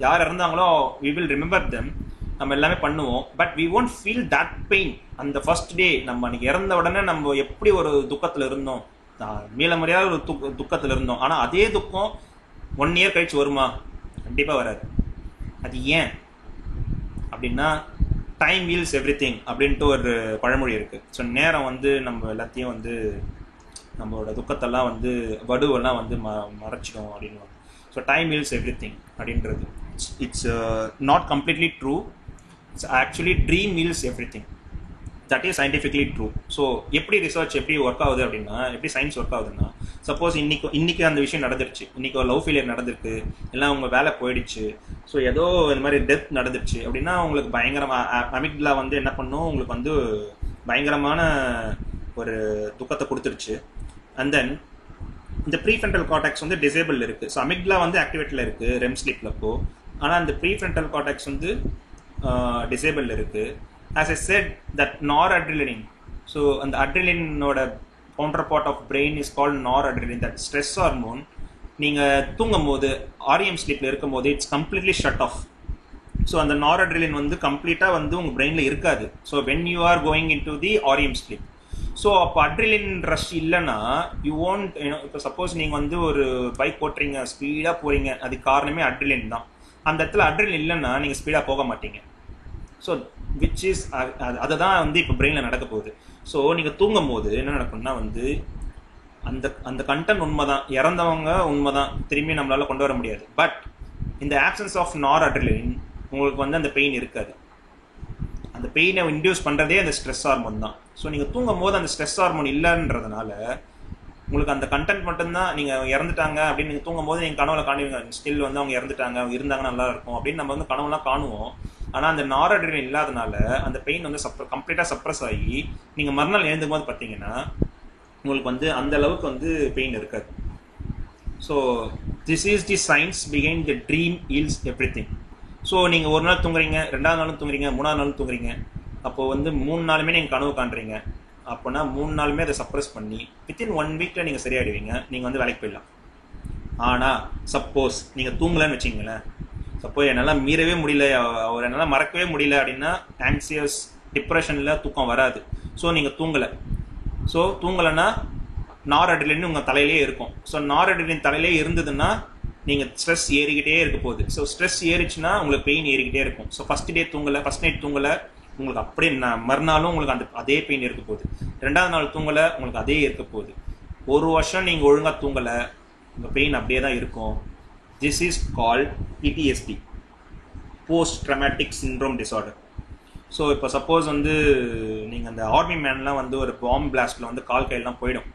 யார் இறந்தாங்களோ வி வில் ரிமெம்பர் தெம், நம்ம எல்லாமே பண்ணுவோம். But we won't feel that pain. அந்த ஃபர்ஸ்ட் டே நம்ம அன்றைக்கி இறந்த உடனே நம்ம எப்படி ஒரு துக்கத்தில் இருந்தோம், மீள முடியாத ஒரு துக்கத்தில் இருந்தோம். ஆனால் அதே துக்கம் 1 இயர் கழிச்சு வருமா? கண்டிப்பாக வராது. அது ஏன் அப்படின்னா டைம் ஹீல்ஸ் எவ்ரி திங் அப்படின்ட்டு ஒரு பழமொழி இருக்குது. ஸோ நேரம் வந்து நம்ம எல்லாத்தையும் வந்து நம்மளோட துக்கத்தெல்லாம் வந்து வடுவெல்லாம் வந்து மறைச்சிடும் அப்படின்னு. So time heals everything அப்படின்றது it's not completely true. It's actually dream heals everything. That is scientifically true. So எப்படி ரிசர்ச் எப்படி ஒர்க் ஆகுது அப்படின்னா, எப்படி சயின்ஸ் ஒர்க் ஆகுதுன்னா, சப்போஸ் இன்னைக்கு அந்த விஷயம் நடந்துருச்சு, இன்னைக்கு ஒரு லவ் ஃபெயிலியர் நடந்திருக்கு, இல்லை உங்க வேலை போயிடுச்சு, ஸோ ஏதோ இந்த மாதிரி டெத் நடந்துருச்சு அப்படின்னா உங்களுக்கு பயங்கரமாக அமிக்டலா வந்து என்ன பண்ணும், உங்களுக்கு வந்து பயங்கரமான ஒரு துக்கத்தை கொடுத்துருச்சு. அண்ட் தென் இந்த ப்ரீஃப்ரண்டல் கார்டெக்ஸ் வந்து டிசேபிள் இருக்குது. ஸோ அமிக்டலா வந்து ஆக்டிவேட்டில் இருக்குது ரெம் ஸ்லீப்பில் அப்போ, ஆனால் அந்த ப்ரீஃப்ரண்டல் கார்டெக்ஸ் வந்து டிசேபிள் இருக்குது. As I said, that noradrenaline, so and the adrenalinoட counterpart of brain is called noradrenaline, that stress hormone. நீங்கள் தூங்கும் போது REM ஸ்லீப்பில் இருக்கும் போது it's completely shut off. So அந்த நாரட்ரிலின் வந்து கம்ப்ளீட்டாக வந்து உங்கள் பிரெயினில் இருக்காது. So when you are going in to the REM sleep, so அப்போ அட்ரிலின் ரஷ் இல்லைன்னா யூ ஓன்ட் இப்போ சப்போஸ் நீங்கள் வந்து ஒரு பைக் ஓட்டுறீங்க, ஸ்பீடாக போகிறீங்க, அதுக்கு காரணமே அட்ரிலின் தான். அந்த இடத்துல அட்ரிலின் இல்லைன்னா நீங்கள் ஸ்பீடாக போக மாட்டீங்க. ஸோ விச் இஸ் அதை தான் வந்து இப்போ பிரெயினில் நடக்க போகுது. ஸோ நீங்கள் தூங்கும் போது என்ன நடக்கும்னா வந்து அந்த கண்டென்ட் உண்மை தான், இறந்தவங்க உண்மை தான், திரும்பி நம்மளால் கொண்டு வர முடியாது. பட் இந்த ஆப்சன்ஸ் ஆஃப் நார் அட்ரிலின் உங்களுக்கு வந்து அந்த பெயின் இருக்காது. அந்த பெயினை இன்டியூஸ் பண்ணுறதே அந்த ஸ்ட்ரெஸ் ஹார்மோன் தான். ஸோ நீங்கள் தூங்கும் போது அந்த ஸ்ட்ரெஸ் ஹார்மோன் இல்லைன்றதுனால உங்களுக்கு அந்த கண்டென்ட் மட்டும்தான். நீங்கள் இறந்துட்டாங்க அப்படின்னு நீங்கள் தூங்கும் போது நீங்கள் கனவுல காணுவீங்க, ஸ்டில் வந்து அவங்க இறந்துட்டாங்க, அவங்க இருந்தாங்க நல்லா இருக்கும் அப்படின்னு நம்ம வந்து கனவுலாம் காணுவோம். ஆனால் அந்த நாரட்ரிலின் இல்லாதனால அந்த பெயின் வந்து கம்ப்ளீட்டாக சப்ரஸ் ஆகி நீங்கள் மறுநாள் எழுந்துக்கும் போது பார்த்தீங்கன்னா உங்களுக்கு வந்து அந்த அளவுக்கு வந்து பெயின் இருக்காது. So this is the science behind the dream heals everything. So நீங்கள் ஒரு நாள் தூங்குறீங்க, 2வது நாளும் தூங்குறீங்க, 3வது நாளும் தூங்குறீங்க, அப்போது வந்து 3 நாளுமே நீங்கள் கனவு காண்றீங்க. அப்போனா 3 நாளுமே அதை சப்ரஸ் பண்ணி வித்தின் 1 வீக்கில் நீங்கள் சரியாயிடுவீங்க, நீங்கள் வந்து வேலைக்கு போயிடலாம். ஆனால் சப்போஸ் நீங்கள் தூங்கலன்னு வச்சிங்களேன், சப்போஸ் என்னால் மீறவே முடியல, அவர் என்னால் மறக்கவே முடியல அப்படின்னா ஆங்ஸியஸ் டிப்ரெஷனில் தூக்கம் வராது. ஸோ நீங்கள் தூங்கலை. ஸோ தூங்கலைன்னா நாரட்ரிலின் உங்கள் தலையிலே இருக்கும். ஸோ நாரட்ரிலின் தலையிலே இருந்ததுன்னா நீங்கள் ஸ்ட்ரெஸ் ஏறிக்கிட்டே இருக்க போகுது. ஸோ ஸ்ட்ரெஸ் ஏறிச்சுன்னா உங்களுக்கு பெயின் ஏறிக்கிட்டே இருக்கும். ஸோ ஃபஸ்ட் நைட் தூங்கலை உங்களுக்கு அப்படியே மறுநாளும் உங்களுக்கு அதே பெயின் இருக்க போகுது. 2வது நாள் தூங்கலை உங்களுக்கு அதே இருக்க போகுது. 1 வருஷம் நீங்கள் ஒழுங்காக தூங்கலை, உங்கள் பெயின் அப்படியே தான் இருக்கும். This is called PTSD, post traumatic syndrome disorder. So இப்போ சப்போஸ் வந்து நீங்கள் அந்த ஆர்மி மேன்லாம் வந்து ஒரு பாம்பு பிளாஸ்ட்டில் வந்து கால் கையெல்லாம் போயிடும்.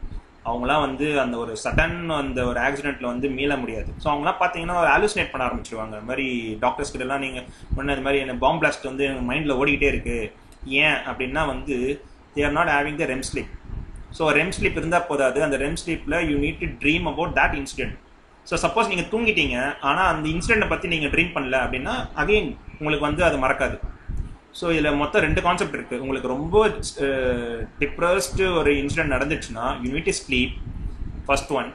அவங்களாம் வந்து அந்த ஒரு சடன் அந்த ஒரு ஆக்சிடென்ட்டில் வந்து மீள முடியாது. ஸோ அவங்களாம் பார்த்தீங்கன்னா ஹாலுசினேட் பண்ண ஆரம்பிச்சிருவாங்க. அது மாதிரி டாக்டர்ஸ் கிட்டலாம் நீங்கள் ஒன்று அது மாதிரி எனக்கு பாம்பு பிளாஸ்ட் வந்து எங்கள் மைண்டில் ஓடிக்கிட்டே இருக்குது. ஏன் அப்படின்னா வந்து they are not having the REM sleep. So REM sleep இருந்தால் போதாது, அந்த REM sleepல you need to dream about that incident. So suppose நீங்கள் தூங்கிட்டீங்க ஆனால் அந்த இன்சிடெண்ட்டை பற்றி நீங்கள் ட்ரீம் பண்ணல அப்படின்னா அகெயின் உங்களுக்கு வந்து அது மறக்காது. ஸோ இதில் மொத்தம் 2 கான்செப்ட் இருக்குது. உங்களுக்கு ரொம்ப டிப்ரெஸ்டு ஒரு இன்சிடென்ட் நடந்துச்சுன்னா you need to sleep, first one,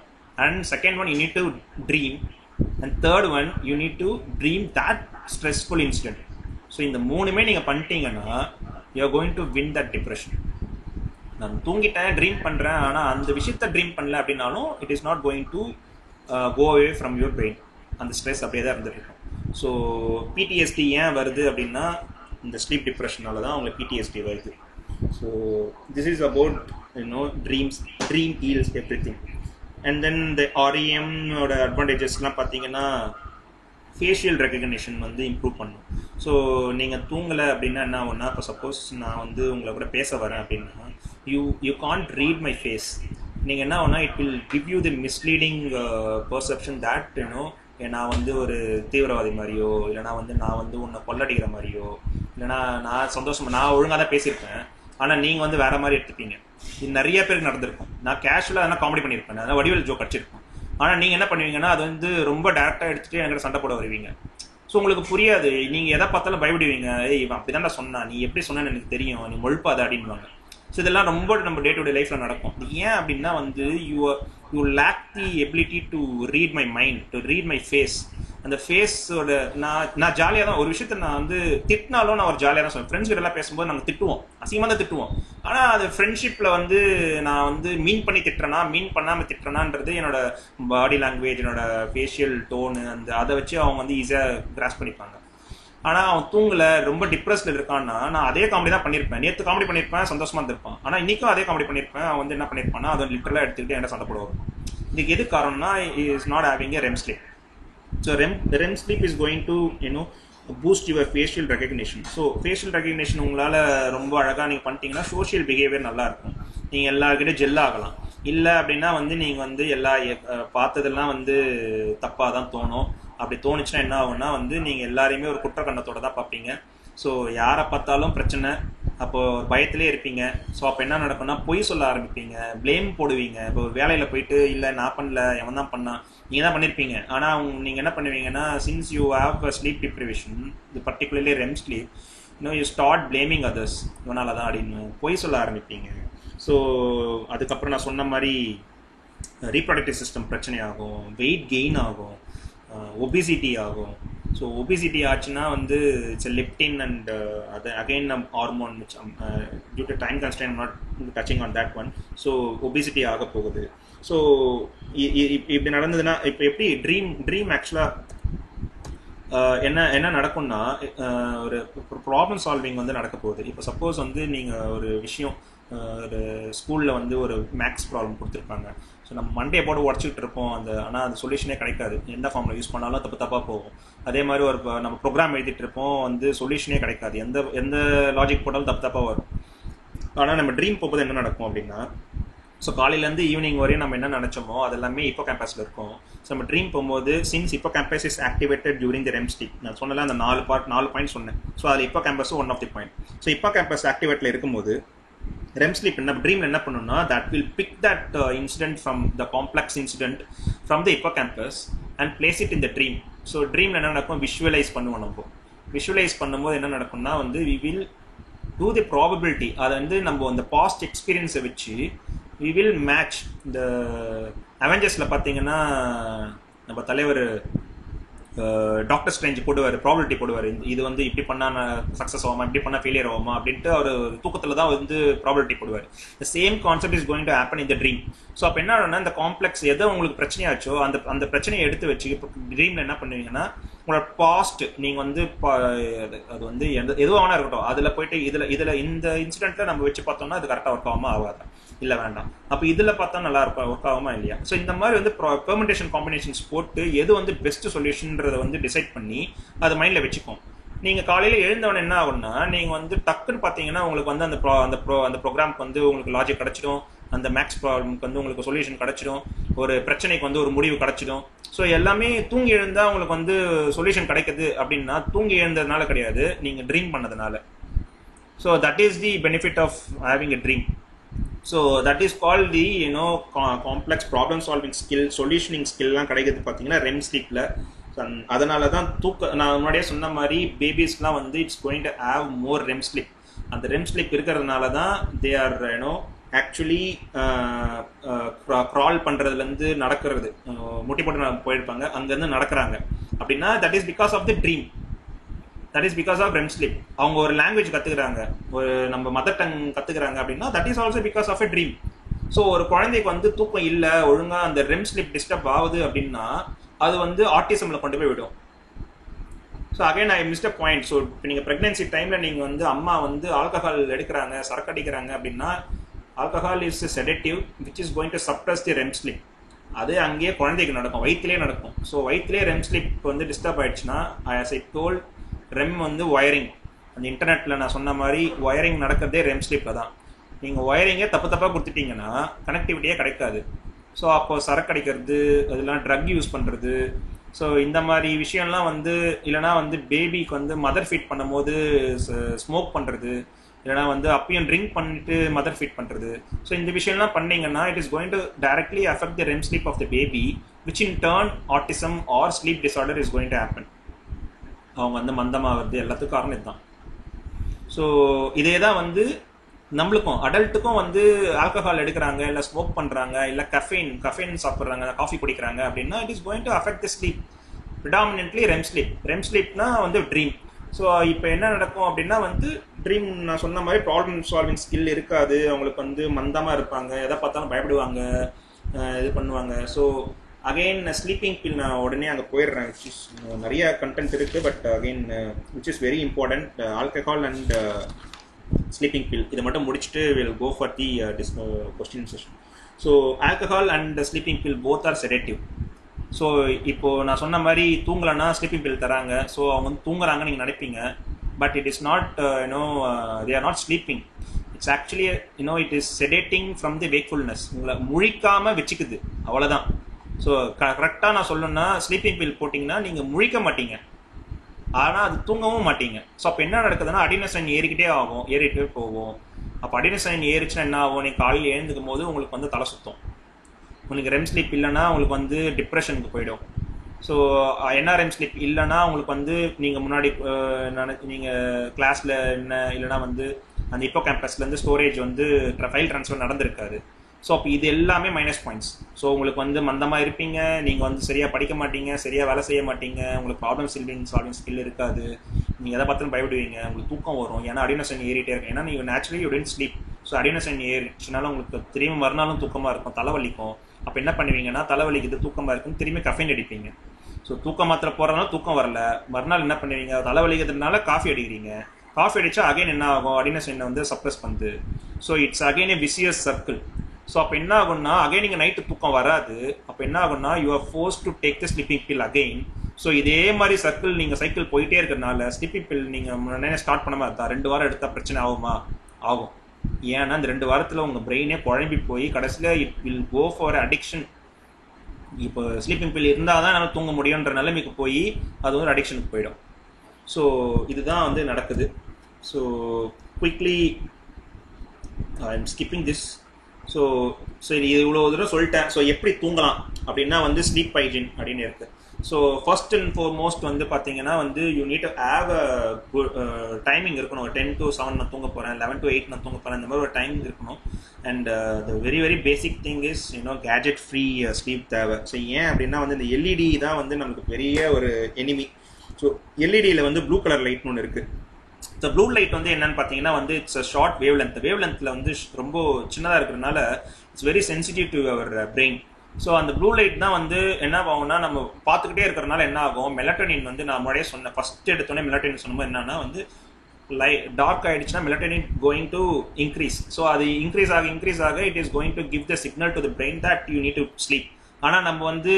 and second one you need to dream, and third one you need to dream that stressful incident. So இந்த 3மே நீங்கள் பண்ணிட்டீங்கன்னா you are going to win that depression. நான் தூங்கிட்டேன், dream பண்ணுறேன், ஆனால் அந்த விஷயத்தை dream பண்ணல அப்படின்னாலும் it is not going to go away from your brain. அந்த ஸ்ட்ரெஸ் அப்படியே தான் இருந்துட்டு இருக்கும். ஸோ PTSD ஏன் வருது அப்படின்னா இந்த ஸ்லீப் டிப்ரெஷனால தான் அவங்களுக்கு PTSD வருது. So this is about dream heals everything. And then இந்த REM-ஓட அட்வான்டேஜஸ்லாம் பார்த்தீங்கன்னா ஃபேஷியல் ரெகக்னிஷன் வந்து இம்ப்ரூவ் பண்ணும். ஸோ நீங்கள் தூங்கலை அப்படின்னா என்ன ஆகும்னா, இப்போ சப்போஸ் நான் வந்து உங்களை கூட பேச வரேன் அப்படின்னா you can't read my face. நீங்கள் என்ன ஆகுனா it will give you the misleading perception that நான் வந்து ஒரு தீவிரவாதி மாதிரியோ, இல்லைனா வந்து நான் வந்து உன்னை கொள்ளடிக்கிற மாதிரியோ, இல்லைனா நான் ஒழுங்காக தான் பேசியிருப்பேன் ஆனால் நீங்கள் வந்து வேறு மாதிரி எடுத்துப்பீங்க. இது நிறைய பேருக்கு நடந்திருக்கும். நான் கேஷுவலாக எதனா காமெடி பண்ணியிருப்பேன், அதனால் வடிவேல் ஜோக் அடிச்சிருப்பேன். ஆனால் நீங்கள் என்ன பண்ணுவீங்கன்னா அது வந்து ரொம்ப டேரெக்டாக எடுத்துகிட்டு என்கிட்ட சண்டை போட வருவீங்க. ஸோ உங்களுக்கு புரியாது, நீங்கள் எதை பார்த்தாலும் பயப்படுவீங்க. இவன் அப்படி தான் சொன்னான், நீ எப்படி சொன்னேன்னு எனக்கு தெரியும், நீ மொழுப்பாத அப்படின்வாங்க. ஸோ இதெல்லாம் ரொம்ப நம்ம டே டு டே லைஃப்பில் நடக்கும். இது ஏன் அப்படின்னா வந்து you lack the ability to read my mind, to read my face. அந்த ஃபேஸோட நான் ஜாலியாக தான் ஒரு விஷயத்த நான் வந்து திட்டினாலும் நான் ஒரு ஜாலியாக தான் சொல்லுவேன். ஃப்ரெண்ட்ஸ் கிட்டலாம் பேசும்போது நாங்கள் திட்டுவோம், அசிங்கமாக தான் திட்டுவோம். ஆனால் அது ஃப்ரெண்ட்ஷிப்பில் வந்து நான் வந்து மீன் பண்ணி திட்டுறேனா மீன் பண்ணாமல் திட்டுறேனான்றது என்னோட பாடி லாங்குவேஜ், என்னோட ஃபேஷியல் டோனு அதை வச்சு அவங்க வந்து ஈஸியாக கிராஸ் பண்ணிப்பாங்க. ஆனால் அவன் தூங்கலை, ரொம்ப டிப்ரெஸ்டில் இருக்கான்னா நான் அதே காமெடி தான் பண்ணியிருப்பேன். நேற்று காமெடி பண்ணியிருப்பேன், சந்தோஷமாக இருந்திருப்பான். ஆனால் இன்றைக்கும் அதே காமெடி பண்ணியிருப்பேன். அவன் வந்து என்ன பண்ணியிருப்பான்னா அதை லிட்டரலாக எடுத்துக்கிட்டு என்ன சண்டை போடுவாங்க. இதுக்கு எது காரணம்னா is not having a REM sleep. So REM sleep is going to boost your facial recognition. So facial recognition உங்களால் ரொம்ப அழகாக நீங்கள் பண்ணிட்டீங்கன்னா சோஷியல் பிஹேவியர் நல்லா இருக்கும். நீங்கள் எல்லாருக்கிட்ட ஜெல் ஆகலாம். இல்லை அப்படின்னா வந்து நீங்கள் வந்து எல்லா பார்த்ததெல்லாம் வந்து தப்பாக தான் தோணும். அப்படி தோணுச்சுன்னா என்ன ஆகும்னா வந்து நீங்கள் எல்லாரையுமே ஒரு குற்ற கண்ணத்தோட தான் பார்ப்பீங்க. ஸோ யாரை பார்த்தாலும் பிரச்சனை, அப்போது பயத்திலே இருப்பீங்க. ஸோ அப்போ என்ன நடக்கும்னா பொய் சொல்ல ஆரம்பிப்பீங்க, ப்ளேம் போடுவீங்க. இப்போ வேலையில் போயிட்டு இல்லை நான் பண்ணல, எவன் தான் பண்ணான், நீங்கள் தான் பண்ணியிருப்பீங்க. ஆனால் நீங்கள் என்ன பண்ணுவீங்கன்னா since you have a sleep deprivation, இது particularly REM sleep, you start blaming others, இவனால தான் அப்படின்னு பொய் சொல்ல ஆரம்பிப்பீங்க. ஸோ அதுக்கப்புறம் நான் சொன்ன மாதிரி ரீப்ரொடக்டிவ் சிஸ்டம் பிரச்சனை ஆகும், வெயிட் கெயின் ஆகும், ஒபிசிட்டி ஆகும். ஸோ ஒபிசிட்டி ஆச்சுன்னா வந்து இட்ஸ் லெப்டின் அண்ட் அது again hormone which due to time constraint not touching on that one. So obesity ஆக போகுது. ஸோ இப்படி நடந்ததுன்னா இப்போ எப்படி ட்ரீம் ஆக்சுவலாக என்ன நடக்கும்னா ஒரு ப்ராப்ளம் சால்விங் வந்து நடக்க போகுது. இப்போ சப்போஸ் வந்து நீங்கள் ஒரு விஷயம் ஒரு ஸ்கூலில் வந்து ஒரு மேக்ஸ் ப்ராப்ளம் கொடுத்துருப்பாங்க. ஸோ நம்ம மண்டையை போட்டு உடச்சிக்கிட்டு இருப்போம், ஆனால் அந்த சொல்யூஷனே கிடைக்காது. எந்த ஃபார்மில் யூஸ் பண்ணாலும் தப்பாக போகும். அதே மாதிரி ஒரு நம்ம ப்ரோக்ராம் எழுதிட்டு இருப்போம், வந்து சொல்யூஷனே கிடைக்காது. எந்த லாஜிக் போட்டாலும் தப்பாக வரும். ஆனால் நம்ம ட்ரீம் போகும்போது என்ன நடக்கும் அப்படின்னா, ஸோ காலையிலேருந்து ஈவினிங் வரையும் நம்ம என்ன நினச்சோமோ அது எல்லாமே இப்போ கேம்பஸில் இருக்கும். ஸோ நம்ம ட்ரீம் போகும்போது சின்ஸ் இப்போ campus is activated during the REM sleep, நான் சொன்னல அந்த 4 பாயிண்ட் சொன்னேன். ஸோ அதில் இப்போ கேம்பஸும் one of the point. So hippocampus ஆக்டிவேட்டில் இருக்கும்போது REM sleep என்ன ட்ரீமில் என்ன பண்ணுன்னா that will pick that incident from the complex incident from the hippocampus and place it in the dream. So ட்ரீமில் என்ன நடக்கும், விஷுவலைஸ் பண்ணுவோம். நம்ம விஷுவலைஸ் பண்ணும்போது என்ன நடக்கும்னா வந்து we will do the probability, அதை வந்து நம்ம அந்த பாஸ்ட் எக்ஸ்பீரியன்ஸை வச்சு we will match. இந்த அவெஞ்சர்ஸில் பார்த்தீங்கன்னா நம்ம தலைவர் டாக்டர் ஸ்ட்ரேஞ்ச் போடுவார், ப்ராபபிலிட்டி போடுவார், இது வந்து இப்படி பண்ணால் சக்ஸஸ் ஆகுமா, இப்படி பண்ணால் ஃபெயிலியர் ஆகுமா அப்படின்ட்டு அவர் தூக்கத்தில் தான் வந்து ப்ராபபிலிட்டி போடுவார். The same concept is going to happen in the dream. So அப்போ என்ன ஆகும்னா, இந்த காம்ப்ளெக்ஸ் எதோ உங்களுக்கு பிரச்சனையாச்சோ அந்த பிரச்சனையை எடுத்து வச்சு இப்போ ட்ரீமில் என்ன பண்ணுவீங்கன்னா, உங்களோட பாஸ்ட் நீங்கள் வந்து அது வந்து எதுவும் ஆனா இருக்கட்டும், அதில் போயிட்டு இதில் இந்த இன்சிடென்ட்டில் நம்ம வச்சு பார்த்தோம்னா அது கரெக்டாக ஒர்க் ஆகாமல் ஆகாது, இல்லை வேண்டாம், அப்போ இதில் பார்த்தா நல்லா இருக்கும், ஒர்க் ஆகுமா இல்லையா. ஸோ இந்த மாதிரி வந்து பெர்முடேஷன் காம்பினேஷன்ஸ் போட்டு எது வந்து பெஸ்ட் சொல்யூஷன்றதை வந்து டிசைட் பண்ணி அதை மைண்டில் வச்சுக்கோம். நீங்கள் காலையில் எழுந்தவொடனே என்ன ஆகும்னா, நீங்கள் வந்து டக்குன்னு பார்த்தீங்கன்னா உங்களுக்கு வந்து அந்த ப்ரோக்ராம்க்கு வந்து உங்களுக்கு லாஜிக் கிடச்சிடும், அந்த மேக்ஸ் ப்ராப்ளம்க்கு வந்து உங்களுக்கு சொல்யூஷன் கிடச்சிடும், ஒரு பிரச்சனைக்கு வந்து ஒரு முடிவு கிடச்சிடும். ஸோ எல்லாமே தூங்கி எழுந்தால் உங்களுக்கு வந்து சொல்யூஷன் கிடைக்குது அப்படின்னா தூங்கி எழுந்ததுனால கிடையாது, நீங்கள் ட்ரீம் பண்ணதுனால. So that is the benefit of having a dream. So that is called the complex problem solving skill, solutioning ஸ்கில்லாம் கிடைக்கிறது பார்த்தீங்கன்னா ரெம் ஸ்லீப்பில். அதனால தான் நான் முன்னாடியே சொன்ன மாதிரி பேபிஸ்லாம் வந்து it's going to have more REM sleep. அந்த ரெம் ஸ்லீப் இருக்கிறதுனால தான் தே ஆர் ஆக்சுவலி க்ரால் பண்ணுறதுலேருந்து நடக்கிறது, முட்டி போட்டு போயிருப்பாங்க, அங்கேருந்து நடக்கிறாங்க அப்படின்னா that is because of the dream, that is because of REM sleep. அவங்க ஒரு லாங்குவேஜ் கற்றுக்குறாங்க, ஒரு நம்ம மதர் டங் கற்றுக்குறாங்க அப்படின்னா that is also because of a dream. So ஒரு குழந்தைக்கு வந்து தூக்கம் இல்லை, ஒழுங்காக அந்த ரெம் ஸ்லீப் டிஸ்டர்ப் ஆகுது அப்படின்னா அது வந்து ஆட்டிசமில் கொண்டு போய் விடும். So again I missed a point. So இப்போ நீங்கள் ப்ரெக்னென்சி டைமில் நீங்கள் வந்து அம்மா வந்து ஆல்கஹால் எடுக்கிறாங்க, சரக்கு அடிக்கிறாங்க அப்படின்னா alcohol is sedative which is going to suppress the REM sleep. அது அங்கேயே குழந்தைக்கு நடக்கும், வயிற்றுலேயே நடக்கும். ஸோ வயிற்றுலேயே ரெம் ஸ்லீப் வந்து டிஸ்டர்ப் ஆயிடுச்சுன்னா, ஆஸ் ஐ டோல்ட், ரெம் வந்து ஒயரிங், அந்த இன்டர்நெட்டில் நான் சொன்ன மாதிரி ஒயரிங் நடக்கிறதே ரெம் ஸ்லீப்பில் தான். நீங்கள் ஒயரிங்கே தப்பாக கொடுத்துட்டீங்கன்னா கனெக்டிவிட்டியே கிடைக்காது. ஸோ அப்போ சரக்கு அடிக்கிறது, அதெல்லாம் ட்ரக் யூஸ் பண்ணுறது, ஸோ இந்த மாதிரி விஷயம்லாம் வந்து, இல்லைனா வந்து பேபிக்கு வந்து மதர் ஃபீட் பண்ணும்போது ஸ்மோக் பண்ணுறது, இல்லைனா வந்து அப்பயும் ட்ரிங்க் பண்ணிட்டு மதர் ஃபீட் பண்ணுறது. ஸோ இந்த விஷயம்லாம் பண்ணிங்கன்னா it is going to directly affect the REM sleep of the baby, which in turn autism or sleep disorder is going to happen. அவங்க வந்து மந்தமாகிறது எல்லாத்துக்கும் காரணம் இதுதான். ஸோ இதே தான் வந்து நம்மளுக்கும் அடல்ட்டுக்கும் வந்து ஆல்கஹால் எடுக்கிறாங்க, இல்லை ஸ்மோக் பண்ணுறாங்க, இல்லை கஃபைன் சாப்பிட்றாங்க, காஃபி குடிக்கிறாங்க அப்படின்னா it is going to affect the sleep, predominantly REM sleep. REM ஸ்லீப்னா வந்து ட்ரீம். ஸோ இப்போ என்ன நடக்கும் அப்படின்னா வந்து ட்ரீம் நான் சொன்ன மாதிரி ப்ராப்ளம் சால்விங் ஸ்கில் இருக்காது, அவங்களுக்கு வந்து மந்தமாக இருப்பாங்க, எதை பார்த்தாலும் பயப்படுவாங்க, இது பண்ணுவாங்க. ஸோ அகெயின் ஸ்லீப்பிங் பில் நான் உடனே அங்கே போயிடுறேன், விச் இஸ் நிறைய கண்டென்ட் இருக்குது, but again which is very important, alcohol and sleeping pill. இதை மட்டும் முடிச்சுட்டு will go for the question session. So alcohol and sleeping pill both are sedative. So இப்போது நான் சொன்ன மாதிரி தூங்கலைன்னா ஸ்லீப்பிங் பில் தராங்க, ஸோ அவங்க வந்து தூங்குறாங்கன்னு நீங்கள் நினைப்பீங்க, but it is not they are not sleeping. It's actually it is sedating from the wakefulness. உங்களை முழிக்காமல் வச்சுக்குது, அவ்வளோதான். ஸோ கரெக்டாக நான் சொல்லணும்னா ஸ்லீப்பிங் பில் போட்டிங்கன்னா நீங்கள் முழிக்க மாட்டீங்க, ஆனால் அது தூங்கவும் மாட்டீங்க. ஸோ அப்போ என்ன நடக்குதுன்னா அடினோசைன் ஏறிட்டே போகும். அப்போ அடினோசைன் ஏறிச்சுன்னா என்ன ஆகும், நீங்கள் காலையில் எழுந்துக்கும் போது உங்களுக்கு வந்து தலை சுத்தம். உங்களுக்கு ரெம் ஸ்லீப் இல்லைன்னா உங்களுக்கு வந்து டிப்ரெஷனுக்கு போயிடும். ஸோ என்ன ரெம் ஸ்லீப் இல்லைன்னா உங்களுக்கு வந்து நீங்கள் முன்னாடி நீங்கள் கிளாஸில் என்ன இல்லைனா வந்து அந்த இப்போ கேம்பஸ்லேருந்து ஸ்டோரேஜ் வந்து ஃபைல் ட்ரான்ஸ்ஃபர் நடந்திருக்காது. ஸோ அப்போ இது எல்லாமே மைனஸ் பாயிண்ட்ஸ். ஸோ உங்களுக்கு வந்து மந்தமாக இருப்பீங்க, நீங்கள் வந்து சரியாக படிக்க மாட்டீங்க, சரியாக வேலை செய்ய மாட்டீங்க, உங்களுக்கு ப்ராப்ளம் சால்விங் ஸ்கில் இருக்காது, நீங்கள் எதை பார்த்தாலும் பயப்படுவீங்க, உங்களுக்கு தூக்கம் வரும், ஏன்னா அடினோசைன் ஏறிட்டே இருக்கும். ஏன்னா நீங்கள் naturally you tend sleep. So adenosine ஏறிச்சுனாலும் உங்களுக்கு திரும்பி மறுநாளும் தூக்கமாக இருக்கும், தலைவலிக்கும். அப்போ என்ன பண்ணுவீங்கன்னா தலைவலிக்குது தூக்கமாக இருக்குன்னு திரும்பி கஃபைன் அடிப்பீங்க. ஸோ தூக்கம் மாத்திரை போகிறதுனால தூக்கம் வரல, மறுநாள் என்ன பண்ணுவீங்க, தலைவலிக்கிறதுனால காஃபி அடிக்கிறீங்க. காஃபி அடித்தா அகைன் என்ன ஆகும், அடினோசைனை வந்து சப்ரஸ் பண்ணுது. So it's again a vicious circle. So அப்போ என்ன ஆகும்னா அகைன் நீங்கள் நைட்டு தூக்கம் வராது. அப்போ என்ன ஆகும்னா you are force to take the sleeping bill again. So இதே மாதிரி சைக்கிள் போயிட்டே இருக்கிறதுனால ஸ்லீப்பிங் பில் நீங்கள் முன்னாடியே ஸ்டார்ட் பண்ண மாதிரி தான் 2 வாரம் எடுத்தால் பிரச்சனை ஆகும். ஏன்னா இந்த 2 வாரத்தில் உங்கள் பிரெயினே குழம்பி போய் கடைசியில் it will go for addiction. இப்போ ஸ்லீப்பிங் பில் இருந்தால் தான் என்னால் தூங்க முடியுன்ற நிலைமைக்கு போய் அது வந்து அடிக்ஷனுக்கு போயிடும். ஸோ இதுதான் வந்து நடக்குது. So quickly I am skipping this. So சரி, இது இவ்வளோ தூரம் சொல்லிட்டேன். ஸோ எப்படி தூங்கலாம் அப்படின்னா வந்து ஸ்லீப் ஹைஜீன் அப்படின்னு இருக்குது. ஸோ ஃபர்ஸ்ட் அண்ட் ஃபார்மோஸ்ட் வந்து பார்த்தீங்கன்னா வந்து you need to have a timing இருக்கணும். 10 to 7 நான் தூங்க போகிறேன், 11 to 8 நான் தூங்க போகிறேன், இந்த மாதிரி ஒரு டைமிங் இருக்கணும். And the very very basic thing is gadget free sleep தேவை. ஸோ ஏன் அப்படின்னா வந்து இந்த எல்இடி தான் வந்து நமக்கு பெரிய ஒரு எனிமி. ஸோ எல்இடியில் வந்து ப்ளூ கலர் லைட்னு ஒன்று இருக்குது. ஸோ ப்ளூ லைட் வந்து என்னன்னு பார்த்தீங்கன்னா வந்து இட்ஸ் அ ஷார்ட் வேவ் லென்த்தில் வந்து ரொம்ப சின்னதாக இருக்கிறதுனால it's very sensitive to our brain. So அந்த ப்ளூ லைட் தான் வந்து என்ன ஆகும்னா நம்ம பார்த்துக்கிட்டே இருக்கிறதுனால என்ன ஆகும், மெலட்டோனின் வந்து நான் முன்னாடியே சொன்னேன், ஃபர்ஸ்ட் எடுத்தோடனே மெலட்டோனின் சொன்னோம் என்னன்னா வந்து டார்க் ஆயிடுச்சுன்னா melatonin going to increase. So அது இன்க்ரீஸ் ஆக it is going to give the signal to the brain that you need to sleep. ஆனால் நம்ம வந்து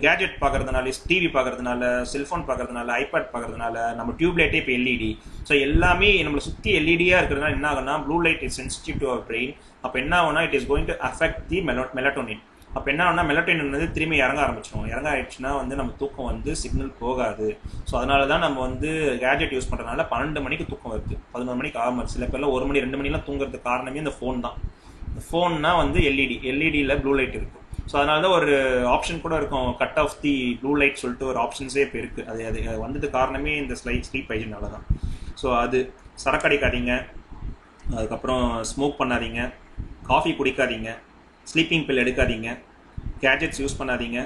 கேஜெட் பார்க்கறதுனால, டிவி பார்க்கறதுனால, செல்ஃபோன் பார்க்கறதுனால, ஐபேட் பார்க்கறதுனால, நம்ம டியூப் லைட்டே இப்போ எல்இடி. ஸோ எல்லாமே நம்மளை சுற்றி எல்இடியாக இருக்கிறதுனால என்ன ஆகுனா blue light is sensitive to our brain. அப்போ என்ன ஆகுனா it is going to affect the melatonin. அப்போ என்ன ஆகுனா மெலட்டோனின் வந்து திரும்பி இறங்க ஆயிடுச்சுன்னா வந்து நம்ம தூக்கம் வந்து சிக்னல் போகாது. ஸோ அதனால தான் நம்ம வந்து கேஜெட் யூஸ் பண்ணுறதுனால 12 மணிக்கு தூக்கம் வருது, 11 மணிக்கு ஆகாமல். சில பேர்லாம் 1 மணி 2 மணிலாம் தூங்குறதுக்கு காரணமே இந்த ஃபோன் தான். இந்த ஃபோன்னா வந்து எல்இடியில் ப்ளூ லைட் இருக்குது. ஸோ அதனால தான் ஒரு ஆப்ஷன் கூட இருக்கும், cut off the blue light சொல்லிட்டு ஒரு ஆப்ஷன்ஸே இப்போ இருக்குது. அது வந்தது காரணமே இந்த ஸ்லீப் ஹைஜீனால தான். ஸோ அது சரக்கு அடிக்காதீங்க, அதுக்கப்புறம் ஸ்மோக் பண்ணாதீங்க, காஃபி குடிக்காதீங்க, ஸ்லீப்பிங் பில் எடுக்காதீங்க, கேஜெட்ஸ் யூஸ் பண்ணாதீங்க.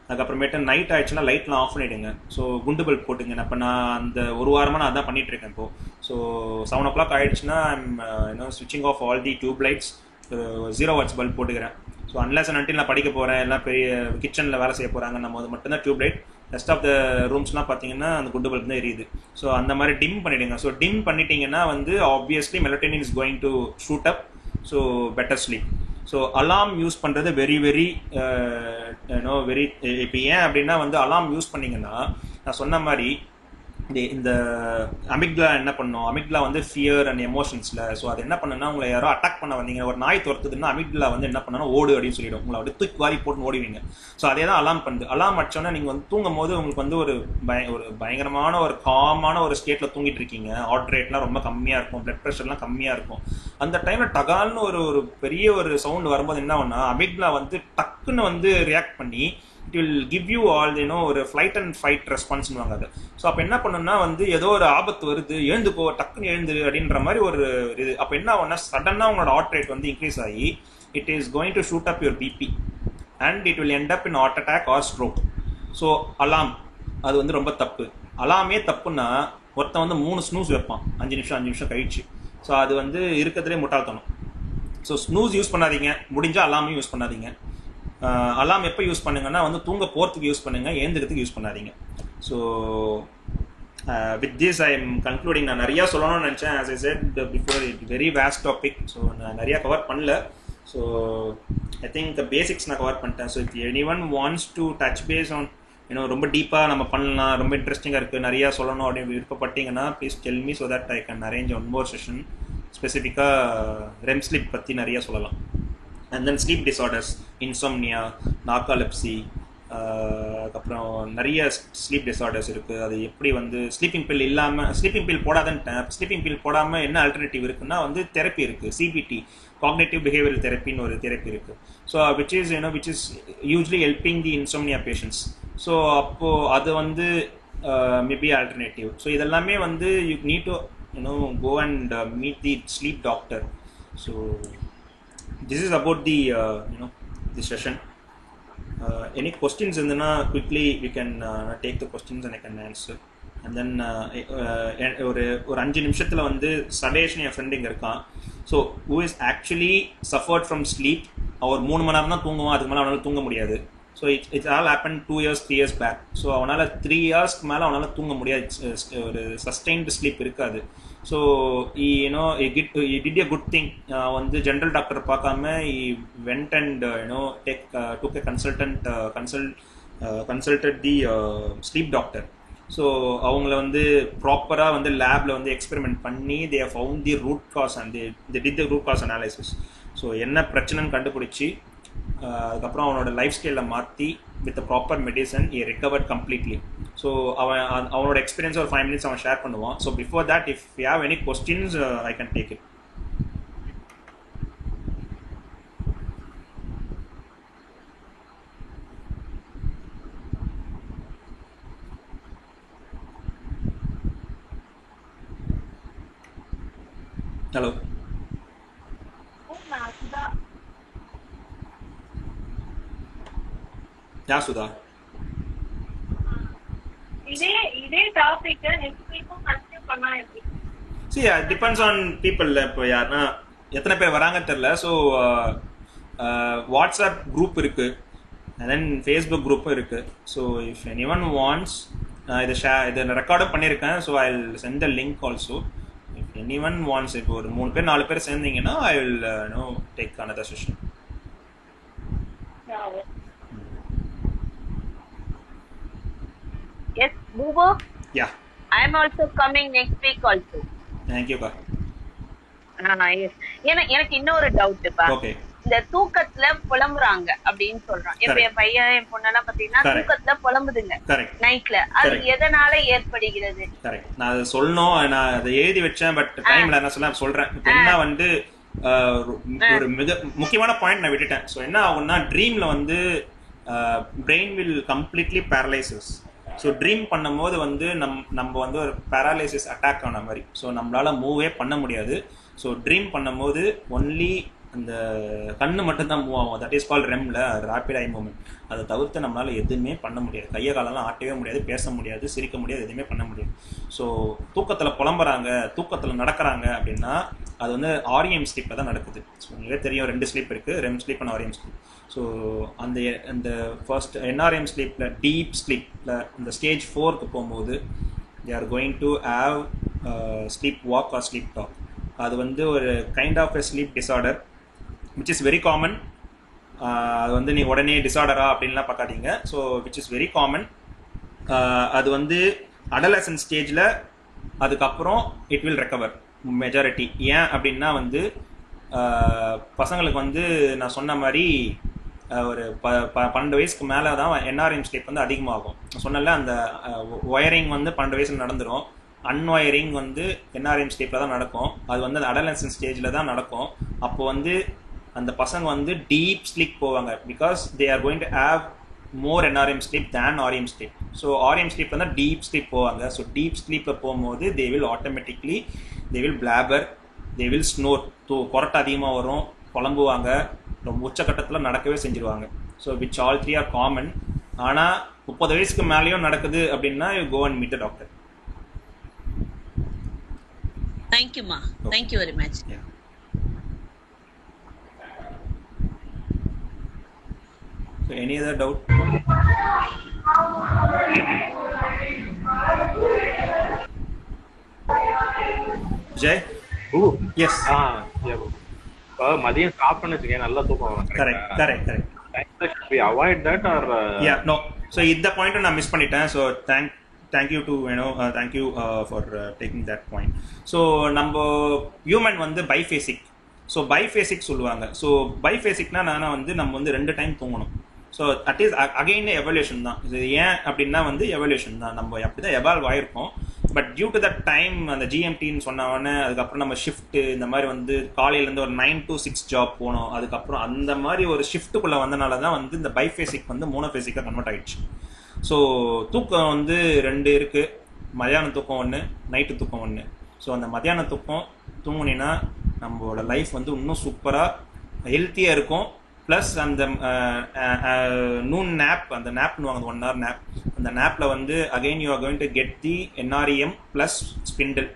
அதுக்கப்புறமேட்டு நைட் ஆயிடுச்சுன்னா லைட்லாம் ஆஃப் பண்ணிவிடுங்க. ஸோ குண்டு பல்ப் போட்டுங்க. இப்போ நான் அந்த ஒரு வாரமாக நான் அதான் பண்ணிகிட்டு இருக்கேன். இப்போது ஸோ 7 o'clock ஆயிடுச்சுன்னா ஸ்விட்சிங் off all the tube lights, 0 watts bulb போட்டுக்கிறேன். ஸோ அன்லெஸ் அண்ட் அன்டில் நான் படிக்க போகிறேன், எல்லாம் பெரிய கிச்சனில் வேலை செய்ய போகிறாங்க, நம்ம அது மட்டும்தான் tube light. Rest of the ரூம்ஸ்லாம் பார்த்தீங்கன்னா அந்த குண்டு பல்ப் தான் எரியுது. ஸோ அந்த மாதிரி டிம் பண்ணிவிடுங்க. ஸோ டிம் பண்ணிட்டீங்கன்னா வந்து obviously melatonin is going to shoot up. So better sleep. So alarm use பண்ணுறது வெரி வெரி இப்போ ஏன் அப்படின்னா வந்து அலாம் யூஸ் பண்ணிங்கன்னா நான் சொன்ன மாதிரி இந்த அமிக்டலா என்ன பண்ணும், அமிக்டலா வந்து ஃபியர் அண்ட் எமோஷன்ஸில். ஸோ அது என்ன பண்ணுன்னா உங்களை யாரோ அட்டாக் பண்ண வந்தீங்க, ஒரு நாய் துரத்துதுன்னா அமிக்டலா வந்து என்ன பண்ணா ஓடு அப்படின்னு சொல்லிடும், உங்களை அப்படியே தூக்கி வாரி போட்டு ஓடுவீங்க. ஸோ அதே தான் அலாம் பண்ணுது. அலாம் அடிச்சோன்னா நீங்கள் வந்து தூங்கும் போது உங்களுக்கு வந்து ஒரு பயங்கரமான ஒரு காமான ஒரு ஸ்டேட்டில் தூங்கிட்டு இருக்கீங்க. ஹார்ட் ரேட்லாம் ரொம்ப கம்மியாக இருக்கும், பிளட் ப்ரெஷர்லாம் கம்மியாக இருக்கும். அந்த டைமில் டகால்னு ஒரு பெரிய ஒரு சவுண்ட் வரும்போது என்ன ஆகும்னா அமிக்டலா வந்து டக்குன்னு வந்து ரியாக்ட் பண்ணி it will give you all ஒரு flight and fight response னுவாங்க அது. ஸோ அப்போ என்ன பண்ணுன்னா வந்து ஏதோ ஒரு ஆபத்து வருது, எழுந்துக்கோ, டக்குன்னு எழுந்து அப்படின்ற மாதிரி ஒரு இது. அப்போ என்ன ஆகும்னா சடனாக உங்களோட ஹார்ட் ரேட் வந்து இன்க்ரீஸ் ஆகி it is going to shoot up your BP and it will end up in heart attack or stroke. So alarm அது வந்து ரொம்ப தப்பு. அலாமே தப்புன்னா ஒருத்தன் வந்து 3 ஸ்னூஸ் வைப்பான் 5 நிமிஷம் கழிச்சு. ஸோ அது வந்து இருக்கிறதுலே முட்டாள்தனம். ஸோ ஸ்னூஸ் யூஸ் பண்ணாதீங்க, முடிஞ்சால் அலாமையும் யூஸ் பண்ணாதீங்க. அலாம் எப்போ யூஸ் பண்ணுங்கன்னா வந்து தூங்க போகிறதுக்கு யூஸ் பண்ணுங்கள், ஏந்துக்கிறதுக்கு யூஸ் பண்ணாதீங்க. So with this I am concluding. நான் நிறையா சொல்லணும்னு நினச்சேன். As I said before, it very vast topic. So நான் நிறையா கவர் பண்ணல. So I think the basics நான் கவர் பண்ணிட்டேன். So if anyone wants to touch base on ரொம்ப டீப்பாக நம்ம பண்ணலாம், ரொம்ப இன்ட்ரெஸ்டிங்காக இருக்குது, நிறையா சொல்லணும் அப்படின்னு விருப்பப்பட்டீங்கன்னா please tell me so that I can arrange one more session. ஸ்பெசிஃபிக்காக ரெம் ஸ்லீப் பற்றி நிறையா சொல்லலாம். And then sleep disorders, insomnia, narcolepsy, அதுக்கப்புறம் நிறைய ஸ்லீப் டிஸார்டர்ஸ் இருக்குது. அது எப்படி வந்து ஸ்லீப்பிங் பில் இல்லாமல், ஸ்லீப்பிங் பில் போடாதன்ட்டேன். ஸ்லீப்பிங் பில் போடாமல் என்ன ஆல்டர்னேட்டிவ் இருக்குன்னா வந்து தெரப்பி இருக்குது. சிபிடி, காக்னேட்டிவ் பிஹேவியரல் தெரப்பின்னு ஒரு தெரப்பி இருக்குது. So which is usually helping the insomnia patients. So அப்போது அது வந்து மேபி ஆல்டர்னேட்டிவ். ஸோ இதெல்லாமே வந்து you need to go and meet the sleep doctor. So this is about the the session. Any questions indana quickly we can take the questions and I can answer. And then ஒரு 5 நிமிஷத்துல வந்து சடேஷன் என் friend இங்கே இருக்கான். So who is actually suffered from sleep. அவர் 3 மணி நேரம் தான் தூங்குவான், அதுக்கு மேலே அவனால் தூங்க முடியாது. So it's all happen 2 years 3 years back. So அவனால் 3 yearsக்கு மேலே அவனால் தூங்க முடியாது, ஒரு சஸ்டெயின்டு ஸ்லீப் இருக்காது. So he did a good thing. வந்து ஜென்ரல் டாக்டர் பார்க்காம he went and took a consulted the sleep doctor. So அவங்கள வந்து ப்ராப்பராக வந்து லேபில் வந்து எக்ஸ்பெரிமெண்ட் பண்ணி they have found the root cause and they did the root cause analysis. So என்ன பிரச்சனைன்னு கண்டுபிடிச்சி அதுக்கப்புறம் அவனோட லைஃப் ஸ்டைலில் மாற்றி with proper medicine he recovered completely. So அவனோட எக்ஸ்பீரியன்ஸ் ஒரு 5 minutes அவன் ஷேர் பண்ணுவான். So before that if you have any questions I can take it. Hello. Yeah Sudha. இதே டாபிக் நெக்ஸ்ட் வீக்கும் கண்டினியூ பண்ணா எப்படி? See, it depends on people. இப்போ யாருன்னா எத்தனை பேர் வராங்கன்னு தெரியல. ஸோ வாட்ஸ்அப் குரூப் இருக்கு, and then ஃபேஸ்புக் குரூப்பும் இருக்கு. ஸோ இஃப் anyone wants, இதை ரெக்கார்டும் பண்ணியிருக்கேன். So I will send the link also. If anyone wants, இப்போ ஒரு 3 பேர் 4 பேர் சேர்ந்தீங்கன்னா I will take another session. Yes, Bubu. Yeah. I am also coming next week also. Thank you, kak. Yes. எனக்கு இன்னொரு டவுட்ப்பா. Okay. இந்த தூக்கத்துல புலம்புறாங்க அப்படின்னு சொல்றான். இப்ப என் பையன் என் பொண்ணெல்லாம் பாத்தீங்கன்னா தூக்கத்துல புலம்புதுங்க நைட்ல. அது எதனால ஏற்படுகிறது? கரெக்ட். நான் அதை சொல்லணும், நான் அதை எழுதி வச்சேன், பட் டைம்ல என்ன சொல்றேன். என்ன வந்து ஒரு மிக முக்கியமான பாயிண்ட் நான் விட்டுட்டேன். ஸோ என்ன ஆகும்னா, ட்ரீம்ல வந்து brain will completely paralysis. So dream பண்ணும் போது வந்து நம்ம வந்து ஒரு பேரலைசிஸ் அட்டாக் ஆன மாதிரி. ஸோ நம்மளால மூவே பண்ண முடியாது. ஸோ ட்ரீம் பண்ணும்போது ஒன்லி அந்த கண்ணு மட்டும்தான் மூவ் ஆகும். தட் இஸ் கால் ரெம்ல ரேபிட் ஐ மூவ்மெண்ட். அதை தவிர்த்து நம்மளால எதுவுமே பண்ண முடியாது. கையை காலெல்லாம் ஆட்டவே முடியாது, பேச முடியாது, சிரிக்க முடியாது, எதுவுமே பண்ண முடியாது. ஸோ தூக்கத்தில் புலம்புறாங்க, தூக்கத்தில் நடக்கிறாங்க அப்படின்னா அது வந்து ஆர்எம் ஸ்லீப்பில் தான் நடக்குது. ஸோ உங்களுக்கு தெரியும், 2 ஸ்லீப் இருக்குது, REM sleep and RM sleep. So அந்த ஃபர்ஸ்ட் என்ஆர்எம் ஸ்லீப்பில், டீப் ஸ்லீப்பில் இந்த ஸ்டேஜ் 4க்கு போகும்போது they are going to have sleep walk or sleep talk. அது வந்து ஒரு kind of a sleep disorder which is very common. அது வந்து நீ உடனே டிஸார்டரா அப்படின்லாம் பார்க்காதீங்க. So which is very common. அது வந்து அடலசன்ட் ஸ்டேஜில், அதுக்கப்புறம் இட் வில் ரெக்கவர் மெஜாரிட்டி. ஏன் அப்படின்னா வந்து பசங்களுக்கு வந்து நான் சொன்ன மாதிரி ஒரு 12 வயசுக்கு மேலே தான் என்ஆர்எம் ஸ்லீப் வந்து அதிகமாகும். சொன்னல அந்த ஒயரிங் வந்து 12 வயசில் நடந்துடும். அன்ஒயரிங் வந்து என்ஆர்எம் ஸ்லீப்பில் தான் நடக்கும். அது வந்து அந்த அடலசன்ட் ஸ்டேஜில் தான் நடக்கும். அப்போ வந்து அந்த பசங்க வந்து டீப் ஸ்லீப் போவாங்க. Because they are going to have more NREM sleep then REM sleep. So REM ஸ்லீப்பில் தான் டீப் ஸ்லீப் போவாங்க. ஸோ டீப் ஸ்லீப்பில் போகும்போது they will automatically they will blabber, they will snore. கொரட்டை அதிகமாக வரும், புலம்புவாங்க, ரொம்ப உச்சக்கட்டத்தில் நடக்கவே செஞ்சிருவாங்க. So which all 3 are common. ஆனால் 30 வயசுக்கு மேலேயும் நடக்குது அப்படின்னா you go and meet the doctor. Thank you, ma. Thank you very much. Yeah. So any other doubt? Jay? Ooh. Yes. Yeah. மதியம் சாப்பிட்டேன்னு வச்சுக்கேன், நல்லா தூக்கம் வரும். Correct. We avoid that or yeah, no. So இந்த பாயிண்ட் நான் miss பண்ணிட்டேன். So thank you to thank you for taking that point. So நம்ம ஹியூமன் வந்து பைஃபேசிக். ஸோ பைஃபேசிக் சொல்லுவாங்க. ஸோ பைஃபேசிக்னா நான் வந்து நம்ம வந்து 2 டைம் தூங்கணும். So at is again evolution தான் இது. ஏன் அப்படின்னா வந்து எவல்யூஷன் தான், நம்ம அப்படி தான் எவால்வ் ஆகிருக்கோம். But due to that time அந்த ஜிஎம்டின்னு சொன்னவொடனே அதுக்கப்புறம் நம்ம ஷிஃப்ட்டு இந்த மாதிரி வந்து காலையிலேருந்து ஒரு 9 to 6 ஜாப் போனோம். அதுக்கப்புறம் அந்த மாதிரி ஒரு ஷிஃப்ட்டுக்குள்ளே வந்தனால தான் வந்து இந்த பைஃபேசிக் வந்து மோனோஃபேசிக்காக கன்வெர்ட் ஆகிடுச்சு. ஸோ தூக்கம் வந்து 2 இருக்குது. மதியான தூக்கம் 1, நைட்டு தூக்கம் 1. ஸோ அந்த மதியான தூக்கம் தூங்குனீங்கன்னா நம்மளோட லைஃப் வந்து இன்னும் சூப்பராக ஹெல்த்தியாக இருக்கும். ப்ளஸ் அந்த நூன் நேப், அந்த நேப்னுவாங்க, 1 hour நேப். அந்த நேப்பில் வந்து again you are going to get the NREM plus spindle.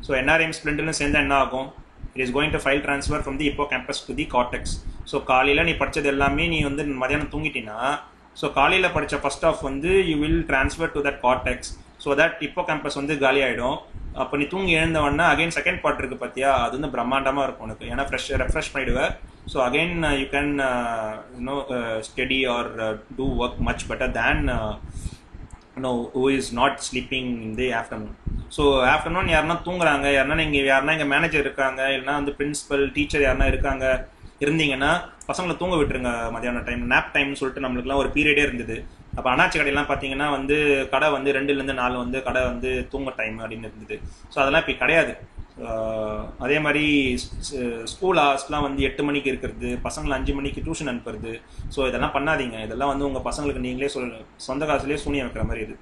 So NREM ஸ்பிண்டில்னு சேர்ந்து என்ன ஆகும், it is going to file transfer from the hippocampus to the cortex. So காலையில் நீ படித்தது எல்லாமே நீ வந்து மதியானம் தூங்கிட்டீங்கன்னா, ஸோ காலையில் படித்த ஃபர்ஸ்ட் ஆஃப் வந்து you will transfer to that cortex. So that இப்போ கேம்பஸ் வந்து காலி ஆகிடும். அப்போ நீ தூங்கி எழுந்தவொடனே அகைன் செகண்ட் பார்ட் இருக்குது பார்த்தியா, அது வந்து பிரம்மாண்டமாக இருக்கும் உனக்கு. ஏன்னா ரெஃப்ரெஷ் பண்ணிவிடுவேன். So again you can study or do work much better than who is not sleeping in the afternoon. So afternoon யாருன்னா தூங்குறாங்க, யாருன்னா இங்கே மேனேஜர் இருக்காங்க, இல்லைனா வந்து பிரின்சிபல் டீச்சர் யாருன்னா இருந்தீங்கன்னா பசங்களை தூங்க விட்டுருங்க. மதியான டைம் நேப் டைம்னு சொல்லிட்டு நம்மளுக்குலாம் ஒரு பீரியடே இருந்தது. அப்போ அண்ணாச்சி கடையெல்லாம் பார்த்தீங்கன்னா வந்து கடை வந்து 2 to 4 வந்து கடை வந்து தூங்க டைம் அப்படின்னு இருந்தது. ஸோ அதெல்லாம் இப்போ கிடையாது. அதே மாதிரி ஸ்கூல் ஹவர்ஸ்லாம் வந்து 8 மணிக்கு இருக்கிறது, பசங்களை 5 மணிக்கு டியூஷன் அனுப்புறது. ஸோ இதெல்லாம் பண்ணாதீங்க. இதெல்லாம் வந்து உங்கள் பசங்களுக்கு நீங்களே சொந்த காசுலேயே சூனியம் வைக்கிற மாதிரி இது.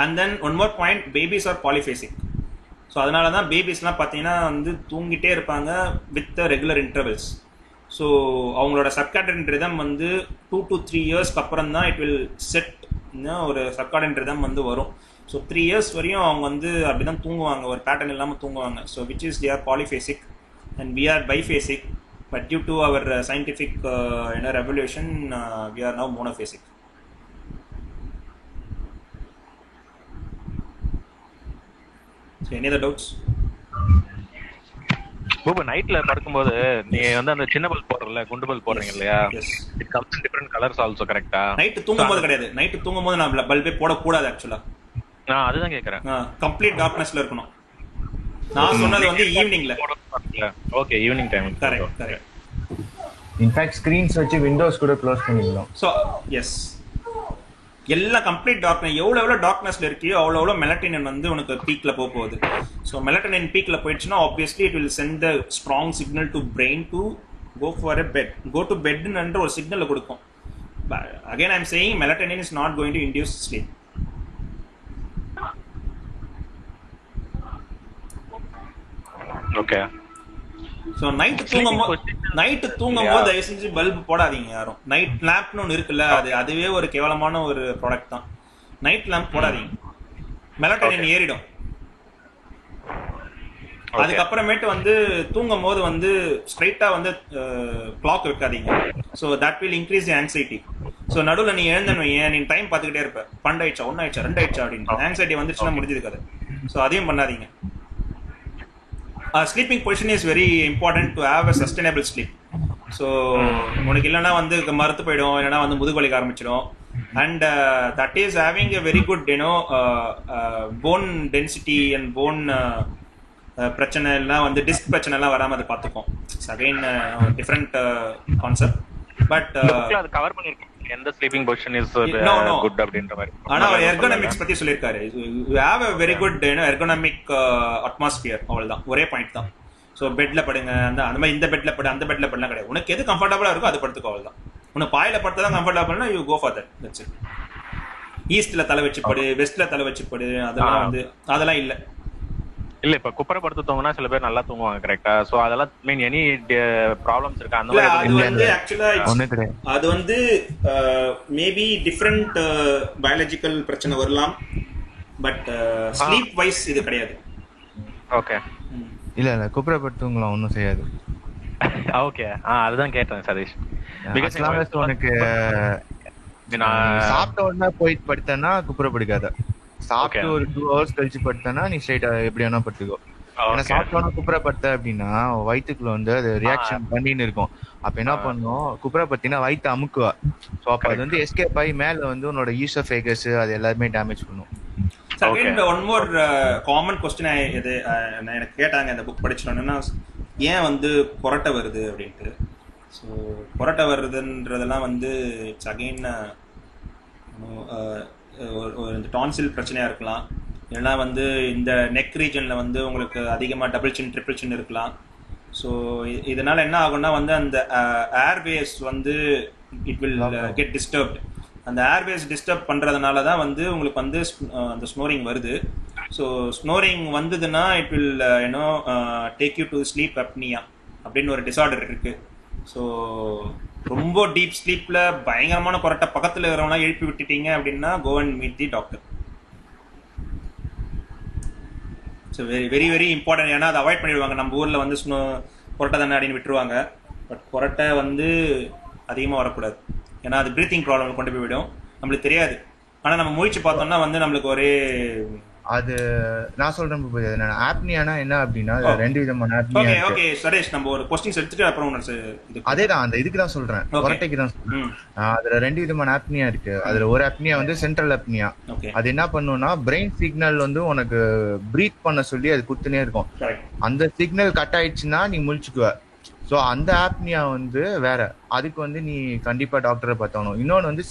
And then one more point, babies are polyphasic. So அதனால தான் பேபிஸ்லாம் பார்த்தீங்கன்னா வந்து தூங்கிட்டே இருப்பாங்க வித் ரெகுலர் இன்டர்வல்ஸ். ஸோ அவங்களோட சர்க்காடியன் ரிதம் வந்து 2 to 3 இயர்ஸ்க்கு அப்புறம் தான் இட் வில் செட் ஒரு சர்க்காடியன் ரிதம் வந்து வரும். ஸோ 3 இயர்ஸ் வரையும் அவங்க வந்து அப்படி தான் தூங்குவாங்க, ஒரு பேட்டர்ன் இல்லாமல் தூங்குவாங்க. So which is they are polyphasic and we are biphasic. But due to our scientific revolution, we are now monophasic. So any other doubts? இப்போ நைட்ல படுக்கும்போது நீ வந்து அந்த சின்ன பல்ப் போடுறல, குண்டு பல்ப் போடுறீங்க இல்லையா? It comes in different colors also, கரெக்ட்டா? நைட் தூங்கும்போது கிடையாது. நைட் தூங்கும்போது நான் பல்பே போட கூடாது ஆக்சுவலா. நான் அதுதான் கேக்குறேன். கம்ப்ளீட் டார்க்னஸ்ல இருக்கணும். நான் சொன்னது வந்து ஈவினிங்ல. Okay, evening time. Correct. In fact screens வச்சு விண்டோஸ் கூட க்ளோஸ் பண்ணிடலாம். ஸோ எஸ், எல்லாம் கம்ப்ளீட் டார்க்னஸ். எவ்வளோ டார்க்னஸ்ல இருக்கியோ அவ்வளோ மெலட்டனின் வந்து உனக்கு பீக்ல போகுது. ஸோ மெலட்டனின் பீக்ல போயிடுச்சுன்னா obviously it will send the strong signal to brain to go for a bed, go to பெட்ன்ற ஒரு சிக்னலை கொடுக்கும். Again I am saying melatonin is not going to induce sleep. Okay. So night தூங்கும்போது தயவு செஞ்சு bulb போடாதீங்க யாரும். Night லேம்ப்னு ஒன்று இருக்குல்ல, அதுவே ஒரு கேவலமான ஒரு ப்ராடக்ட் தான். நைட் லேம்ப் போடாதீங்க, மெலட்டனின் ஏறிடும். அதுக்கப்புறமேட்டு வந்து தூங்கும் போது வந்து ஸ்ட்ரைட்டா வந்து கிளாக் வைக்காதீங்க. So that will increase the anxiety. So நடுவில் நீ எழுந்தணும், நீ டைம் பார்த்துக்கிட்டே இருப்ப, 12 ஆயிடுச்சா 1 ஆயிடுச்சா 2 ஆயிடுச்சா அப்படின்னு ஆங்ஸைட்டி வந்துச்சுன்னா முடிஞ்சது கதை. ஸோ அதையும் பண்ணாதீங்க. Sleeping position is very important to have a sustainable sleep. So உனக்கு இல்லைன்னா வந்து மறுத்து போயிடும், இல்லைன்னா வந்து முதுகு வலிக்க ஆரம்பிச்சிடும். And that is having a very good phone density and phone பிரச்சனை எல்லாம் வந்து டிஸ்க் பிரச்சனை எல்லாம் வராமல் அதை பார்த்துக்கும். Again different concept. பட் அது கவர் பண்ணிருக்கேன் எந்த ஸ்லீப்பிங் பொசிஷன் இஸ் குட் அப்படின்ற மாதிரி. ஆனா அவர் எர்கோனாமிக்ஸ் பத்தி சொல்லிருக்காரு. You have a very good ergonomic atmosphere. அவ்வளவுதான், ஒரே பாயிண்ட் தான். ஸோ பெட்ல படுங்க, அந்த மாதிரி இந்த பெட்ல படு அந்த பெட்ல படலாம் கிடையாது. உனக்கு எது கம்ஃபர்டபுளா இருக்கோ அது படுத்துக்கோ, அவ்வளவுதான். உனக்கு பாயில படுத்தா தான் கம்ஃபர்டபுள்னா you go for that. That's it. ஈஸ்ட்ல தலை வச்சு படு, வெஸ்ட்ல தலை வச்சு படு, அதெல்லாம் வந்து அதெல்லாம் இல்ல. இல்ல இப்ப குப்பரை படுத்து தூங்கினா சில பேர் நல்லா தூங்குவாங்க, கரெக்டா? சோ அதெல்லாம் மீன் எனி ப்ராப்ளம்ஸ் இருக்கா அந்த மாதிரி? அது வந்து ஆக்சுவலா அது வந்து மேபி டிஃபரண்ட் பயாலஜிக்கல் பிரச்சனை வரலாம். பட் ஸ்லீப் வைஸ் இது கிடையாது. ஓகே. இல்ல குப்பரை படுத்து தூங்கலாம், ஒன்றும் செய்யாது. ஓகே, அதுதான் கேட்டேன் சதீஷ். பிகாஸ் உனக்கு சாப்பிட்ட உடனே போயிட்டு படுத்தேன்னா குப்பரை படுக்காத. சாப்பிட்டு ஒரு 2 hours கழிச்சு படுத்தனா நீ ஸ்ட்ரைட்டா எப்படி வேணா படுத்துக்கோ. ஏன்னா சாப்பிட்டோன்னா குப்புற படுத்த அப்படின்னா வயிற்றுக்குள்ள வந்து அது ரியாக்ஷன் பண்ணின்னு இருக்கும். அப்ப என்ன பண்ணும், குப்புற பத்தினா வயிற்று அமுக்குவா. ஸோ அப்ப அது வந்து எஸ்கேப் ஆகி மேல வந்து உன்னோட ஈசோஃபேகஸ் அது எல்லாருமே டேமேஜ் பண்ணும். ஒன் மோர் காமன் கொஸ்டின் இது எனக்கு கேட்டாங்க இந்த புக் படிச்சோன்னா, ஏன் வந்து கொரட்டை வருது அப்படின்ட்டு. ஸோ கொரட்டை வருதுன்றதெல்லாம் வந்து இட்ஸ் அகெயின் இந்த டான்சில் பிரச்சனையா இருக்கலாம், இல்லைன்னா வந்து இந்த நெக் ரீஜன்ல வந்து உங்களுக்கு அதிகமாக டபுள் சின் ட்ரிபிள் சின் இருக்கலாம். ஸோ இதனால என்ன ஆகும்னா வந்து அந்த ஏர்வேஸ் வந்து இட் வில் கெட் டிஸ்டர்ப்ட். அந்த ஏர்வேஸ் டிஸ்டர்ப் பண்ணுறதுனால தான் வந்து உங்களுக்கு வந்து அந்த ஸ்னோரிங் வருது. ஸோ ஸ்னோரிங் வந்ததுன்னா it will take you to sleep apnoea அப்படின்னு ஒரு டிசார்டர் இருக்கு. ஸோ ரொம்ப டீப் ஸ்லீப்ல பயங்கரமான கொரட்டை பக்கத்தில் இருக்கிறவங்களாம் எழுப்பி விட்டுட்டீங்க அப்படின்னா go and meet the doctor. So very very important. ஏன்னா அதை அவாய்ட் பண்ணிடுவாங்க. நம்ம ஊரில் வந்து கொரட்டை தானே அப்படின்னு விட்டுருவாங்க. பட் கொரட்டை வந்து அதிகமாக வரக்கூடாது. ஏன்னா அது பிரீத்திங் ப்ராப்ளம் கொண்டு போய் விடும், நம்மளுக்கு தெரியாது. ஆனால் நம்ம முயற்சி பார்த்தோம்னா வந்து நம்மளுக்கு ஒரே அது நான் சொல்றேன். ஆப்னியானா என்ன அப்படின்னா ரெண்டு விதமான ஆப்னியா இருக்கு. ஓகே சரேஷ், நம்ம ஒரு क्वेश्चंस எடுத்துட்டு அப்புறம் அதேதான் அந்த இதுக்கு தான் சொல்றேன், கொரட்டைக்கு தான் சொல்றேன். அதுல ரெண்டு விதமான ஆப்னியா இருக்கு. அதுல ஒரு ஆப்னியா வந்து சென்ட்ரல் ஆப்னியா. அது என்ன பண்ணும்னா பிரெயின் சிக்னல் வந்து உனக்கு பிரீத் பண்ண சொல்லி அது குடுத்துனே இருக்கும். அந்த சிக்னல் கட் ஆயிடுச்சுன்னா நீ முழிச்சுக்குவ. ஸோ அந்த ஆப்னியா வந்து வேற, அதுக்கு வந்து நீ கண்டிப்பா டாக்டரை பார்த்தாகணும். இன்னொன்று வந்து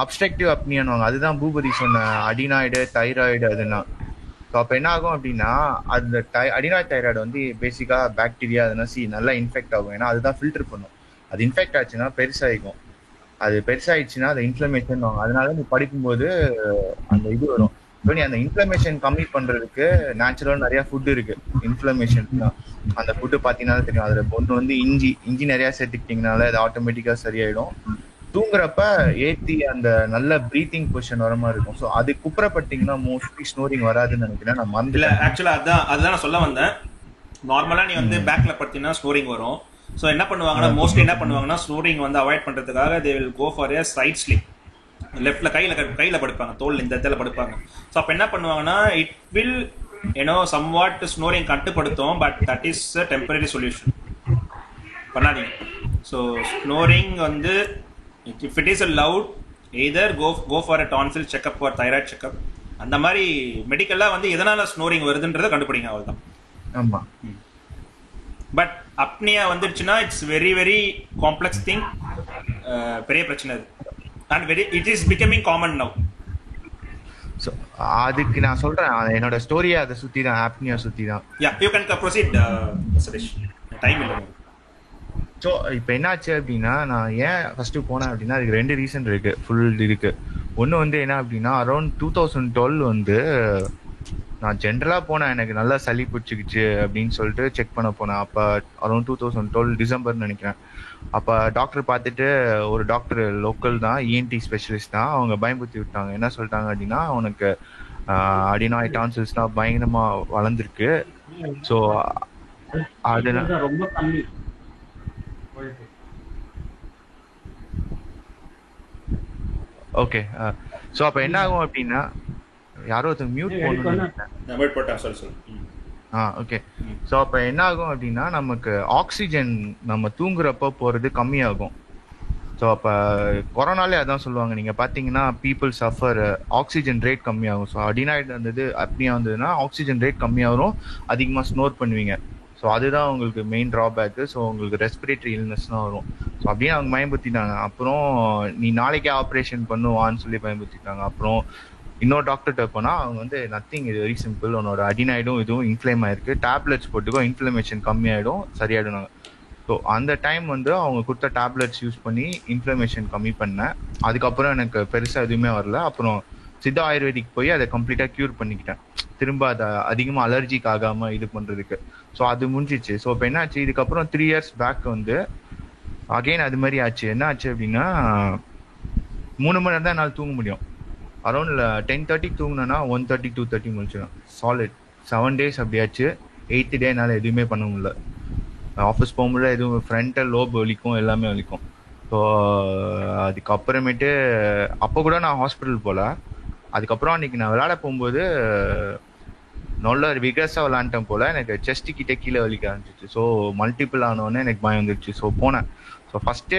அப்ஸ்ட்ரக்டிவ் அப்னியான்னு, அதுதான் பூபதி சொன்ன அடினாய்டு தைராய்டு அதெல்லாம். ஸோ அப்போ என்ன ஆகும் அப்படின்னா அந்த அடினாய்டு தைராய்டு வந்து பேசிக்கா பாக்டீரியா அதெல்லாம் நல்லா இன்ஃபெக்ட் ஆகும். ஏன்னா அதுதான் ஃபில்டர் பண்ணும். அது இன்ஃபெக்ட் ஆச்சுன்னா பெருசாகிக்கும். அது பெருசாகிடுச்சுன்னா அது இன்ஃப்ளமேஷன் ஆகும். அதனால நீ படிக்கும்போது அந்த இது வரும். ஸோ நீ அந்த இன்ஃப்ளமேஷன் கம்மி பண்றதுக்கு நேச்சுரலாக நிறைய ஃபுட் இருக்கு இன்ஃப்ளமேஷன். அந்த ஃபுட்டு பார்த்தீங்கன்னா தெரியும். அதில் ஒன்று வந்து இஞ்சி நிறையா சேர்த்துக்கிட்டிங்கனால அது ஆட்டோமேட்டிக்காக சரியாயிடும். தூங்குறப்ப ஏற்றி அந்த நல்ல ப்ரீத்திங் பொசிஷன் வர மாதிரி இருக்கும். ஸோ அது குப்புறப்பட்டீங்கன்னா மோஸ்ட்லி ஸ்னோரிங் வராதுன்னு நினைக்கிறேன். நான் மறந்துல ஆக்சுவலாக அதுதான் நான் சொல்ல வந்தேன். நார்மலாக நீ வந்து பேக்ல படுத்தீங்கன்னா ஸ்னோரிங் வரும். ஸோ என்ன பண்ணுவாங்கன்னா மோஸ்ட்லி என்ன பண்ணுவாங்கன்னா ஸ்னோரிங் வந்து அவாய்ட் பண்ணுறதுக்காக they will go for a side sleep. லெஃப்ட்ல கையில படுப்பாங்க, தோல் இந்த இடத்துல படுப்பாங்க. ஸோ அப்போ என்ன பண்ணுவாங்கன்னா இட் வில் சம்வாட் ஸ்னோரிங் கட்டுப்படுத்தும். But that is a temporary solution. பண்ணாதீங்க. ஸோ ஸ்னோரிங் வந்து if it is allowed either go for a tonsil checkup or thyroid checkup. அந்த மாதிரி மெடிக்கலா வந்து எதனால ஸ்னோரிங் வருதுன்றதை கண்டுபிடிங்க, அவ்வளவுதான். ஆமா. பட் அப்னியா வந்துருச்சுன்னா it's very very complex thing. பெரிய பிரச்சனை அது. And it is becoming common now. So அதுக்கு நான் சொல்றேன், என்னோட ஸ்டோரியை அதை சுற்றி தான், ஆப்னியா சுற்றி தான். Yeah you can proceed Suresh. Time இல்லை. ஸோ இப்போ என்னாச்சு அப்படின்னா, நான் ஏன் ஃபர்ஸ்ட்டு போனேன் அப்படின்னா அதுக்கு 2 ரீசன் இருக்கு, ஃபுல் இருக்கு. ஒன்று வந்து என்ன அப்படின்னா, அரௌண்ட் 2012 வந்து நான் ஜென்ரலாக போனேன். எனக்கு நல்லா சளி பிடிச்சிக்கிச்சு அப்படின்னு சொல்லிட்டு செக் பண்ண போனேன். அப்போ அரௌண்ட் 2012 டிசம்பர்னு நினைக்கிறேன். அப்போ டாக்டர் பார்த்துட்டு, ஒரு டாக்டர் லோக்கல் தான், இஎன்டி ஸ்பெஷலிஸ்ட் தான். அவங்க பயன்படுத்தி விட்டாங்க. என்ன சொல்லிட்டாங்க அப்படின்னா, உனக்கு அடினாய்ட் டான்சில்ஸ்லாம் பயங்கரமாக வளர்ந்துருக்கு. ஸோ அது ரொம்ப கம்மி. ஓகே. ஸோ அப்போ என்ன ஆகும் அப்படின்னா, யாரோ ஒருத்தர் மியூட் போடணும். ஓகே. ஸோ அப்போ என்ன ஆகும் அப்படின்னா, நமக்கு ஆக்சிஜன் நம்ம தூங்குறப்ப போகிறது கம்மியாகும். ஸோ அப்போ கொரோனாலே அதான் சொல்லுவாங்க, நீங்கள் பார்த்தீங்கன்னா பீப்புள் சஃபர், ஆக்சிஜன் ரேட் கம்மியாகும். ஸோ அடினாய்டு வந்தது அப்படியே வந்ததுன்னா ஆக்சிஜன் ரேட் கம்மியாகும், அதிகமாக ஸ்னோர் பண்ணுவீங்க. ஸோ அதுதான் உங்களுக்கு மெயின் ட்ராபேக்கு. ஸோ உங்களுக்கு ரெஸ்பிரேட்டரி இல்னஸ் தான் வரும். ஸோ அப்படியே அவங்க பயன்படுத்திட்டாங்க. அப்புறம் நீ நாளைக்கே ஆப்ரேஷன் பண்ணுவான்னு சொல்லி பயன்படுத்திட்டாங்க. அப்புறம் இன்னொரு டாக்டர்கிட்ட போனால் அவங்க வந்து நத்திங், இது வெரி சிம்பிள், உன்னோட அடினாய்டும் இதுவும் இன்ஃப்ளேம் ஆயிருக்கு, டேப்லெட்ஸ் போட்டுக்கோ, இன்ஃப்ளமேஷன் கம்மியாயிடும், சரியாயிடும். ஸோ அந்த டைம் வந்து அவங்க கொடுத்த டேப்லெட்ஸ் யூஸ் பண்ணி இன்ஃப்ளமேஷன் கம்மி பண்ணேன். அதுக்கப்புறம் எனக்கு பெருசாக எதுவுமே வரல. அப்புறம் சித்தா ஆயுர்வேதிக் போய் அதை கம்ப்ளீட்டாக க்யூர் பண்ணிக்கிட்டேன், திரும்ப அதை அதிகமாக அலர்ஜிக் ஆகாமல் இது பண்ணுறதுக்கு. ஸோ அது முடிஞ்சிச்சு. ஸோ இப்போ என்ன ஆச்சு, இதுக்கப்புறம் 3 years பேக் வந்து அகெயின் அது மாதிரி ஆச்சு. என்ன ஆச்சு அப்படின்னா, 3 மணி நேரம் தான் என்னால் தூங்க முடியும். அரௌண்ட் 10:30 தூங்கினேன்னா 1:30 2:30 முடிச்சிடும். Solid 7 days அப்படியாச்சு. 8th day என்னால் எதுவுமே பண்ண முடியல. ஆஃபீஸ் போக முடியல, எதுவும் ஃப்ரண்டல் லோப் வலிக்கும், எல்லாமே வலிக்கும். ஸோ அதுக்கப்புறமேட்டு அப்போ கூட நான் ஹாஸ்பிட்டல் போகல. அதுக்கப்புறம் அன்றைக்கி நான் விளையாட போகும்போது நல்ல விகரஸாக விளாண்டேன் போல், எனக்கு செஸ்ட்டு கிட்டே கீழே வலிக்க ஆரம்பிச்சிச்சு. ஸோ மல்டிபிள் ஆனோடனே எனக்கு பயம் வந்துருச்சு. ஸோ போனேன். ஸோ ஃபஸ்ட்டு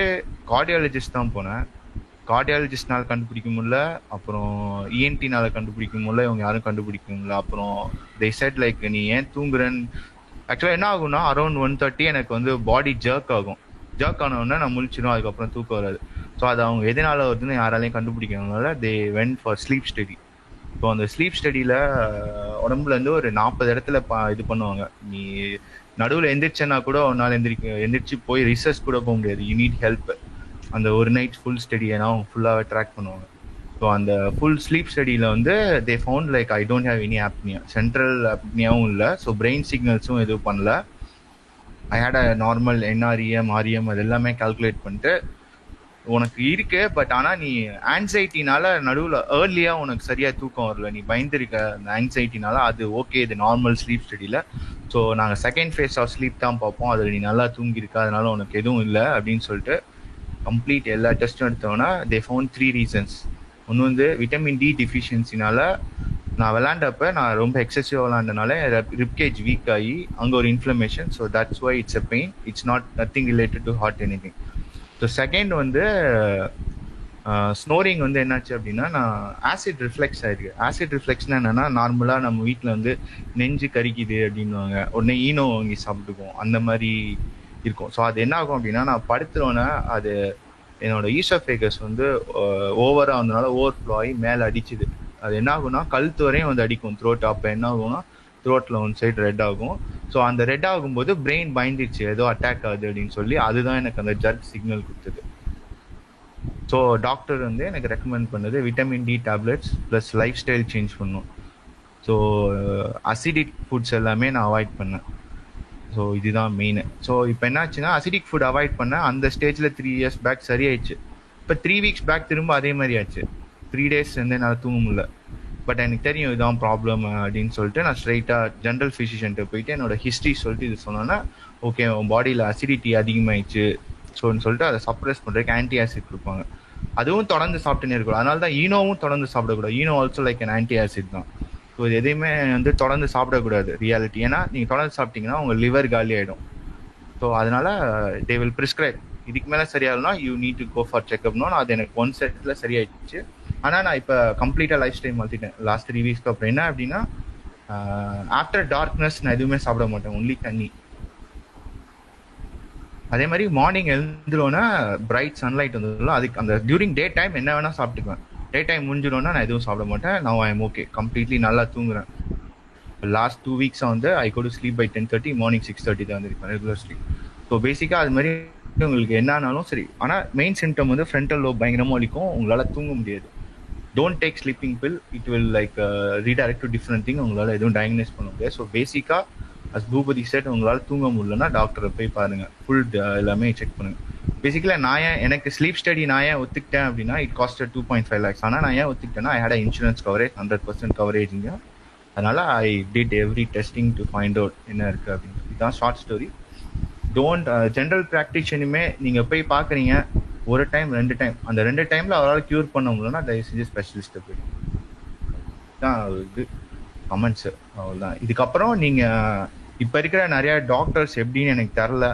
கார்டியாலஜிஸ்ட் தான் போனேன். கார்டியாலஜிஸ்ட்னால் கண்டுபிடிக்க முடியல, அப்புறம் இஎன்டினால கண்டுபிடிக்க முடியல, இவங்க யாரும் கண்டுபிடிக்க முடியல. அப்புறம் தே செட் லைக் நீ ஏன் தூங்குறேன்னு. ஆக்சுவலாக என்ன ஆகும்னா, அரௌண்ட் 1:30 எனக்கு வந்து பாடி ஜர்க் ஆகும். ஜர்க் ஆனவுடனே நான் முழிச்சிடும், அதுக்கப்புறம் தூக்கம் வராது. ஸோ அது அவங்க எதனால வருதுன்னு யாராலையும் கண்டுபிடிக்கிறதுனால they went for sleep study. So அந்த ஸ்லீப் ஸ்டடியில் உடம்புலேருந்து ஒரு 40 இடத்துல இது பண்ணுவாங்க. நீ நடுவில் எந்திரிச்சேன்னா கூட உன்னால் எந்திரிச்சு போய் ரிசர்ச் கூட போக முடியாது, யூ நீட் ஹெல்ப். அந்த ஒரு நைட் ஃபுல் ஸ்டடியை அவங்க ஃபுல்லாகவே ட்ராக் பண்ணுவாங்க. ஸோ அந்த ஃபுல் ஸ்லீப் ஸ்டடியில் வந்து they found like I don't have any apnea, central ஆப்னியாவும் இல்லை, ஸோ பிரெயின் சிக்னல்ஸும் எதுவும் பண்ணல. I had a normal NREM REM அது எல்லாமே கால்குலேட் பண்ணிட்டு உனக்கு இருக்கு, பட் ஆனால் நீ ஆன்சைட்டினால நடுவில் ஏர்லியாக உனக்கு சரியாக தூக்கம் வரல, நீ பயந்துருக்க அந்த ஆன்சைட்டினால, அது ஓகே, இது நார்மல் ஸ்லீப் ஸ்டடியில். ஸோ நாங்கள் செகண்ட் ஃபேஸ் ஆஃப் ஸ்லீப் தான் பார்ப்போம், அதில் நீ நல்லா தூங்கியிருக்க, அதனால உனக்கு எதுவும் இல்லை அப்படின்னு சொல்லிட்டு கம்ப்ளீட் எல்லா டெஸ்ட்டும் எடுத்தோன்னா தே ஃபவுண்ட் 3 reasons. ஒன்று வந்து விட்டமின் டி டிஃபிஷியன்சினால, நான் விளாண்டப்ப நான் ரொம்ப எக்ஸசிவாக விளாண்டனால ரிப்கேஜ் வீக் ஆகி அங்கே ஒரு inflammation. So that's why it's a pain, it's not nothing related to heart anything. So second வந்து ஸ்னோரிங் வந்து என்னாச்சு அப்படின்னா, நான் ஆசிட் ரிஃப்ளெக்ஸ் ஆயிருக்கு. ஆசிட் ரிஃப்ளெக்ஸ்னா என்னன்னா, நார்மலாக நம்ம வீட்டில் வந்து நெஞ்சு கறிக்குது அப்படின்வாங்க, உடனே ஈனோ வாங்கி சாப்பிட்டுக்குவோம், அந்த மாதிரி இருக்கும். ஸோ அது என்ன ஆகும் அப்படின்னா, நான் படுத்துறோன்னே அது என்னோட ஈசோஃபேகஸ் வந்து ஓவராக வந்தனால ஓவர்ஃப்ளோ ஆகி மேலே அடிச்சுது. அது என்ன ஆகும்னா கழுத்து வரையும் வந்து அடிக்கும் த்ரோட். அப்போ என்ன ஆகும்னா த்ரோட்டில் ஒன் சைடு ரெட் ஆகும். ஸோ அந்த ரெட் ஆகும்போது பிரெயின் பயந்துச்சு ஏதோ அட்டாக் ஆகுது அப்படின்னு சொல்லி, அதுதான் எனக்கு அந்த ஜர்க் சிக்னல் கொடுத்தது. ஸோ டாக்டர் வந்து எனக்கு ரெக்கமெண்ட் பண்ணது vitamin D tablets plus lifestyle change பண்ணும். ஸோ அசிடிக் ஃபுட்ஸ் எல்லாமே நான் அவாய்ட் பண்ணேன். ஸோ இதுதான் மெயின். ஸோ இப்போ என்னாச்சுன்னா அசிடிக் ஃபுட் அவாய்ட் பண்ணேன். அந்த ஸ்டேஜில் 3 years பேக் சரியாயிடுச்சு. இப்போ 3 weeks பேக் திரும்ப அதே மாதிரி ஆச்சு. 3 days வந்து என்னால் தூங்க முடியல. பட் எனக்கு தெரியும் இதுதான் ப்ராப்ளம் அப்படின்னு சொல்லிட்டு நான் ஸ்ட்ரைட்டாக ஜென்ரல் ஃபிசிஷியன்ட்டு போயிட்டு என்னோட ஹிஸ்ட்ரி சொல்லிட்டு இது சொன்னோன்னா, ஓகே உன் பாடியில் அசிடிட்டி அதிகமாகிடுச்சு ஸோன்னு சொல்லிட்டு அதை சப்ரெஸ் பண்ணுறதுக்கு ஆன்டி ஆசிட் கொடுப்பாங்க. அதுவும் தொடர்ந்து சாப்பிட்டுனே இருக்கணும். அதனால தான் ஈனோவும் தொடர்ந்து சாப்பிடக்கூடாது. Eno also like an anti acid தான். ஸோ இது எதையுமே வந்து தொடர்ந்து சாப்பிடக்கூடாது ரியாலிட்டி. ஏன்னா நீங்கள் தொடர்ந்து சாப்பிட்டீங்கன்னா உங்கள் லிவர் காலி ஆகிடும். ஸோ அதனால தே வில் ப்ரிஸ்கிரைப். இதுக்கு மேலே சரியாகலனா you need to go for செக்அப்னோ. அது எனக்கு 1 set சரியாயிடுச்சு. ஆனால் நான் இப்போ கம்ப்ளீட்டாக லைஃப் ஸ்டைல் மாற்றிட்டேன் லாஸ்ட் 3 weeks. அப்புறம் என்ன அப்படின்னா ஆஃப்டர் டார்க்னஸ் நான் எதுவுமே சாப்பிட மாட்டேன், ஒன்லி தண்ணி. அதே மாதிரி மார்னிங் எழுந்துருவோன்னா பிரைட் சன்லைட் வந்துடும். அதுக்கு அந்த டியூரிங் டே டைம் என்ன வேணால் சாப்பிட்டுக்குவேன். டே டைம் முடிஞ்சிடும்னா நான் எதுவும் சாப்பிட மாட்டேன். நான் ஐ எம் ஓகே, கம்ப்ளீட்லி நல்லா தூங்குறேன். லாஸ்ட் 2 weeks வந்து I go to sleep by 10:30, morning 6:30 தான் வந்துருக்கேன் ரெகுலர் ஸ்லீப். ஸோ பேசிக்காக அது மாதிரி உங்களுக்கு என்னானாலும் சரி. ஆனால் மெயின் சிம்டம் வந்து ஃப்ரண்டல் லோப் பயங்கரமாக வலிக்கும், உங்களால் தூங்க முடியாது. Don't take sleeping bill, it will like redirect to different thing. உங்களால் எதுவும் டயக்னைஸ் பண்ண முடியாது. ஸோ பேசிக்காக அஸ் பூபதி செட் உங்களால் தூங்க முடியலன்னா டாக்டரை போய் பாருங்கள், ஃபுல் எல்லாமே செக் பண்ணுங்கள். பேசிக்கலாக நான் எனக்கு ஸ்லீப் ஸ்டடி நான் ஏன் ஒத்துக்கிட்டேன் அப்படின்னா இட் காஸ்டட் 2.5 lakhs. ஆனால் நான் ஏன் ஒத்துக்கிட்டேன்னா ஐ ஹேட் இன்சூரன்ஸ் கவரேஜ் 100% கவரேஜுங்க. அதனால் I did every testing to find out என்ன இருக்குது அப்படின்னு. இதுதான் ஷார்ட் ஸ்டோரி. டோன்ட் ஜென்ரல் ப்ராக்டிஷனுமே நீங்கள் போய் பார்க்குறீங்க ஒரு டைம் 2 time, அந்த 2 timeல அவரால் க்யூர் பண்ண முடியலன்னா தயவு செஞ்சு ஸ்பெஷலிஸ்ட்டை போய் தான் இது கமெண்ட்ஸு. அவ்வளோதான். இதுக்கப்புறம் நீங்கள் இப்போ இருக்கிற நிறையா டாக்டர்ஸ் எப்படின்னு எனக்கு தெரில.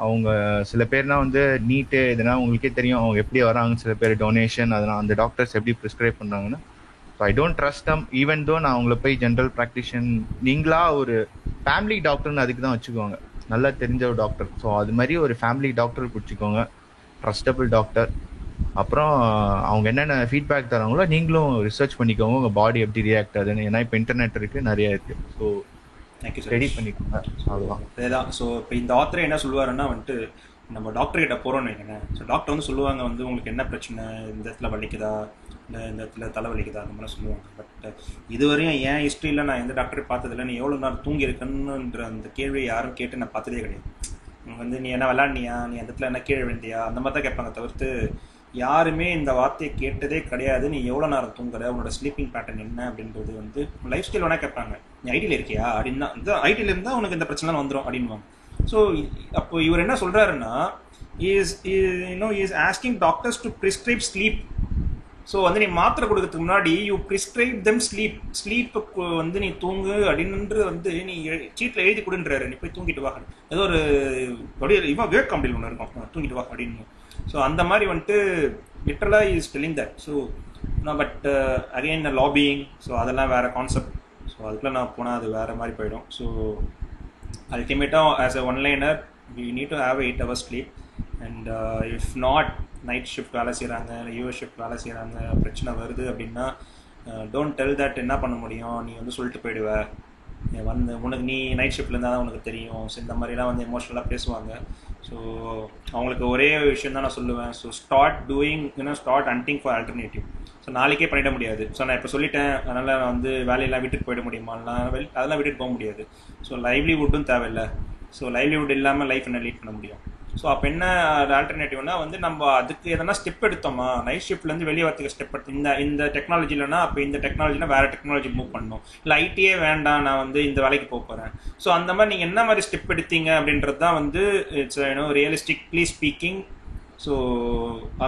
அவங்க சில பேர்னா வந்து நீட்டு இதெல்லாம் உங்களுக்கே தெரியும் அவங்க எப்படி வராங்க. சில பேர் டொனேஷன் அதெல்லாம் அந்த டாக்டர்ஸ் எப்படி ப்ரிஸ்கிரைப் பண்ணுறாங்கன்னா, so I don't trust them. Even though நான் அவங்கள போய் ஜென்ரல் ப்ராக்டிஷன் நீங்களா ஒரு ஃபேமிலி டாக்டர்னு அதுக்கு தான் வச்சுக்கோங்க, நல்லா தெரிஞ்ச ஒரு டாக்டர். ஸோ அது மாதிரி ஒரு ஃபேமிலி டாக்டர் பிடிச்சிக்கோங்க, ட்ரஸ்டபிள் டாக்டர். அப்புறம் அவங்க என்னென்ன ஃபீட்பேக் தராங்களோ நீங்களும் ரிசர்ச் பண்ணிக்கோங்க உங்கள் பாடி எப்படி ரியாக்ட் ஆகுதுன்னு. ஏன்னா இப்போ இன்டர்நெட் இருக்குது, நிறைய இருக்குது. ஸோ ரெடி பண்ணிக்கோங்க, அவ்வளோதான். அதேதான். ஸோ இப்போ இந்த ஆத்தர் என்ன சொல்லுவாருன்னா வந்துட்டு நம்ம டாக்டர் கிட்ட போகிறோன்னு வைக்கிறேன். ஸோ டாக்டர் வந்து சொல்லுவாங்க வந்து உங்களுக்கு என்ன பிரச்சனை, இந்த இடத்துல வலிக்குதா இல்லை இந்த இடத்துல தலை வலிக்குதா அந்த மாதிரிலாம் சொல்லுவாங்க. பட் இதுவரையும் என் ஹிஸ்ட்ரியில் நான் எந்த டாக்டரை பார்த்ததில்லை நீ எவ்வளோ நேரம் தூங்கி இருக்கணுன்ற அந்த கேள்வியை யாரும் கேட்டு நான் பார்த்ததே கிடையாது. வந்து நீ என்ன விளாட்னியா, நீ அந்த இடத்துல என்ன கீழே விழுந்தியா அந்த மாதிரி தான் கேட்பாங்க தவிர்த்து யாருமே இந்த வார்த்தையை கேட்டதே கிடையாது. நீ எவ்வளோ நேரம் தூங்குற, உன்னோட ஸ்லீப்பிங் பேட்டர்ன் என்ன அப்படின்றது வந்து லைஃப் ஸ்டைல் வேணா கேட்பாங்க. நீ ஐடியில் இருக்கியா அப்படின்னா இந்த ஐடியில் இருந்தால் உனக்கு இந்த பிரச்சனை வந்துடும் அப்படின்வாங்க. ஸோ அப்போ இவர் என்ன சொல்கிறாருன்னா is asking doctors to prescribe sleep. So வந்து நீ மாத்திரை கொடுக்கறதுக்கு முன்னாடி யூ ப்ரிஸ்கிரைப் தெம் ஸ்லீப்புக்கு வந்து நீ தூங்கு அப்படின்றது வந்து நீ சீட்டில் எழுதி கொடுன்றாரு. நீ போய் தூங்கிட்டு வா, ஏதோ ஒரு அப்படியே இவன் வேக் கம்பெனி ஒன்று இருக்கும் தூங்கிட்டு வா அப்படின்னு. ஸோ அந்த மாதிரி வந்துட்டு லிட்டரலாக இஸ் டெல்லிங் தட். ஸோ நான் பட் அகெயின் லாபியிங், ஸோ அதெல்லாம் வேறு கான்செப்ட். ஸோ அதுக்குள்ளே நான் போனால் அது வேறு மாதிரி போயிடும். ஸோ அல்டிமேட்டாக as a one liner we need to have 8 hours sleep. And if not night shift வேலை செய்கிறாங்க, யூஎஸ் ஷிஃப்ட் வேலை செய்கிறாங்க, பிரச்சனை வருது அப்படின்னா டோன்ட் டெல் தட். என்ன பண்ண முடியும், நீ வந்து சொல்லிட்டு போயிடுவ வந்து உனக்கு நீ நைட் ஷிஃப்ட்ல இருந்தால் தான் உனக்கு தெரியும். ஸோ இந்த மாதிரிலாம் வந்து எமோஷனலாக பேசுவாங்க. ஸோ அவங்களுக்கு ஒரே விஷயம் தான் நான் சொல்லுவேன். So start doing, start hunting for alternative. So நாளைக்கே பண்ணிட முடியாது. ஸோ நான் இப்போ சொல்லிட்டேன் அதனால் நான் வந்து வேலையெல்லாம் விட்டுட்டு போயிட முடியுமா, அதெல்லாம் விட்டுட்டு போக முடியாது. ஸோ லைவ்லிவுட்டும் தேவையில்லை. ஸோ லைவ்லிவுட் இல்லாமல் லைஃப் என்ன லீட் பண்ண முடியும். ஸோ அப்போ என்ன ஆல்டர்னேட்டிவ்னா வந்து நம்ம அதுக்கு எதனா ஸ்டெப் எடுத்தோமா, நைட் ஷிஃப்ட்லேருந்து வெளியே வரதுக்கு ஸ்டெப் எடுத்து இந்த டெக்னாலஜி இல்லைனா அப்போ இந்த டெக்னாலஜினா வேறு டெக்னாலஜி மூவ் பண்ணணும். இல்லை ஐடியே வேண்டாம் நான் வந்து இந்த வேலைக்கு போக போகிறேன். ஸோ அந்த மாதிரி நீங்கள் என்ன மாதிரி ஸ்டெப் எடுத்தீங்க அப்படின்றது தான் வந்து இட்ஸ் ரியலிஸ்டிக்லி ஸ்பீக்கிங். ஸோ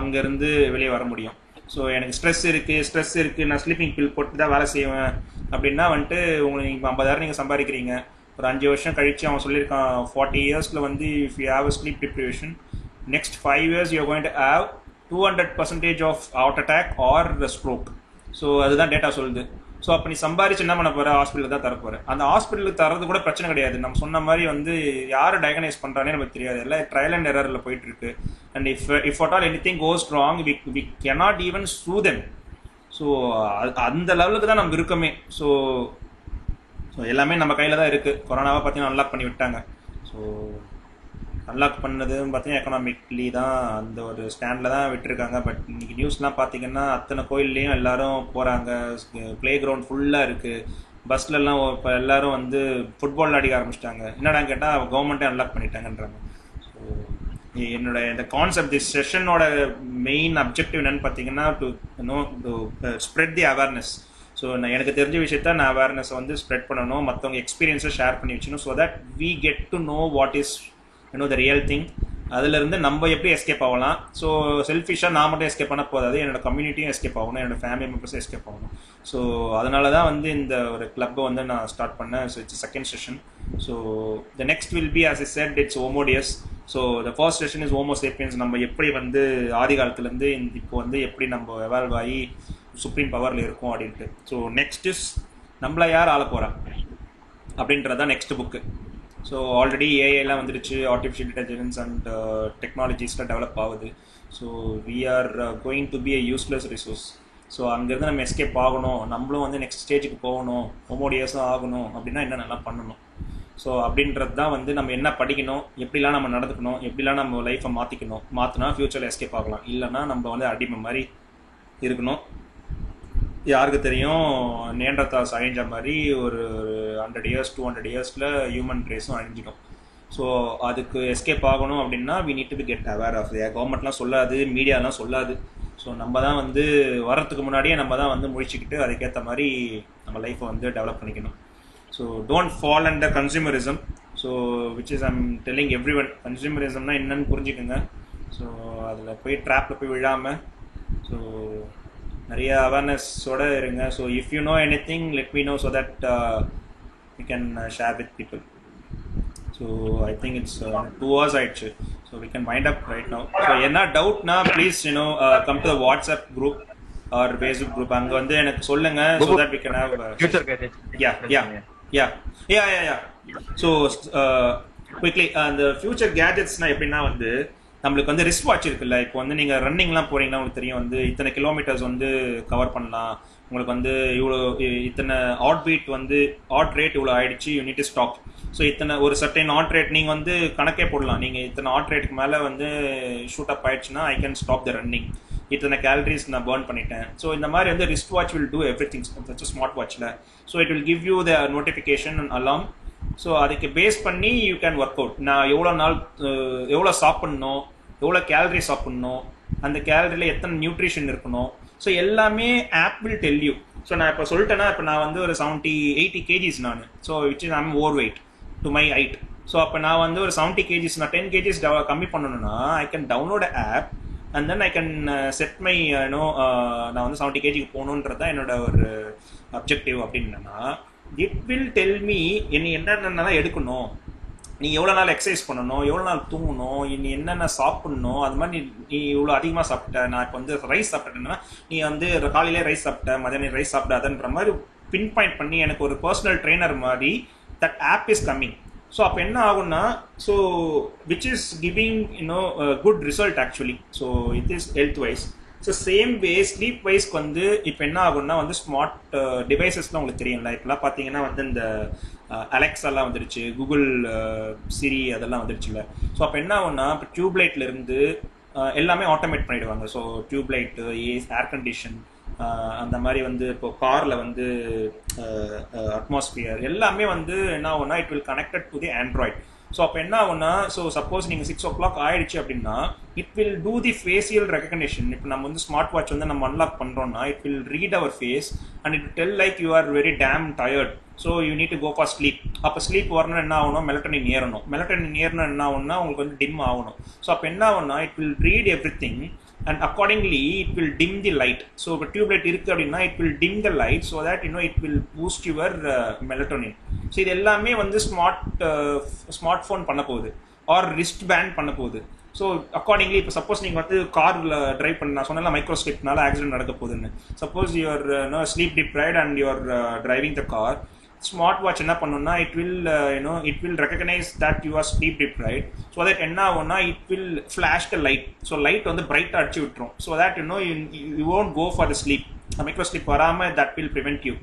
அங்கேருந்து வெளியே வர முடியும். ஸோ எனக்கு ஸ்ட்ரெஸ் இருக்குது நான் ஸ்லீப்பிங் பில் போட்டு தான் வேலை செய்வேன் அப்படின்னா வந்துட்டு உங்களுக்கு நீங்கள் 50,000 நீங்கள் சம்பாதிக்கிறீங்க. ஒரு 5 வருஷம் கழிச்சு அவன் சொல்லியிருக்கான் 40 yearsல வந்து if you have a sleep deprivation next 5 years you are going to have 200% of heart attack or stroke. So அதுதான் டேட்டா சொல்லுது. ஸோ அப்போ நீ சம்பாரிச்சு என்ன பண்ண போகிற, ஹாஸ்பிட்டலுக்கு தான் தரப்போகிற. அந்த ஹாஸ்பிட்டலுக்கு தரது கூட பிரச்சனை கிடையாது. நம்ம சொன்ன மாதிரி வந்து யார் டயக்னைஸ் பண்ணுறானே நமக்கு தெரியாது. எல்லாம் ட்ரையல் அண்ட் எரரில் போயிட்டு இருக்கு. And if at all anything goes wrong we cannot even sue them. So அந்த லெவலுக்கு தான் நம்ம இருக்கமே. ஸோ எல்லாமே நம்ம கையில் தான் இருக்குது. கொரோனாவை பார்த்தீங்கன்னா அன்லாக் பண்ணி விட்டாங்க. ஸோ அன்லாக் பண்ணதுன்னு பார்த்தீங்கன்னா எக்கனாமிக்லி தான் அந்த ஒரு ஸ்டாண்டில் தான் விட்டுருக்காங்க. பட் இன்னைக்கு நியூஸ்லாம் பார்த்தீங்கன்னா அத்தனை கோயில்லையும் எல்லாரும் போகிறாங்க, ப்ளே கிரவுண்ட் ஃபுல்லாக இருக்குது, பஸ்லலாம் இப்போ எல்லாரும் வந்து ஃபுட்பால் விளையாடிக்க ஆரம்பிச்சிட்டாங்க. என்னடான்னு கேட்டால் கவர்மெண்ட்டே அன்லாக் பண்ணிட்டாங்கன்றாங்க. ஸோ என்னோட இந்த கான்செப்ட் திஸ் செஷனோட மெயின் அப்ஜெக்டிவ் என்னன்னு பார்த்தீங்கன்னா to spread the awareness. So நான் எனக்கு தெரிஞ்ச விஷயத்த நான் அவேர்னஸை வந்து ஸ்ப்ரெட் பண்ணணும், மற்றவங்க எக்ஸ்பீரியன்ஸை ஷேர் பண்ணி வச்சுக்கணும். So that we get to know what is the real thing. அதுலேருந்து நம்ம எப்படி எஸ்கேப் ஆகலாம். ஸோ செல்ஃபிஷாக நான் மட்டும் எஸ்கேப் பண்ண போதாது, என்னோட கம்யூனிட்டியும் எஸ்கேப் ஆகணும், என்னோட ஃபேமிலி மெம்பர்ஸும் எஸ்கேப் ஆகணும். ஸோ அதனால தான் வந்து இந்த ஒரு கிளப்பை வந்து நான் ஸ்டார்ட் பண்ணேன். So it's second session. So the next will be, as I said, it's Homo Deus. So the first session is Homo Sapiens. நம்ம எப்படி வந்து ஆதி காலத்துலேருந்து இப்போ வந்து எப்படி நம்ம எவால்வ் ஆகி சுப்ரீம் பவரில் இருக்கும் அப்படின்ட்டு. ஸோ நெக்ஸ்ட் இஸ் நம்மளை யார் ஆள போகிறா அப்படின்றதான் நெக்ஸ்ட் புக்கு. ஸோ ஆல்ரெடி ஏஐலாம் வந்துடுச்சு, ஆர்டிஃபிஷியல் இன்டெலிஜென்ஸ் அண்ட் டெக்னாலஜிஸ்லாம் டெவலப் ஆகுது. So we are going to be a useless resource. So அங்கேருந்து நம்ம எஸ்கேப் ஆகணும், நம்மளும் வந்து நெக்ஸ்ட் ஸ்டேஜுக்கு போகணும், ஹோமோடியஸும் ஆகணும் அப்படின்னா என்னென்னலாம் பண்ணணும். ஸோ அப்படின்றது தான் வந்து நம்ம என்ன படிக்கணும், எப்படிலாம் நம்ம நடந்துக்கணும், எப்படிலாம் நம்ம லைஃப்பை மாற்றினா ஃப்யூச்சரில் எஸ்கேப் ஆகலாம். இல்லைன்னா நம்ம வந்து அடிமை மாதிரி இருக்கணும். யாருக்கு தெரியும், நேண்டர்தால்ஸ் அழிஞ்ச மாதிரி ஒரு 100 years 200 yearsல ஹியூமன் ரேஸும் அழிஞ்சிடும். ஸோ அதுக்கு எஸ்கேப் ஆகணும் அப்படின்னா we need to be get aware of. கவர்மெண்ட்லாம் சொல்லாது, மீடியாலாம் சொல்லாது. ஸோ நம்ம தான் வந்து வரத்துக்கு முன்னாடியே நம்ம தான் வந்து முழிச்சுக்கிட்டு அதுக்கேற்ற மாதிரி நம்ம லைஃப்பை வந்து டெவலப் பண்ணிக்கணும். So don't fall under consumerism. So which is I'm telling everyone, கன்சியூமரிசம்னா என்னன்னு புரிஞ்சுக்குங்க. ஸோ அதில் போய் ட்ராப்பில் போய் விழாமல் ஸோ நிறைய அவேர்னஸோட இருங்க. So if you know anything let me know so that we can share with people. So I think it's 2 hours ஆயிடுச்சு. So we can wind up right now. So என்ன டவுட்னா please come to the WhatsApp group or Facebook group. அங்கே வந்து எனக்கு சொல்லுங்க. So that we can have so quickly அந்த future கேஜெட்ஸ்னா எப்படின்னா வந்து நம்மளுக்கு வந்து ரிஸ்ட் வாட்ச் இருக்குல்ல. இப்போ வந்து நீங்கள் ரன்னிங்லாம் போகிறீங்கன்னா உங்களுக்கு தெரியும் வந்து இத்தனை கிலோமீட்டர்ஸ் வந்து கவர் பண்ணலாம், உங்களுக்கு வந்து இவ்வளோ இத்தனை பீட் வந்து ரேட் இவ்வளோ ஆயிடுச்சு, you need to stop. So இத்தனை ஒரு சர்டைன் ரேட் நீங்கள் வந்து கணக்கே போடலாம். நீங்கள் இத்தனை ரேட்டுக்கு மேலே வந்து ஷூட் அப் ஆயிடுச்சுன்னா I can stop the running, இத்தனை கேலரிஸ் நான் பர்ன் பண்ணிட்டேன். ஸோ இந்த மாதிரி வந்து wrist watch will do everything smart வாட்சில். So it will give you the notification and alarm. So அதுக்கு பேஸ் பண்ணி யூ கேன் ஒர்க் அவுட். நான் எவ்வளோ சாப்பிட்ணும், எவ்வளோ கேலரி சாப்பிட்ணும், அந்த கேலரியில் எத்தனை நியூட்ரிஷன் இருக்கணும், ஸோ எல்லாமே app will tell you. So நான் இப்போ சொல்லிட்டேன்னா, இப்போ நான் வந்து ஒரு 70-80 kgs நான், so which is I'm overweight to my height. So அப்போ நான் வந்து ஒரு 70 kgs நான் 10 kgs கம்மி பண்ணணும்னா I can download app and then I can set my நான் வந்து 70 kg போகணுன்றது தான் என்னோட ஒரு அப்ஜெக்டிவ். அப்படின்னா இட் வில் டெல் மீ நீ என்னென்னலாம் எடுக்கணும், நீ எவ்வளோ நாள் எக்ஸசைஸ் பண்ணணும், எவ்வளோ நாள் தூங்கணும், நீ என்னென்ன சாப்பிட்ணும். அது மாதிரி நீ இவ்வளோ அதிகமாக சாப்பிட்ட, நான் இப்போ வந்து ரைஸ் சாப்பிட்டேன்னா நீ வந்து காலையிலே ரைஸ் சாப்பிட்ட, மதியானம் ரைஸ் சாப்பிடாதன்ற மாதிரி பின் பாயிண்ட் பண்ணி எனக்கு ஒரு பர்சனல் ட்ரெயினர் மாதிரி that app is coming. So அப்போ என்ன ஆகும்னா, so which is giving good result actually. So it is health wise. So same way sleep வைஸ்க்கு வந்து இப்போ என்ன ஆகும்னா வந்து ஸ்மார்ட் டிவைசஸ்லாம் உங்களுக்கு தெரியும்ல. இப்போலாம் பார்த்தீங்கன்னா வந்து இந்த அலெக்ஸாலாம் வந்துடுச்சு, கூகுள் சிரி அதெல்லாம் வந்துடுச்சுல. ஸோ அப்போ என்ன ஆகும்னா இப்போ டியூப்லைட்லேருந்து எல்லாமே ஆட்டோமேட் பண்ணிடுவாங்க. ஸோ டியூப்லைட்டு, ஏர் கண்டிஷன், அந்த மாதிரி வந்து இப்போ காரில் வந்து அட்மாஸ்பியர் எல்லாமே வந்து என்ன ஆகும்னா it will connected to the Android. So அப்போ என்ன ஆகும்னா, ஸோ சப்போஸ் நீங்கள் 6 o'clock ஆயிடுச்சு அப்படின்னா it will do the facial recognition. இப்போ நம்ம வந்து ஸ்மார்ட் வாட்ச் வந்து நம்ம அன்லாக் பண்ணுறோம்னா it will read our face and it tell like you are very damn tired, so you need to go for sleep. அப்போ sleep வரணும் என்ன ஆகணும், மெலட்டனின் ஏறணும். மெலட்டனின் ஏறணும் என்ன ஆகும்னா உங்களுக்கு வந்து டிம் ஆகணும். ஸோ அப்போ என்ன ஆகும்னா it will read every thing and accordingly it will dim the light. So if tube light irukku appadina it will dim the light so that it will boost your melatonin. So idu ellame vandu smartphone panna pogudu or wristband panna pogudu. So accordingly if suppose neenga vandu car drive panna sonnala micro slip nala accident nadakka podunu, suppose you are sleep deprived and you are driving the car, smart watch என்ன பண்ணணும்னா it will it will recognise that you are sleep deprived. So that என்ன ஆகும்னா it will flash the light. So light வந்து பிரைட்டாக அடிச்சு விட்டுரும். So that you won't go for the sleep, micro sleep வராமல் that will prevent you.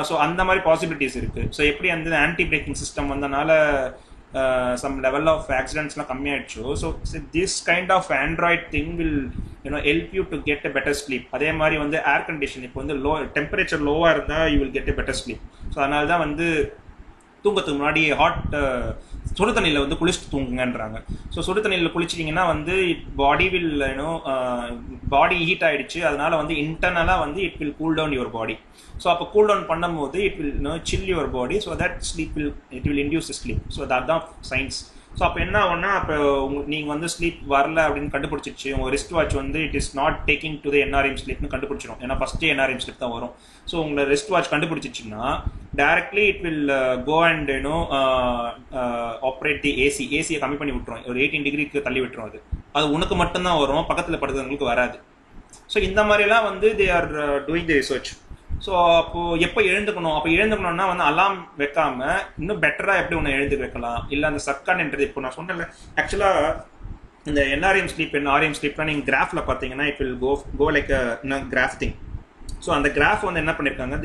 So அந்த மாதிரி possibilities இருக்குது. ஸோ எப்படி அந்த ஆன்டி பிரேக்கிங் சிஸ்டம் வந்தனால some level of accidents la kammi aichu. So this kind of android thing will help you to get a better sleep. அதே மாதிரி வந்து air condition இப்போ வந்து லோ டெம்பரேச்சர் லோவா இருந்தா you will get a better sleep. So அதனால தான் வந்து தூங்கத்துக்கு முன்னாடி ஹாட் சுடு தண்ணியில் வந்து குளிச்சுட்டு தூங்குங்கன்றாங்க. ஸோ சுடு தண்ணியில் குளிச்சிட்டிங்கன்னா வந்து பாடி வில் பாடி ஹீட் ஆகிடுச்சு, அதனால வந்து இன்டர்னலாக வந்து it will cool down your body. So அப்போ கூல் டவுன் பண்ணும்போது it will chill your body. So that sleep it will induce sleep. So அதுதான் சயின்ஸ். ஸோ அப்போ என்ன ஆகும்னா, அப்போ நீங்கள் வந்து ஸ்லீப் வரல அப்படின்னு கண்டுபிடிச்சிருச்சு, உங்கள் ரிஸ்ட் வாட்ச் வந்து it is not taking to the NREM ஸ்லீப்னு கண்டுபிடிச்சிடும். ஏன்னா ஃபஸ்ட்டு என்ஆர்எம் ஸ்லீப் தான் வரும். ஸோ உங்களை ரிஸ்ட் வாட்ச் கண்டுபிடிச்சிச்சுன்னா directly it will go and operate the ஏசியை கம்மி பண்ணி விட்டுரும். ஒரு 18 டிகிரிக்கு தள்ளி விட்டுரும். அது உனக்கு மட்டும்தான் வரும், பக்கத்தில் படுக்கிறவங்களுக்கு வராது. ஸோ இந்த மாதிரிலாம் வந்து they are doing the research. So அப்போது எப்போ எழுந்துக்கணும், அப்போ எழுந்துக்கணும்னா வந்து அலாம் வைக்காம இன்னும் பெட்டராக எப்படி ஒன்று எழுந்து வைக்கலாம். இல்லை அந்த சர்க்கான்ன்றது இப்போ நான் சொன்னல, ஆக்சுவலாக இந்த என்ஆர்எம் ஸ்லீப் ஆர்எம் ஸ்லீப்லாம் நீங்கள் கிராஃபில் பார்த்தீங்கன்னா it will go like graph thing. So அந்த கிராஃப் வந்து என்ன பண்ணியிருக்காங்க,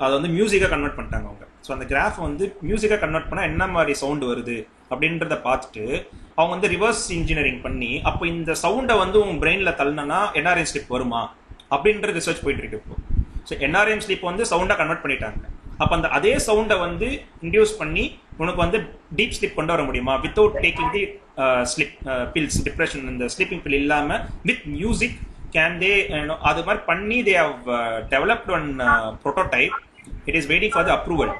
அதை வந்து மியூசிக்காக கன்வெர்ட் பண்ணிட்டாங்க அவங்க. ஸோ அந்த கிராஃப் வந்து மியூசிக்காக கன்வெர்ட் பண்ணால் என்ன மாதிரி சவுண்டு வருது அப்படின்றத பார்த்துட்டு அவங்க வந்து ரிவர்ஸ் இன்ஜினியரிங் பண்ணி அப்போ இந்த சவுண்டை வந்து உங்கள் பிரெயினில் தள்ளினா என்ஆர்எம் ஸ்லீப் வருமா அப்படின்ற ரிசர்ச் போயிட்டு இருக்கு இப்போ. ஸோ என்ஆர்எம் ஸ்லீப் வந்து சவுண்டாக கன்வெர்ட் பண்ணிட்டாங்க. அப்போ அந்த அதே சவுண்டை வந்து இன்டியூஸ் பண்ணி உனக்கு வந்து டீப் ஸ்லீப் கொண்டு வர முடியுமா without taking the sleep pills, depression, இந்த ஸ்லீப்பிங் பில் இல்லாமல் வித் மியூசிக் கேன் தே அது மாதிரி பண்ணி they have developed one prototype. It is waiting for the approval.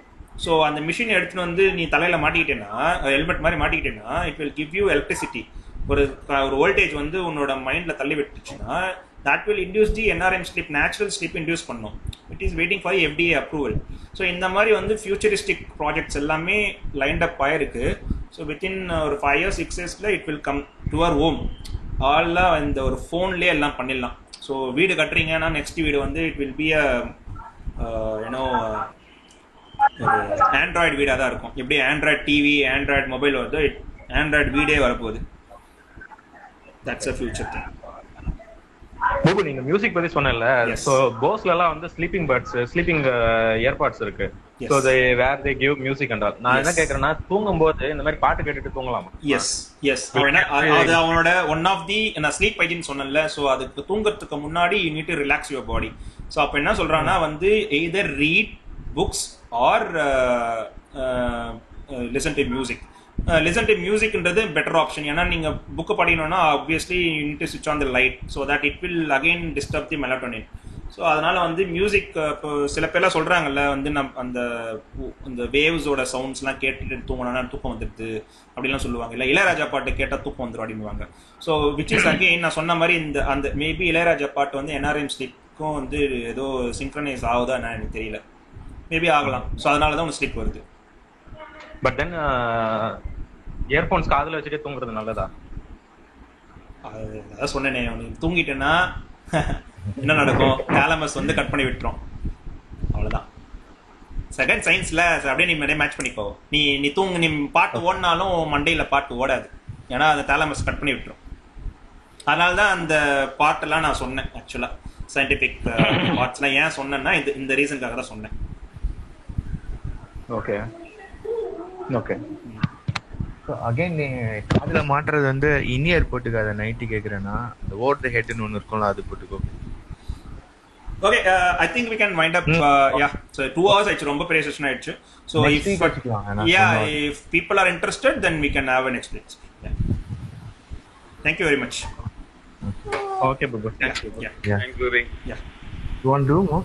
So அந்த மிஷின் எடுத்துன்னு வந்து நீ தலையில் மாட்டிக்கிட்டேன்னா, ஹெல்மெட் மாதிரி மாட்டிக்கிட்டேன்னா it will give you electricity. ஒரு வோல்டேஜ் வந்து உன்னோட மைண்டில் தள்ளி விட்டுச்சுன்னா that will induce the NRM sleep, natural sleep induce பண்ணும். It is waiting for FDA approval. So இந்த மாதிரி வந்து futuristic projects எல்லாமே lined up ஆயிருக்கு. So within ஒரு 5 years 6 yearsல it will come to our home. ஆல்லாம் இந்த ஒரு ஃபோன்லேயே எல்லாம் பண்ணிடலாம். ஸோ வீடு கட்டுறீங்கன்னா நெக்ஸ்ட் வீடு வந்து இட் வில் பி ஒரு ஆண்ட்ராய்டு வீடாக தான் இருக்கும். எப்படி ஆண்ட்ராய்டு டிவி, ஆண்ட்ராய்டு மொபைல் வருதோ ஆண்ட்ராய்டு வீடே வரப்போகுது. That's a future thing. பூபு, நீங்க மியூசிக் பத்தி சொன்னல, சோ போஸ்ல எல்லாம் வந்து ஸ்லீப்பிங் இயர்பாட்ஸ் இருக்கு. So they were they give music and all. நான் என்ன கேக்குறேன்னா, தூங்கும்போது இந்த மாதிரி பாட்டு கேட்டுட்டு தூங்கலாமா? எஸ் அது அவனோட ஒன் ஆஃப் தி நான் ஸ்லீப் ஹைஜீன் சொன்னேன்ல. சோ அதுக்கு தூங்குறதுக்கு முன்னாடி you need to relax your body. So அப்ப என்ன சொல்றான்னா வந்து either read books or listen to music. Listen to மியூசிக்ன்றது பெட்டர் ஆப்ஷன். ஏன்னா நீங்கள் புக்கு படிக்கணும்னா ஆப்வியஸ்லி யூ நீட் டு ஸ்விட்ச் on the light. So that it will again disturb the melatonin. So அதனால் வந்து மியூசிக் இப்போ சில பேர்லாம் சொல்கிறாங்கல்ல வந்து அந்த வேவ்ஸோட சவுண்ட்ஸ்லாம் கேட்டுட்டு தூங்கினா தூக்கம் வந்துடுது அப்படிலாம் சொல்லுவாங்க. இல்லை இளையராஜா பாட்டு கேட்டால் தூக்கம் வந்துடும் அப்படின்வாங்க. ஸோ விச் இஸ் அகெயின் நான் சொன்ன மாதிரி அந்த மேபி இளையராஜா பாட்டு வந்து என்ஆர்எம் ஸ்லீப்புக்கும் வந்து ஏதோ சிங்க்ரனைஸ் ஆகுதா என்ன எனக்கு தெரியல. மேபி ஆகலாம். ஸோ அதனால தான் உனக்கு ஸ்லீப் வருது. பட் தென் இயர்போன்ஸ் காதுல வச்சுட்டே தூங்குறது நல்லதா? அதான் சொன்னேனே, உனக்கு தூங்கிட்டேன்னா என்ன நடக்கும், தாலமஸ் வந்து கட் பண்ணி விட்டுரும். அவ்வளோதான். செகண்ட் சயின்ஸ்ல அப்படியே நீ மேட்ச் பண்ணிக்கோ. நீ நீ பாட்டு ஓடினாலும் மண்டையில் பாட்டு ஓடாது. ஏன்னா அந்த தாலமஸ் கட் பண்ணி விட்டுரும். அதனால தான் அந்த பாட்டெல்லாம் நான் சொன்னேன். ஆக்சுவலாக சயின்டிஃபிக் பார்ட்ஸ்லாம் ஏன் சொன்னேன்னா இந்த ரீசனுக்காக தான் சொன்னேன். Okay okay. அகைன் நீ காதுல மாட்டுறது வந்து இனியர் போட்டுக்காத. நைட்டு கேக்குறேன்னா அந்த ஓவர் தி ஹெட்னு ஒன்று இருக்கும்ல, அது போட்டுக்கோ. Okay, I think we can wind up. Yeah, so 2 hours ஆயிடுச்சு, ரொம்ப பெரிய செஷன் ஆயிடுச்சு. So if people are interested, then we can have a next week. Yeah. Thank you very much. Okay, Babu. Thank you. Thank you. Yeah. You want to do more?